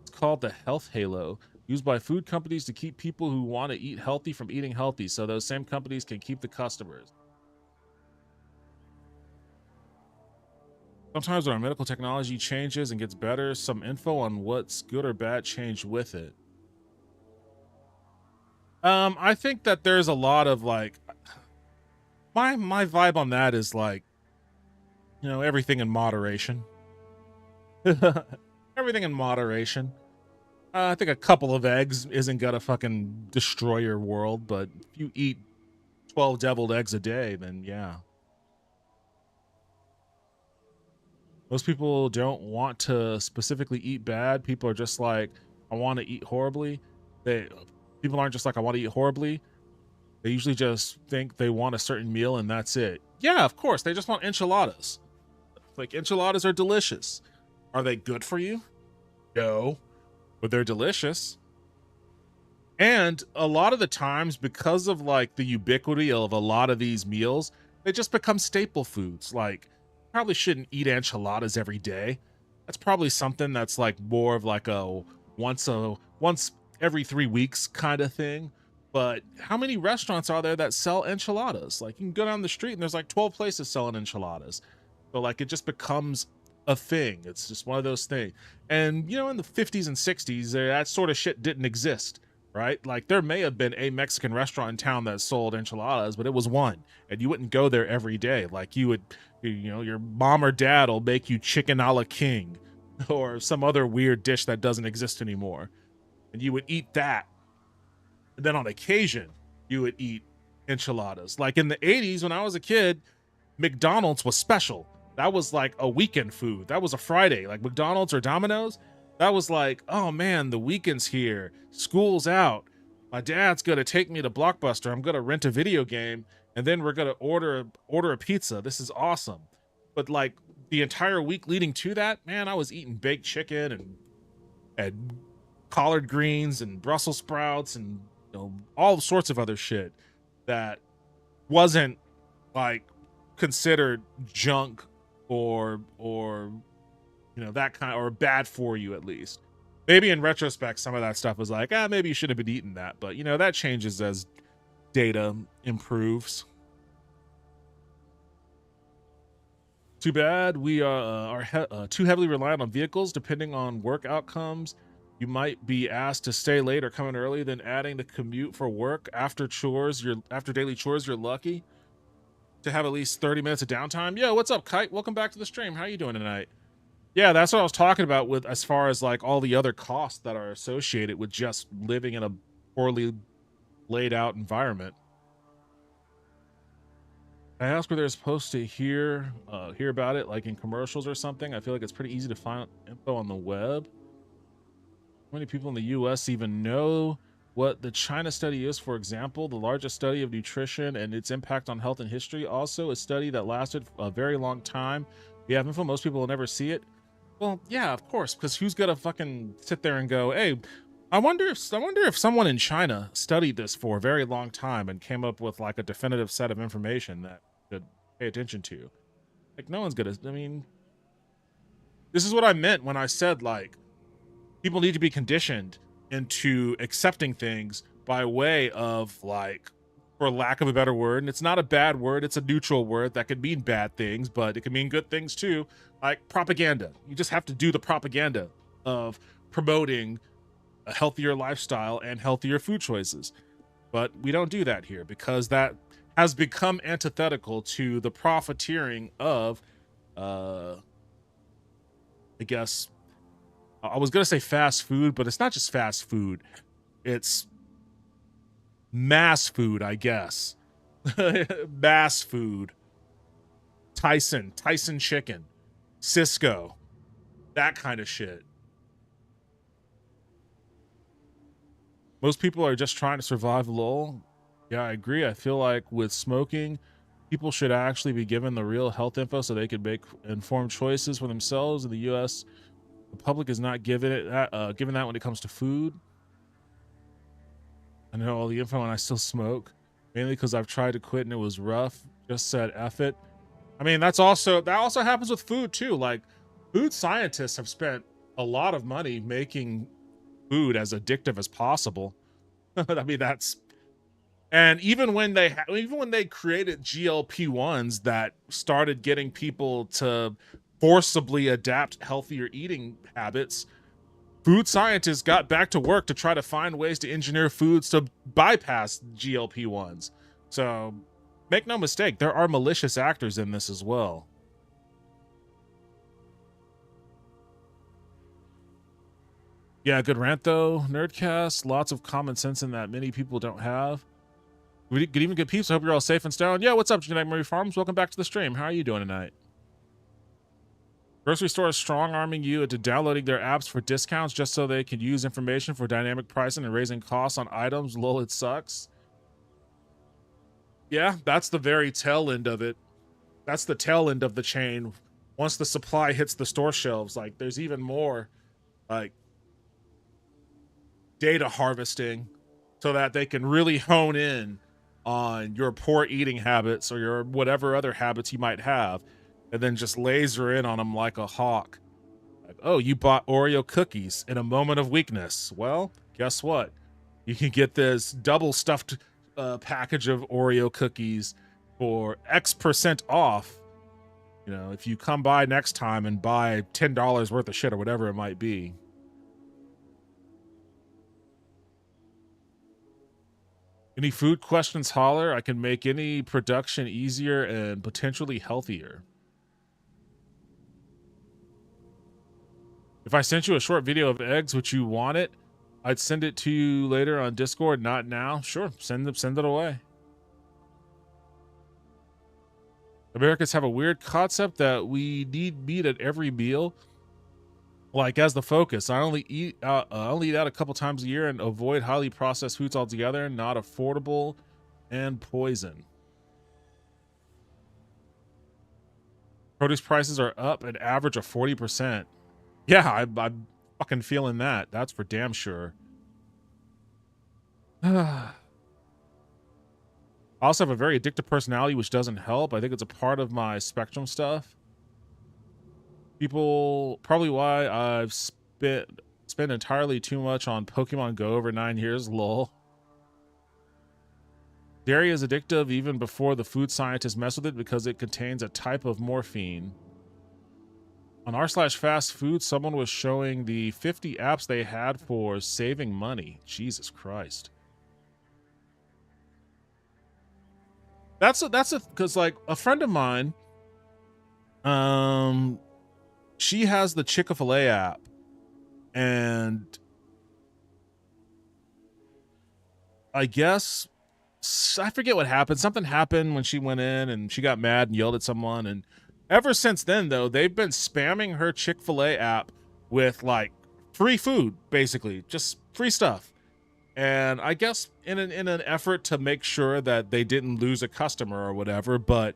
Speaker 2: It's called the health halo, used by food companies to keep people who want to eat healthy from eating healthy, so those same companies can keep the customers. Sometimes when our medical technology changes and gets better, some info on what's good or bad change with it. I think that there's a lot of my vibe on that is everything in moderation. Everything in moderation. I think a couple of eggs isn't gonna fucking destroy your world, but if you eat 12 deviled eggs a day, then yeah. Most people don't want to specifically eat bad. People are just like, I want to eat horribly. People aren't just like, I want to eat horribly. They usually just think they want a certain meal and that's it. Yeah, of course. They just want enchiladas. Like, enchiladas are delicious. Are they good for you? No, but they're delicious. And a lot of the times, because of like the ubiquity of a lot of these meals, they just become staple foods. Like, probably shouldn't eat enchiladas every day. That's probably something that's like more of like a once every 3 weeks kind of thing. But how many restaurants are there that sell enchiladas? Like, you can go down the street and there's like 12 places selling enchiladas. So like, it just becomes a thing. It's just one of those things. And you know, in the 50s and 60s, that sort of shit didn't exist, right? Like, there may have been a Mexican restaurant in town that sold enchiladas, but it was one, and you wouldn't go there every day. Like, you would, you know, your mom or dad will make you chicken a la king or some other weird dish that doesn't exist anymore, and you would eat that. And then on occasion, you would eat enchiladas. Like in the 80s, when I was a kid, McDonald's was special. That was like a weekend food. That was a Friday, like McDonald's or Domino's. That was like, oh man, the weekend's here. School's out. My dad's gonna take me to Blockbuster. I'm gonna rent a video game, and then we're gonna order a pizza. This is awesome. But like the entire week leading to that, man, I was eating baked chicken and collard greens and Brussels sprouts and, you know, all sorts of other shit that wasn't like considered junk or you know, that kind, or bad for you. At least maybe in retrospect some of that stuff was like, maybe you should have been eating that, but you know, that changes as data improves. Too bad we are too heavily reliant on vehicles. Depending on work outcomes, you might be asked to stay late or come in early, then adding the commute for work after daily chores. You're lucky to have at least 30 minutes of downtime. Yo, what's up, Kite? Welcome back to the stream. How you doing tonight? Yeah, that's what I was talking about with as far as like all the other costs that are associated with just living in a poorly laid out environment. I ask where they're supposed to hear about it, like in commercials or something. I feel like it's pretty easy to find info on the web. How many people in the US even know what the China study is? For example, the largest study of nutrition and its impact on health and history. Also a study that lasted a very long time. We have info, most people will never see it. Well, yeah, of course, because who's gonna fucking sit there and go, hey, I wonder if someone in China studied this for a very long time and came up with like a definitive set of information that should pay attention to. Like, no one's gonna, I mean, this is what I meant when I said like people need to be conditioned into accepting things by way of, like, for lack of a better word, and it's not a bad word, it's a neutral word that could mean bad things, but it can mean good things too, like propaganda. You just have to do the propaganda of promoting a healthier lifestyle and healthier food choices. But we don't do that here because that has become antithetical to the profiteering of, I guess, I was going to say fast food, but it's not just fast food. It's mass food, I guess. Mass food. Tyson chicken, Cisco, that kind of shit. Most people are just trying to survive, lol. Yeah, I agree. I feel like with smoking, people should actually be given the real health info so they could make informed choices for themselves. In the US, the public is not given that when it comes to food. I know all the info and I still smoke, mainly because I've tried to quit and it was rough. Just said F it. I mean, that also happens with food too. Like, food scientists have spent a lot of money making food as addictive as possible. I mean, and even when they created GLP-1s that started getting people to forcibly adapt healthier eating habits, food scientists got back to work to try to find ways to engineer foods to bypass GLP-1s. So make no mistake, there are malicious actors in this as well. Yeah, good rant though. Nerdcast, lots of common sense in that many people don't have. Good evening, good peeps. I hope you're all safe and sound. Yeah, what's up, Genetic Murray Farms? Welcome back to the stream. How are you doing tonight? Grocery stores strong-arming you into downloading their apps for discounts just so they can use information for dynamic pricing and raising costs on items. Lol, it sucks. Yeah, that's the very tail end of it. That's the tail end of the chain. Once the supply hits the store shelves, like there's even more like data harvesting so that they can really hone in on your poor eating habits or your whatever other habits you might have, and then just laser in on them like a hawk. Like, oh, you bought Oreo cookies in a moment of weakness. Well, guess what? You can get this double stuffed package of Oreo cookies for X% off. You know, if you come by next time and buy $10 worth of shit or whatever it might be. Any food questions, holler. I can make any production easier and potentially healthier. If I sent you a short video of eggs, would you want it? I'd send it to you later on Discord, not now. Sure, send it away. Americans have a weird concept that we need meat at every meal, like as the focus. I only eat out a couple times a year and avoid highly processed foods altogether. Not affordable and poison. Produce prices are up an average of 40%. Yeah, I'm fucking feeling that. That's for damn sure. I also have a very addictive personality, which doesn't help. I think it's a part of my spectrum stuff. People, probably why I've spent entirely too much on Pokemon Go over 9 years, lol. Dairy is addictive even before the food scientists mess with it because it contains a type of morphine. On r/fast food, someone was showing the 50 apps they had for saving money. Jesus Christ. That's because like a friend of mine, she has the Chick-fil-A app, and I guess I forget what happened. Something happened when she went in and she got mad and yelled at someone. And ever since then, though, they've been spamming her Chick-fil-A app with like free food, basically just free stuff. And I guess in an effort to make sure that they didn't lose a customer or whatever, but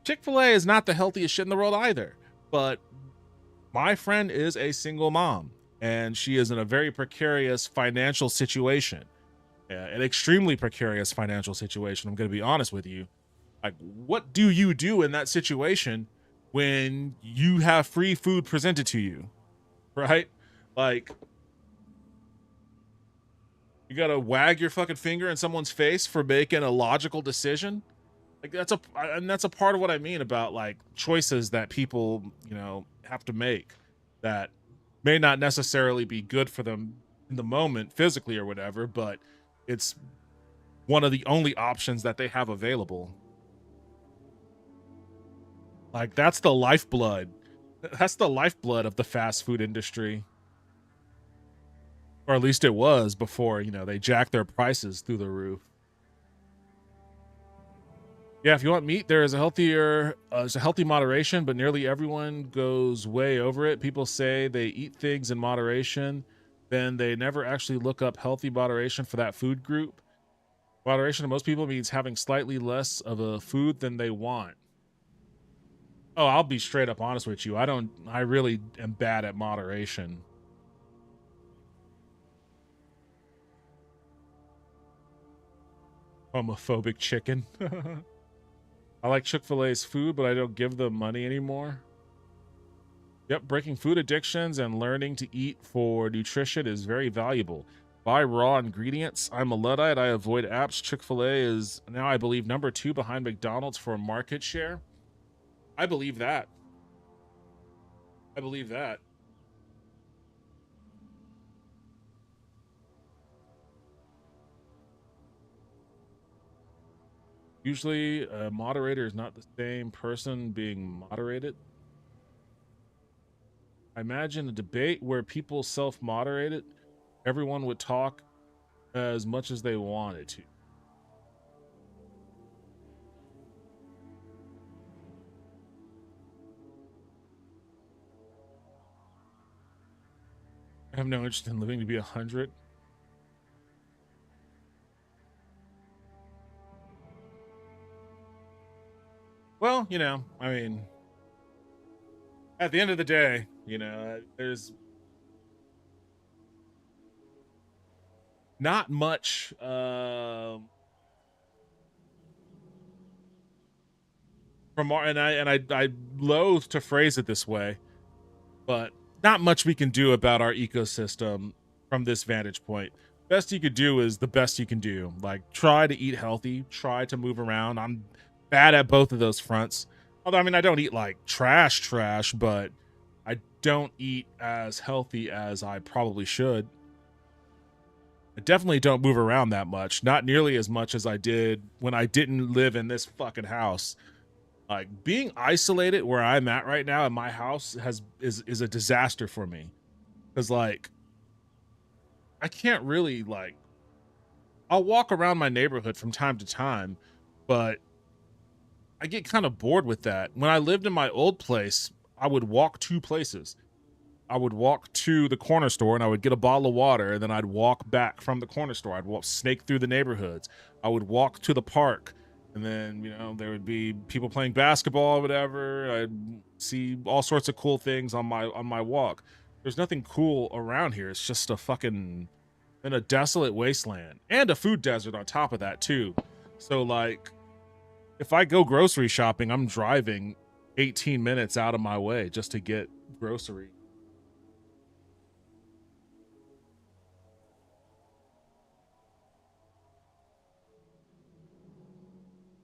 Speaker 2: Chick-fil-A is not the healthiest shit in the world either. But my friend is a single mom, and she is in a very precarious financial situation. An extremely precarious financial situation. I'm going to be honest with you. Like, what do you do in that situation when you have free food presented to you? Right? Like, you got to wag your fucking finger in someone's face for making a logical decision. Like, that's a part of what I mean about like choices that people, you know, have to make that may not necessarily be good for them in the moment physically or whatever, but it's one of the only options that they have available. Like, that's the lifeblood. That's the lifeblood of the fast food industry. Or at least it was before, you know, they jacked their prices through the roof. Yeah, if you want meat, there is a healthy moderation, but nearly everyone goes way over it. People say they eat things in moderation, then they never actually look up healthy moderation for that food group. Moderation to most people means having slightly less of a food than they want. Oh, I'll be straight up honest with you. I really am bad at moderation. Homophobic chicken. I like Chick-fil-A's food, but I don't give them money anymore. Yep, breaking food addictions and learning to eat for nutrition is very valuable. Buy raw ingredients. I'm a Luddite. I avoid apps. Chick-fil-A is now, I believe, number 2 behind McDonald's for market share. I believe that. I believe that. Usually, a moderator is not the same person being moderated. I imagine a debate where people self-moderated, everyone would talk as much as they wanted to. I have no interest in living to be 100. Well, you know, I mean, at the end of the day, you know, there's not much from our, and I loathe to phrase it this way, but not much we can do about our ecosystem from this vantage point. Best you could do is the best you can do. Like, try to eat healthy, try to move around. I'm bad at both of those fronts. Although, I mean, I don't eat like trash, but I don't eat as healthy as I probably should. I definitely don't move around that much. Not nearly as much as I did when I didn't live in this fucking house. Like, being isolated where I'm at right now in my house is a disaster for me. Because, like, I can't really, like, I'll walk around my neighborhood from time to time, but I get kind of bored with that. When I lived in my old place, I would walk 2 places. I would walk to the corner store and I would get a bottle of water, and then I'd walk back from the corner store. I'd snake through the neighborhoods. I would walk to the park, and then, you know, there would be people playing basketball or whatever. I'd see all sorts of cool things on my walk. There's nothing cool around here. It's just a fucking in a desolate wasteland and a food desert on top of that too. So, like, if I go grocery shopping, I'm driving 18 minutes out of my way just to get grocery.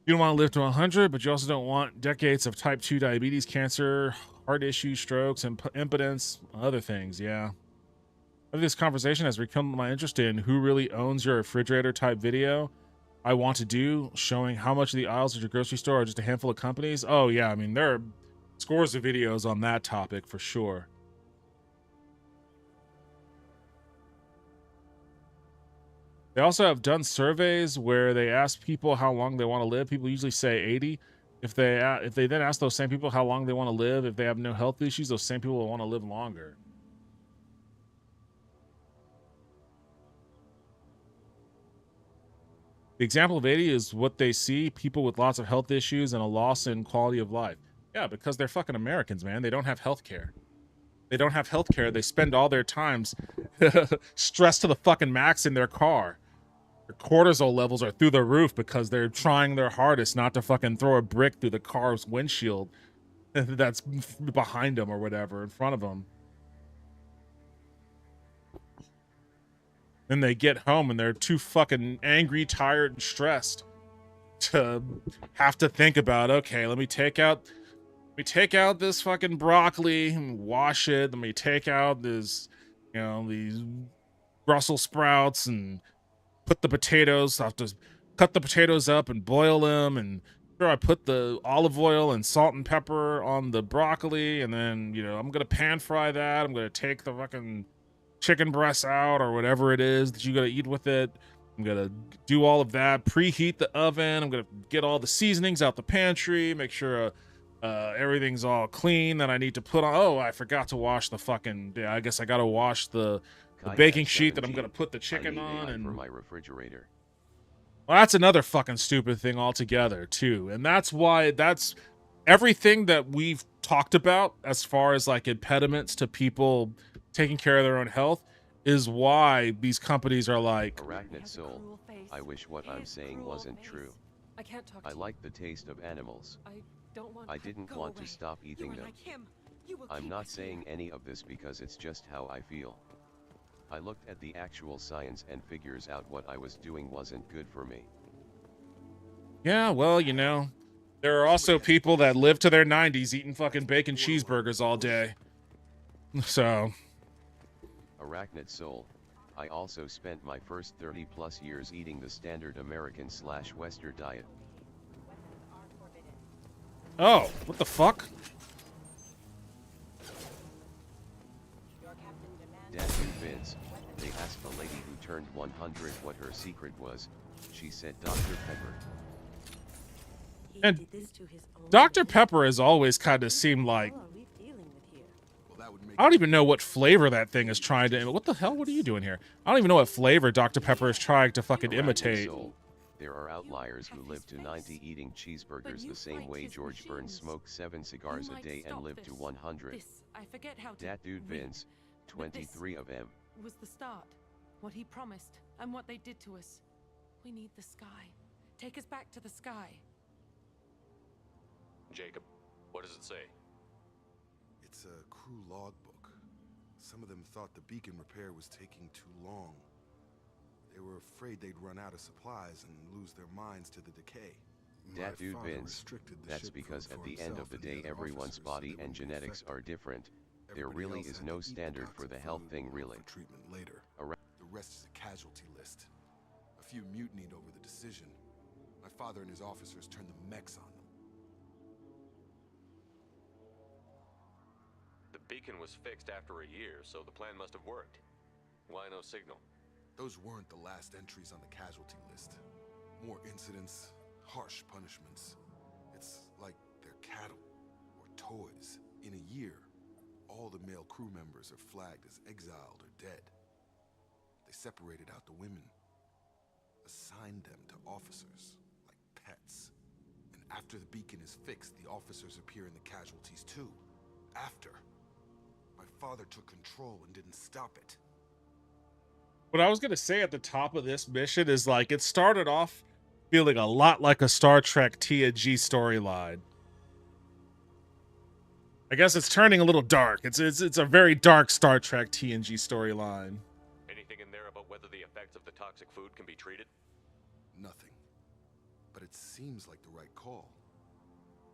Speaker 2: You don't want to live to 100, but you also don't want decades of type 2 diabetes, cancer, heart issues, strokes, and impotence, other things. Yeah. I think this conversation has rekindled my interest in who really owns your refrigerator type video I want to do, showing how much of the aisles at your grocery store are just a handful of companies. Oh, yeah. I mean, there are scores of videos on that topic for sure. They also have done surveys where they ask people how long they want to live. People usually say 80. If they then ask those same people how long they want to live, if they have no health issues, those same people will want to live longer. The example of 80 is what they see, people with lots of health issues and a loss in quality of life. Yeah, because they're fucking Americans, man. They don't have health care. They don't have health care. They spend all their times stressed to the fucking max in their car. Their cortisol levels are through the roof because they're trying their hardest not to fucking throw a brick through the car's windshield that's behind them or whatever, in front of them. Then they get home and they're too fucking angry, tired, and stressed to have to think about, okay, let me take out this fucking broccoli and wash it. Let me take out this, you know, these Brussels sprouts and put the potatoes. I have to cut the potatoes up and boil them, and sure, I put the olive oil and salt and pepper on the broccoli, and then, you know, I'm gonna pan fry that. I'm gonna take the fucking chicken breasts out or whatever it is that you gotta eat with it. I'm gonna do all of that, preheat the oven. I'm gonna get all the seasonings out the pantry, make sure everything's all clean that I need to put on. Oh, I forgot to wash the fucking, yeah, I guess I gotta wash the baking sheet that I'm gonna put the chicken on. And
Speaker 1: for my refrigerator.
Speaker 2: Well, that's another fucking stupid thing altogether too. And that's why, that's everything that we've talked about as far as like impediments to people taking care of their own health is why these companies are like,
Speaker 1: Arachnid Soul, I wish what I'm saying wasn't true.
Speaker 11: I can't talk
Speaker 1: I like the taste of animals. I didn't want to stop eating them. I'm not saying any of this because it's just how I feel. I looked at the actual science and figures out what I was doing wasn't good for me.
Speaker 2: yeah, well, you know, there are also people that live to their 90s eating fucking bacon cheeseburgers all day. So
Speaker 1: Arachnid Soul, I also spent my first 30 plus years eating the standard American/Western diet.
Speaker 2: Oh, what the fuck?
Speaker 1: Dad knew Vince. They asked the lady who turned 100 what her secret was. She said Dr. Pepper.
Speaker 2: And Dr. Pepper has always kind of seemed like, I don't even know what flavor that thing is trying to, what the hell, what are you doing here? I don't even know what flavor Dr. Pepper is trying to fucking imitate.
Speaker 1: There are outliers who live to 90 eating cheeseburgers the same way George Burns smoked 7 cigars a day and lived to 100.
Speaker 17: This, I forget how to
Speaker 1: That dude
Speaker 17: read,
Speaker 1: Vince,
Speaker 17: but this
Speaker 1: 23 of them.
Speaker 17: was the start. What he promised, and what they did to us. We need the sky. Take us back to the sky.
Speaker 7: Jacob, what does it say?
Speaker 16: It's a crew logbook. Some of them thought the beacon repair was taking too long. They were afraid they'd run out of supplies and lose their minds to the decay.
Speaker 1: That dude Vince, that's because at the end of the day everyone's body and genetics are different. There really is no standard for the health thing really.
Speaker 16: Treatment later. The rest is a casualty list. A few mutinied over the decision. My father and his officers turned the mechs on them.
Speaker 7: The beacon was fixed after a year, so the plan must have worked. Why no signal?
Speaker 16: Those weren't the last entries on the casualty list. More incidents, harsh punishments. It's like they're cattle or toys. In a year, all the male crew members are flagged as exiled or dead. They separated out the women, assigned them to officers, like pets. And after the beacon is fixed, the officers appear in the casualties too. After. My father took control and didn't stop it.
Speaker 2: What I was going to say at the top of this mission is like, it started off feeling a lot like a Star Trek TNG storyline. I guess it's turning a little dark. It's a very dark Star Trek TNG storyline.
Speaker 7: Anything in there about whether the effects of the toxic food can be treated?
Speaker 16: Nothing. But it seems like the right call.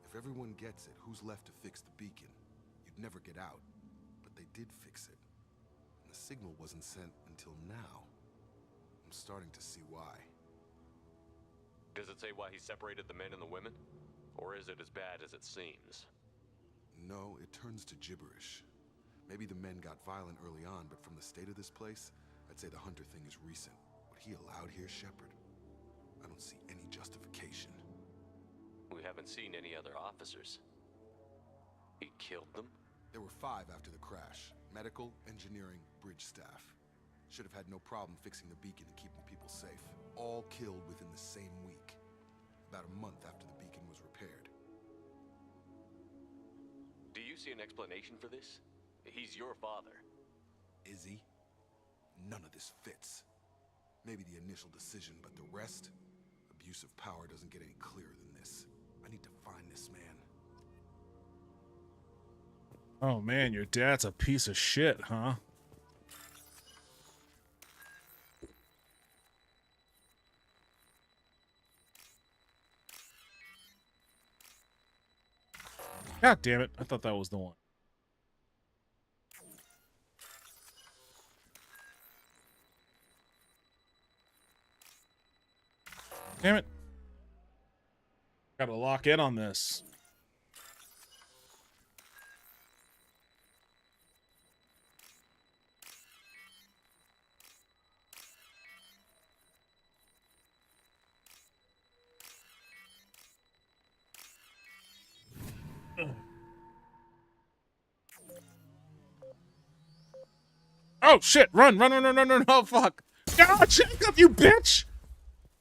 Speaker 16: If everyone gets it, who's left to fix the beacon? You'd never get out. But they did fix it. And the signal wasn't sent until now. I'm starting to see why.
Speaker 7: Does it say why he separated the men and the women? Or is it as bad as it seems?
Speaker 16: No, it turns to gibberish. Maybe the men got violent early on, but from the state of this place, I'd say the Hunter thing is recent. What he allowed here, Shepard, I don't see any justification.
Speaker 7: We haven't seen any other officers. He killed them?
Speaker 16: There were 5 after the crash. Medical, engineering, bridge staff. Should have had no problem fixing the beacon and keeping people safe. All killed within the same week. About a month after the beacon was repaired.
Speaker 7: Do you see an explanation for this? He's your father.
Speaker 16: Is he? None of this fits. Maybe the initial decision, but the rest? Abuse of power doesn't get any clearer than this. I need to find this man.
Speaker 2: Oh man, your dad's a piece of shit, huh? God damn it. I thought that was the one. Damn it. Gotta lock in on this. Oh shit! Run! No! Fuck! Oh, Jacob, you bitch!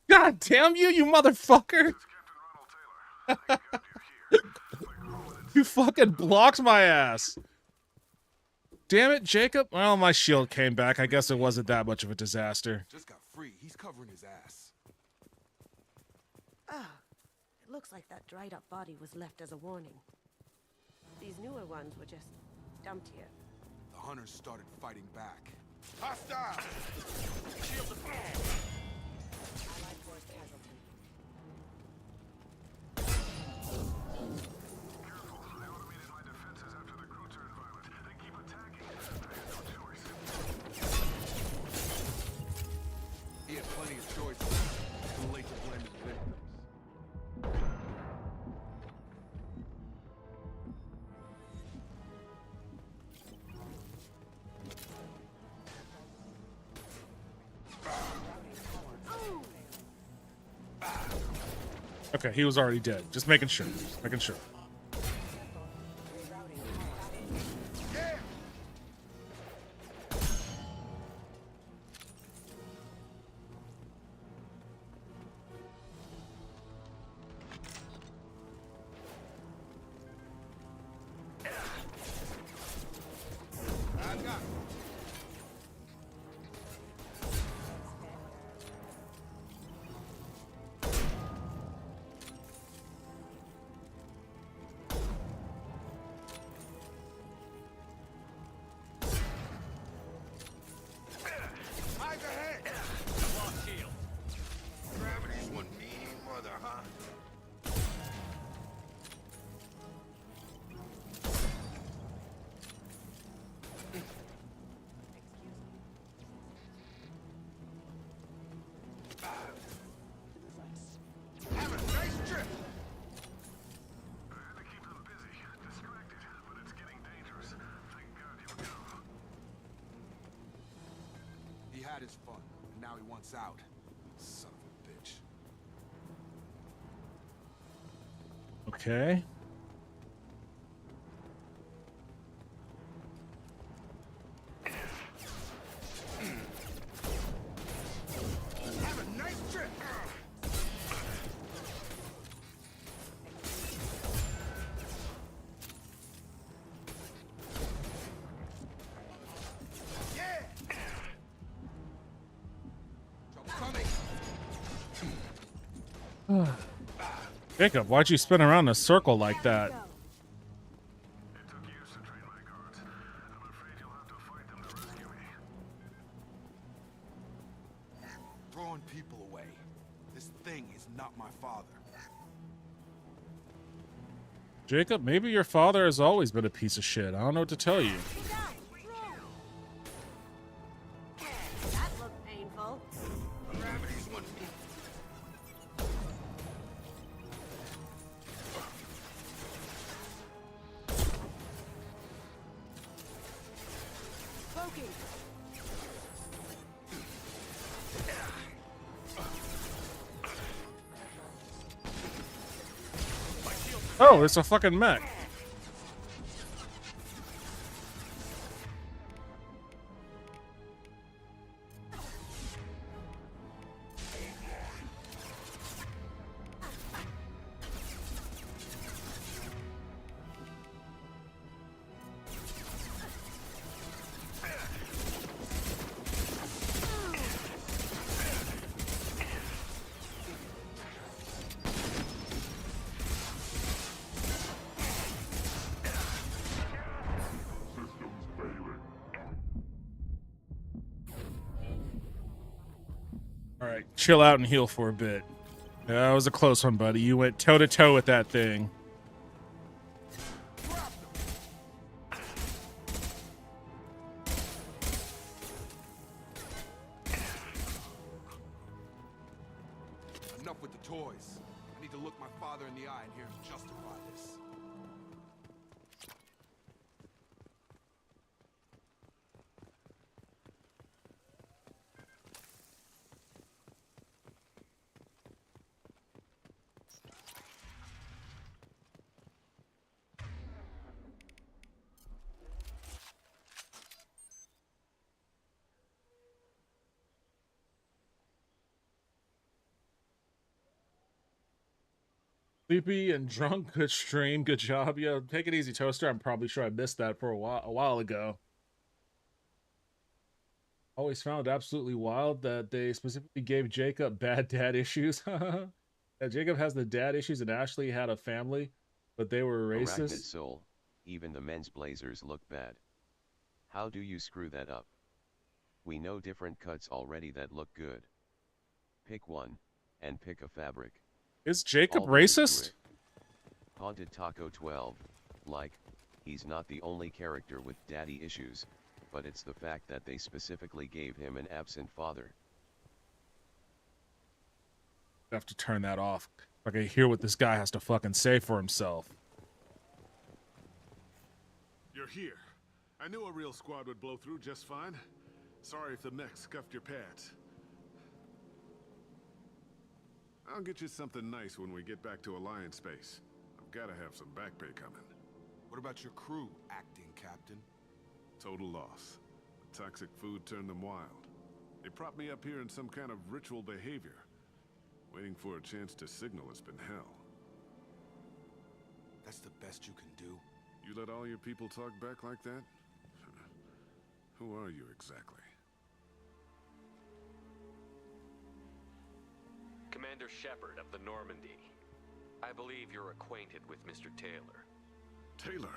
Speaker 2: God damn you, you motherfucker! You fucking blocked my ass! Damn it, Jacob! Well, my shield came back. I guess it wasn't that much of a disaster.
Speaker 16: Just got free. He's covering his ass.
Speaker 17: Ah, it looks like that dried up body was left as a warning. These newer ones were just dumped here.
Speaker 16: The hunters started fighting back. Hostile! Shield deployed!
Speaker 17: Allied force casualty.
Speaker 6: Careful, I automated my defenses after the crew turned violent. They keep attacking. I had no choice.
Speaker 16: He had plenty of choices. Too late to blame his victims.
Speaker 2: Okay, he was already dead. Just making sure. Just making sure.
Speaker 16: had his fun, and now he wants out. Son of a bitch.
Speaker 2: Okay.
Speaker 16: Have a nice trip.
Speaker 2: Jacob, why'd you spin around in a circle like that?
Speaker 16: Throwing people away. This thing is not my father.
Speaker 2: Jacob, maybe your father has always been a piece of shit. I don't know what to tell you.
Speaker 10: That looked painful.
Speaker 16: Gravity's one.
Speaker 10: Poking.
Speaker 2: Oh, it's a fucking mech. All right, chill out and heal for a bit. That was a close one, buddy. You went toe to toe with that thing.
Speaker 16: Enough with the toys. I need to look my father in the eye and hear him justify this.
Speaker 2: Sleepy and drunk. Good stream. Good job. Yeah, take it easy, Toaster. I'm probably sure I missed that for a while ago. Always found it absolutely wild that they specifically gave Jacob bad dad issues. Yeah, Jacob has the dad issues and Ashley had a family, but they were
Speaker 1: Arachnid
Speaker 2: racist.
Speaker 1: soul, even the men's blazers look bad. How do you screw that up? We know different cuts already that look good. Pick one, and pick a fabric.
Speaker 2: Is Jacob
Speaker 1: All boys do
Speaker 2: racist?
Speaker 1: it. Haunted Taco 12, like, he's not the only character with daddy issues, but it's the fact that they specifically gave him an absent father.
Speaker 2: I have to turn that off. I can hear what this guy has to fucking say for himself.
Speaker 6: You're here. I knew a real squad would blow through just fine. Sorry if the mech scuffed your pads. I'll get you something nice when we get back to Alliance space. I've got to have some back pay coming.
Speaker 16: What about your crew, acting captain?
Speaker 6: Total loss. The toxic food turned them wild. They propped me up here in some kind of ritual behavior. Waiting for a chance to signal has been hell.
Speaker 16: That's the best you can do?
Speaker 6: You let all your people talk back like that? Who are you exactly?
Speaker 7: Commander Shepard of the Normandy. I believe you're acquainted with Mr. Taylor.
Speaker 6: Taylor?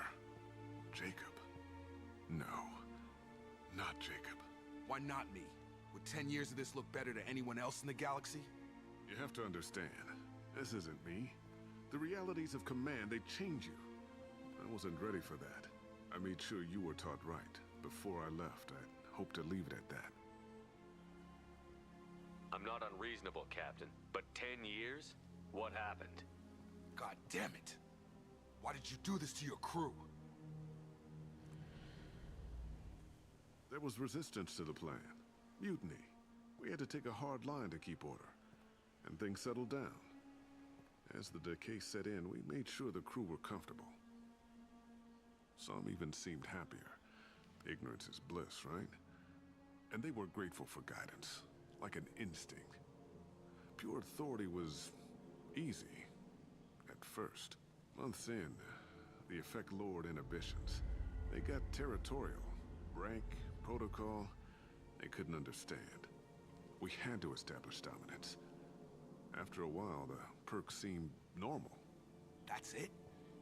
Speaker 6: Jacob? No. Not Jacob.
Speaker 16: Why not me? Would 10 years of this look better to anyone else in the galaxy?
Speaker 6: You have to understand, this isn't me. The realities of command, they change you. I wasn't ready for that. I made sure you were taught right. Before I left, I hoped to leave it at that.
Speaker 7: I'm not unreasonable, Captain, but 10 years? What happened?
Speaker 16: God damn it! Why did you do this to your crew?
Speaker 6: There was resistance to the plan. Mutiny. We had to take a hard line to keep order, and things settled down. As the decay set in, we made sure the crew were comfortable. Some even seemed happier. Ignorance is bliss, right? And they were grateful for guidance, like an instinct. Pure authority was easy, at first. Months in, the effect lowered inhibitions. They got territorial. Rank, protocol, they couldn't understand. We had to establish dominance. After a while, the perks seemed normal.
Speaker 16: That's it?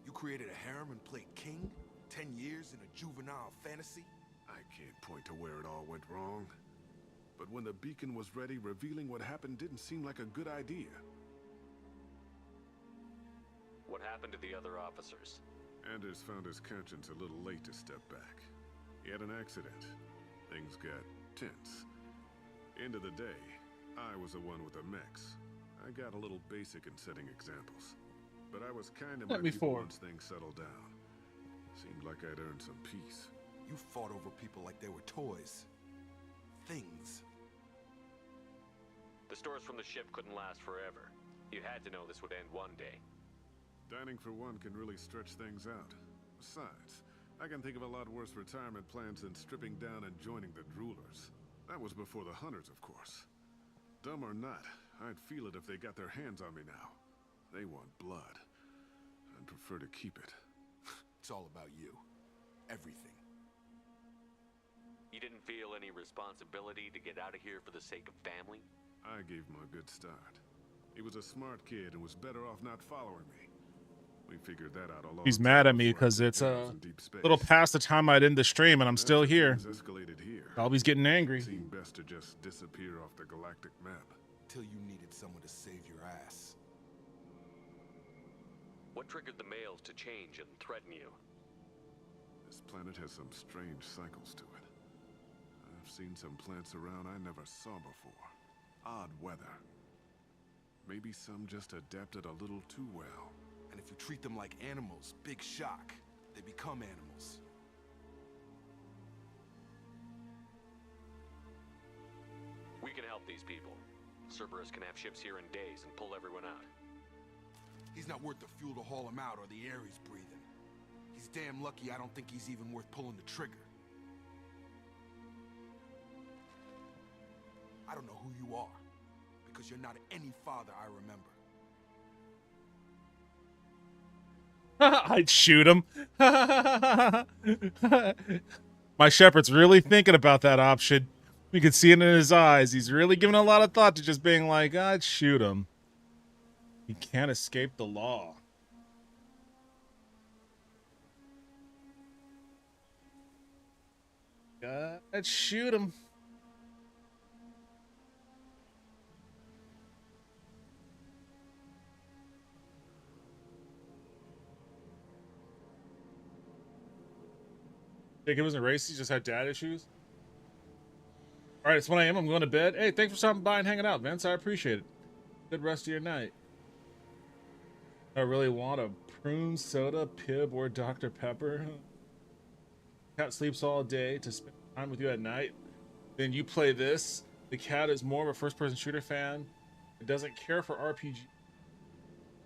Speaker 16: You created a harem and played king? 10 years in a juvenile fantasy?
Speaker 6: I can't point to where it all went wrong. But when the beacon was ready, revealing what happened didn't seem like a good idea.
Speaker 7: What happened to the other officers?
Speaker 6: Anders found his conscience a little late to step back. He had an accident. Things got tense. End of the day, I was the one with the mechs. I got a little basic in setting examples. But I was kind of my people once things settled down. Seemed like I'd earned some peace.
Speaker 16: You fought over people like they were toys. Things.
Speaker 7: The stores from the ship couldn't last forever. You had to know this would end one day.
Speaker 6: Dining for one can really stretch things out. Besides, I can think of a lot worse retirement plans than stripping down and joining the droolers. That was before the hunters, of course. Dumb or not, I'd feel it if they got their hands on me now. They want blood. I'd prefer to keep it.
Speaker 16: It's all about you. Everything.
Speaker 7: You didn't feel any responsibility to get out of here for the sake of family?
Speaker 6: I gave him a good start. He was a smart kid and was better off not following me. We figured that out a long
Speaker 2: He's mad at me because it's a little past the time I'd end the stream and I'm still here.
Speaker 6: Escalated here.
Speaker 2: Albie's getting angry.
Speaker 6: It seemed best to just disappear off the galactic map.
Speaker 16: Till you needed someone to save your ass.
Speaker 7: What triggered the males to change and threaten you?
Speaker 6: This planet has some strange cycles to it. I've seen some plants around I never saw before. Odd weather. Maybe some just adapted a little too well.
Speaker 16: And if you treat them like animals, big shock. They become animals.
Speaker 7: We can help these people. Cerberus can have ships here in days and pull everyone out.
Speaker 16: He's not worth the fuel to haul him out or the air he's breathing. He's damn lucky I don't think he's even worth pulling the trigger. I don't know who you are, because you're not any father I remember.
Speaker 2: I'd shoot him. My shepherd's really thinking about that option. We can see it in his eyes. He's really giving a lot of thought to just being like, I'd shoot him. He can't escape the law. I'd shoot him. Jacob wasn't racist, he just had dad issues. All right, it's 1 a.m. I'm going to bed. Hey, thanks for stopping by and hanging out, Vince. I appreciate it. Good rest of your night. I really want a prune soda, Pib, or Dr. Pepper. Cat sleeps all day to spend time with you at night. Then you play this. The cat is more of a first-person shooter fan. It doesn't care for RPG.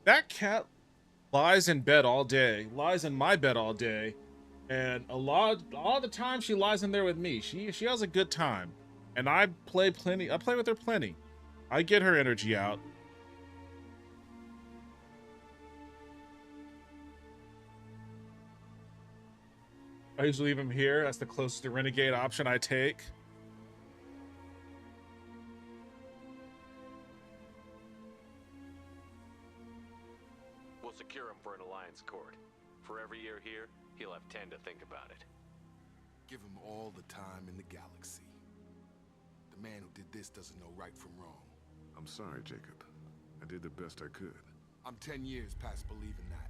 Speaker 2: That cat lies in bed all day, lies in my bed all day, and all the time she lies in there with me. She has a good time, and I play with her plenty. I get her energy out. I usually leave him here. That's the closest to renegade option I take.
Speaker 7: We'll secure him for an alliance court. For every year here, he'll have 10 to think about it.
Speaker 16: Give him all the time in the galaxy. The man who did this doesn't know right from wrong.
Speaker 6: I'm sorry, Jacob. I did the best I could.
Speaker 16: I'm 10 years past believing that.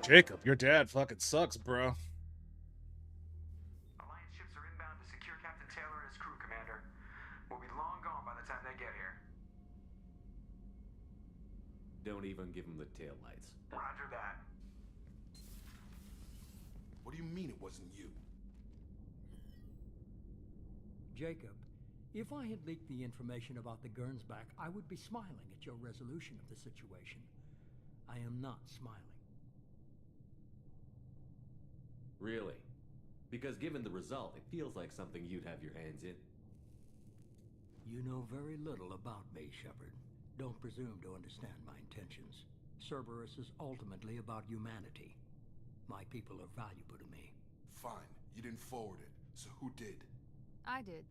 Speaker 2: Jacob, your dad fucking sucks, bro.
Speaker 18: Alliance ships are inbound to secure Captain Taylor and his crew, Commander. We'll be long gone by the time they get here.
Speaker 19: Don't even give him the taillights.
Speaker 18: Roger that.
Speaker 16: What do you mean it wasn't you?
Speaker 20: Jacob, if I had leaked the information about the Gernsback, I would be smiling at your resolution of the situation. I am not smiling.
Speaker 19: Really? Because given the result, it feels like something you'd have your hands in.
Speaker 20: You know very little about me, Shepard. Don't presume to understand my intentions. Cerberus is ultimately about humanity. My people are valuable to me.
Speaker 16: Fine, you didn't forward it, so who did?
Speaker 11: I did.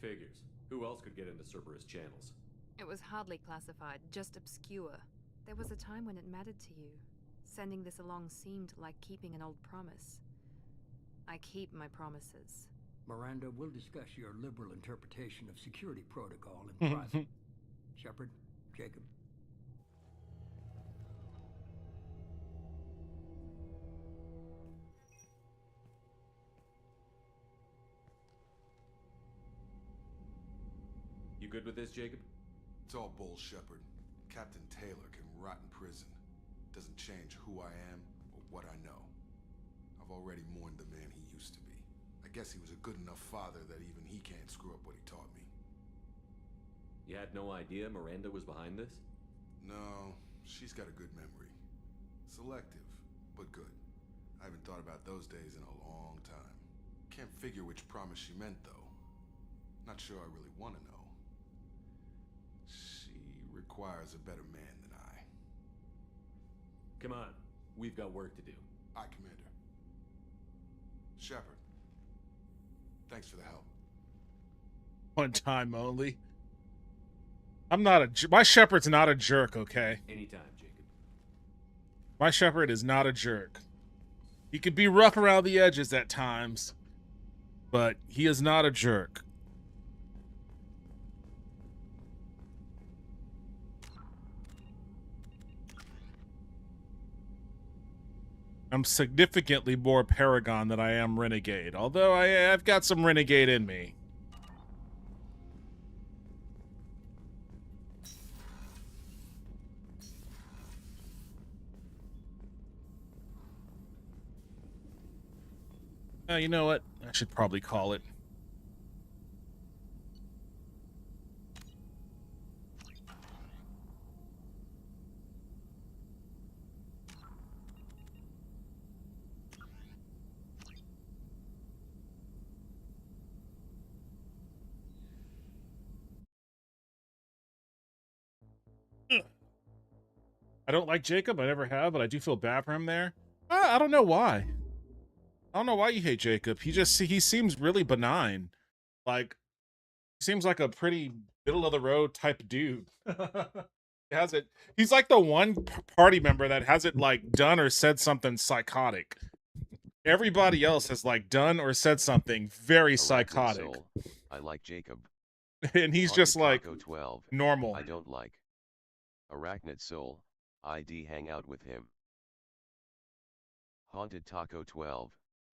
Speaker 19: Figures. Who else could get into Cerberus channels?
Speaker 11: It was hardly classified, just obscure. There was a time when it mattered to you. Sending this along seemed like keeping an old promise. I keep my promises.
Speaker 20: Miranda, we'll discuss your liberal interpretation of security protocol in private. Shepard, Jacob.
Speaker 19: You good with this, Jacob?
Speaker 16: It's all bull, Shepard. Captain Taylor can rot in prison. Doesn't change who I am or what I know. I've already mourned the man he used to be. I guess he was a good enough father that even he can't screw up what he taught me.
Speaker 19: You had no idea Miranda was behind this?
Speaker 16: No, she's got a good memory. Selective, but good. I haven't thought about those days in a long time. Can't figure which promise she meant, though. Not sure I really want to know. She requires a better man than I.
Speaker 19: Come on, we've got work to do.
Speaker 16: Aye, Commander. Shepard, thanks for the help.
Speaker 2: One time only. I'm not a... My Shepard's not a jerk, okay?
Speaker 19: Anytime, Jacob.
Speaker 2: My Shepard is not a jerk. He could be rough around the edges at times, but he is not a jerk. I'm significantly more Paragon than I am Renegade, although I've got some Renegade in me. You know what? I should probably call it. I don't like Jacob. I never have, but I do feel bad for him there. I don't know why. I don't know why you hate Jacob. He seems really benign. Like, he seems like a pretty middle of the road type dude. He's like the one party member that hasn't like done or said something psychotic. Everybody else has like done or said something very psychotic.
Speaker 1: Soul. I like Jacob.
Speaker 2: And he's just like
Speaker 1: 12.
Speaker 2: normal.
Speaker 1: I don't like. Arachnid Soul. ID hang out with him. Haunted Taco 12.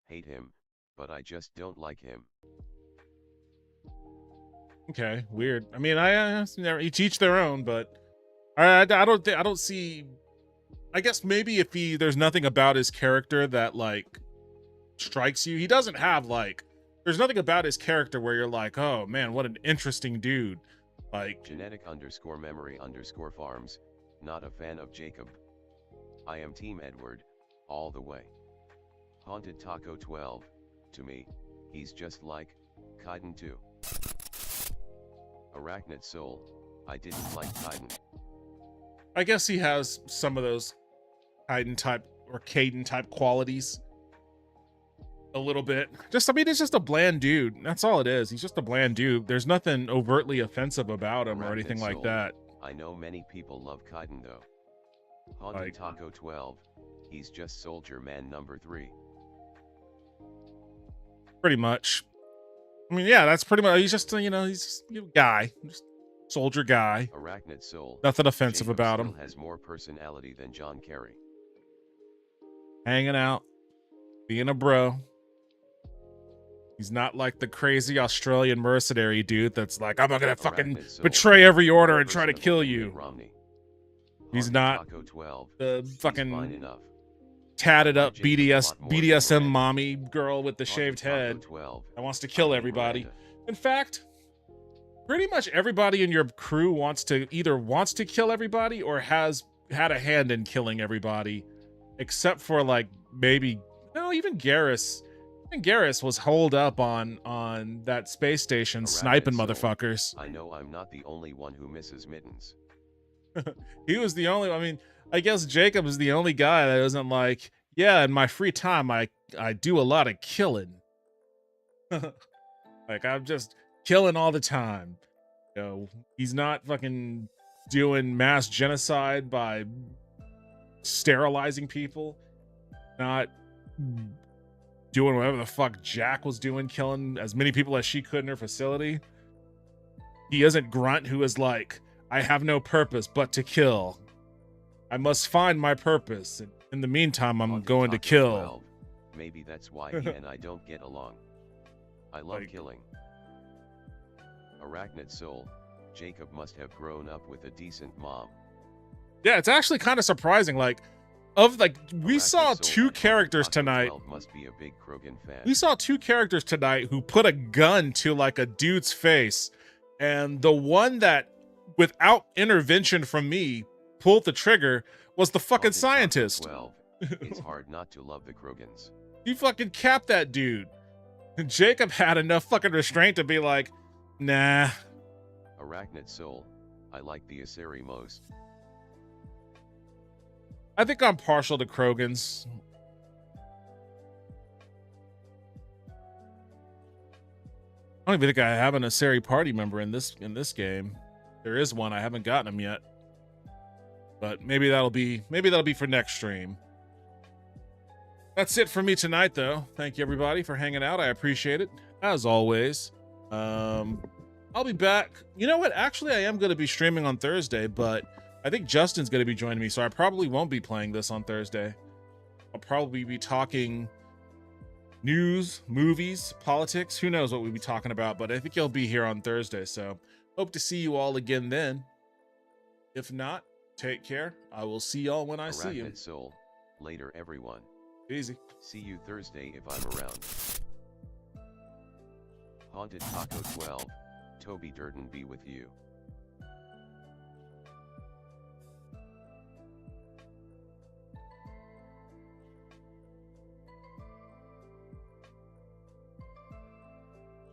Speaker 1: Hate him, but I just don't like him.
Speaker 2: Okay, weird. I mean, each each their own, but I don't see. I guess maybe if there's nothing about his character that like strikes you. He doesn't have like. There's nothing about his character where you're like, oh man, what an interesting dude. Like
Speaker 1: genetic_memory_farms. Not a fan of Jacob. I am Team Edward, all the way. Haunted Taco 12. To me, he's just like Kaiden 2. Arachnid Soul. I didn't like Kaiden.
Speaker 2: I guess he has some of those Kaiden type or Caden type qualities. A little bit. I mean, it's just a bland dude. That's all it is. He's just a bland dude. There's nothing overtly offensive about him or anything like that.
Speaker 1: I know many people love Kaiden though. Haunted Taco 12. He's just Soldier Man number 3.
Speaker 2: Pretty much. I mean, yeah, that's pretty much. He's just, he's just a guy, just soldier guy.
Speaker 1: Arachnid Soul.
Speaker 2: Nothing offensive
Speaker 1: Jacob
Speaker 2: about
Speaker 1: still
Speaker 2: him.
Speaker 1: Has more personality than John Kerry.
Speaker 2: Hanging out, being a bro. He's not like the crazy Australian mercenary dude that's like, I'm gonna fucking
Speaker 1: Arachnid Soul,
Speaker 2: betray every order and try to
Speaker 1: personable
Speaker 2: kill
Speaker 1: Mitt
Speaker 2: you.
Speaker 1: Romney.
Speaker 2: He's
Speaker 1: Haunted
Speaker 2: not
Speaker 1: Taco 12.
Speaker 2: the
Speaker 1: He's
Speaker 2: fucking
Speaker 1: fine enough.
Speaker 2: tatted up
Speaker 1: Jacob want more than
Speaker 2: BDSM
Speaker 1: Miranda.
Speaker 2: mommy girl with the shaved
Speaker 1: Taco
Speaker 2: head
Speaker 1: 12.
Speaker 2: that wants to kill
Speaker 1: I hate
Speaker 2: everybody.
Speaker 1: Miranda.
Speaker 2: In fact, pretty much everybody in your crew wants to kill everybody or has had a hand in killing everybody, except for like maybe even Garrus. And Garrus was holed up on that space station sniping
Speaker 1: Soul.
Speaker 2: motherfuckers.
Speaker 1: I know I'm not the only one who misses Mittens.
Speaker 2: He was the only. I mean, I guess Jacob is the only guy that isn't like, yeah, in my free time, I do a lot of killing. Like, I'm just killing all the time. You know, he's not fucking doing mass genocide by sterilizing people. Not doing whatever the fuck Jack was doing, killing as many people as she could in her facility. He isn't Grunt, who is like, I have no purpose but to kill. I must find my purpose. In the meantime, I'm going to kill.
Speaker 1: 12. Maybe that's why he and I don't get along. I love killing. Arachnid Soul. Jacob must have grown up with a decent mom.
Speaker 2: Yeah, it's actually kind of surprising. Like, we saw two characters tonight.
Speaker 1: Must be a big Krogan fan.
Speaker 2: We saw two characters tonight who put a gun to like a dude's face, and the one that, without intervention from me, pulled the trigger was the fucking scientist.
Speaker 1: 12. It's hard not to love the Krogans.
Speaker 2: He fucking capped that dude. And Jacob had enough fucking restraint to be like, nah.
Speaker 1: Arachnid Soul. I like the Aseri most.
Speaker 2: I think I'm partial to Krogans. I don't even think I have an Aseri party member in this game. There is one. I haven't gotten him yet. But maybe that'll be for next stream. That's it for me tonight, though. Thank you everybody for hanging out. I appreciate it, as always. I'll be back. You know what? Actually, I am going to be streaming on Thursday, but I think Justin's going to be joining me, so I probably won't be playing this on Thursday. I'll probably be talking news, movies, politics. Who knows what we'll be talking about, but I think he'll be here on Thursday, so hope to see you all again then. If not, take care. I will see y'all when I see you.
Speaker 1: Arachnid Soul. Later, everyone.
Speaker 2: Easy.
Speaker 1: See you Thursday if I'm around. Haunted Taco 12. Toby Durden be with you.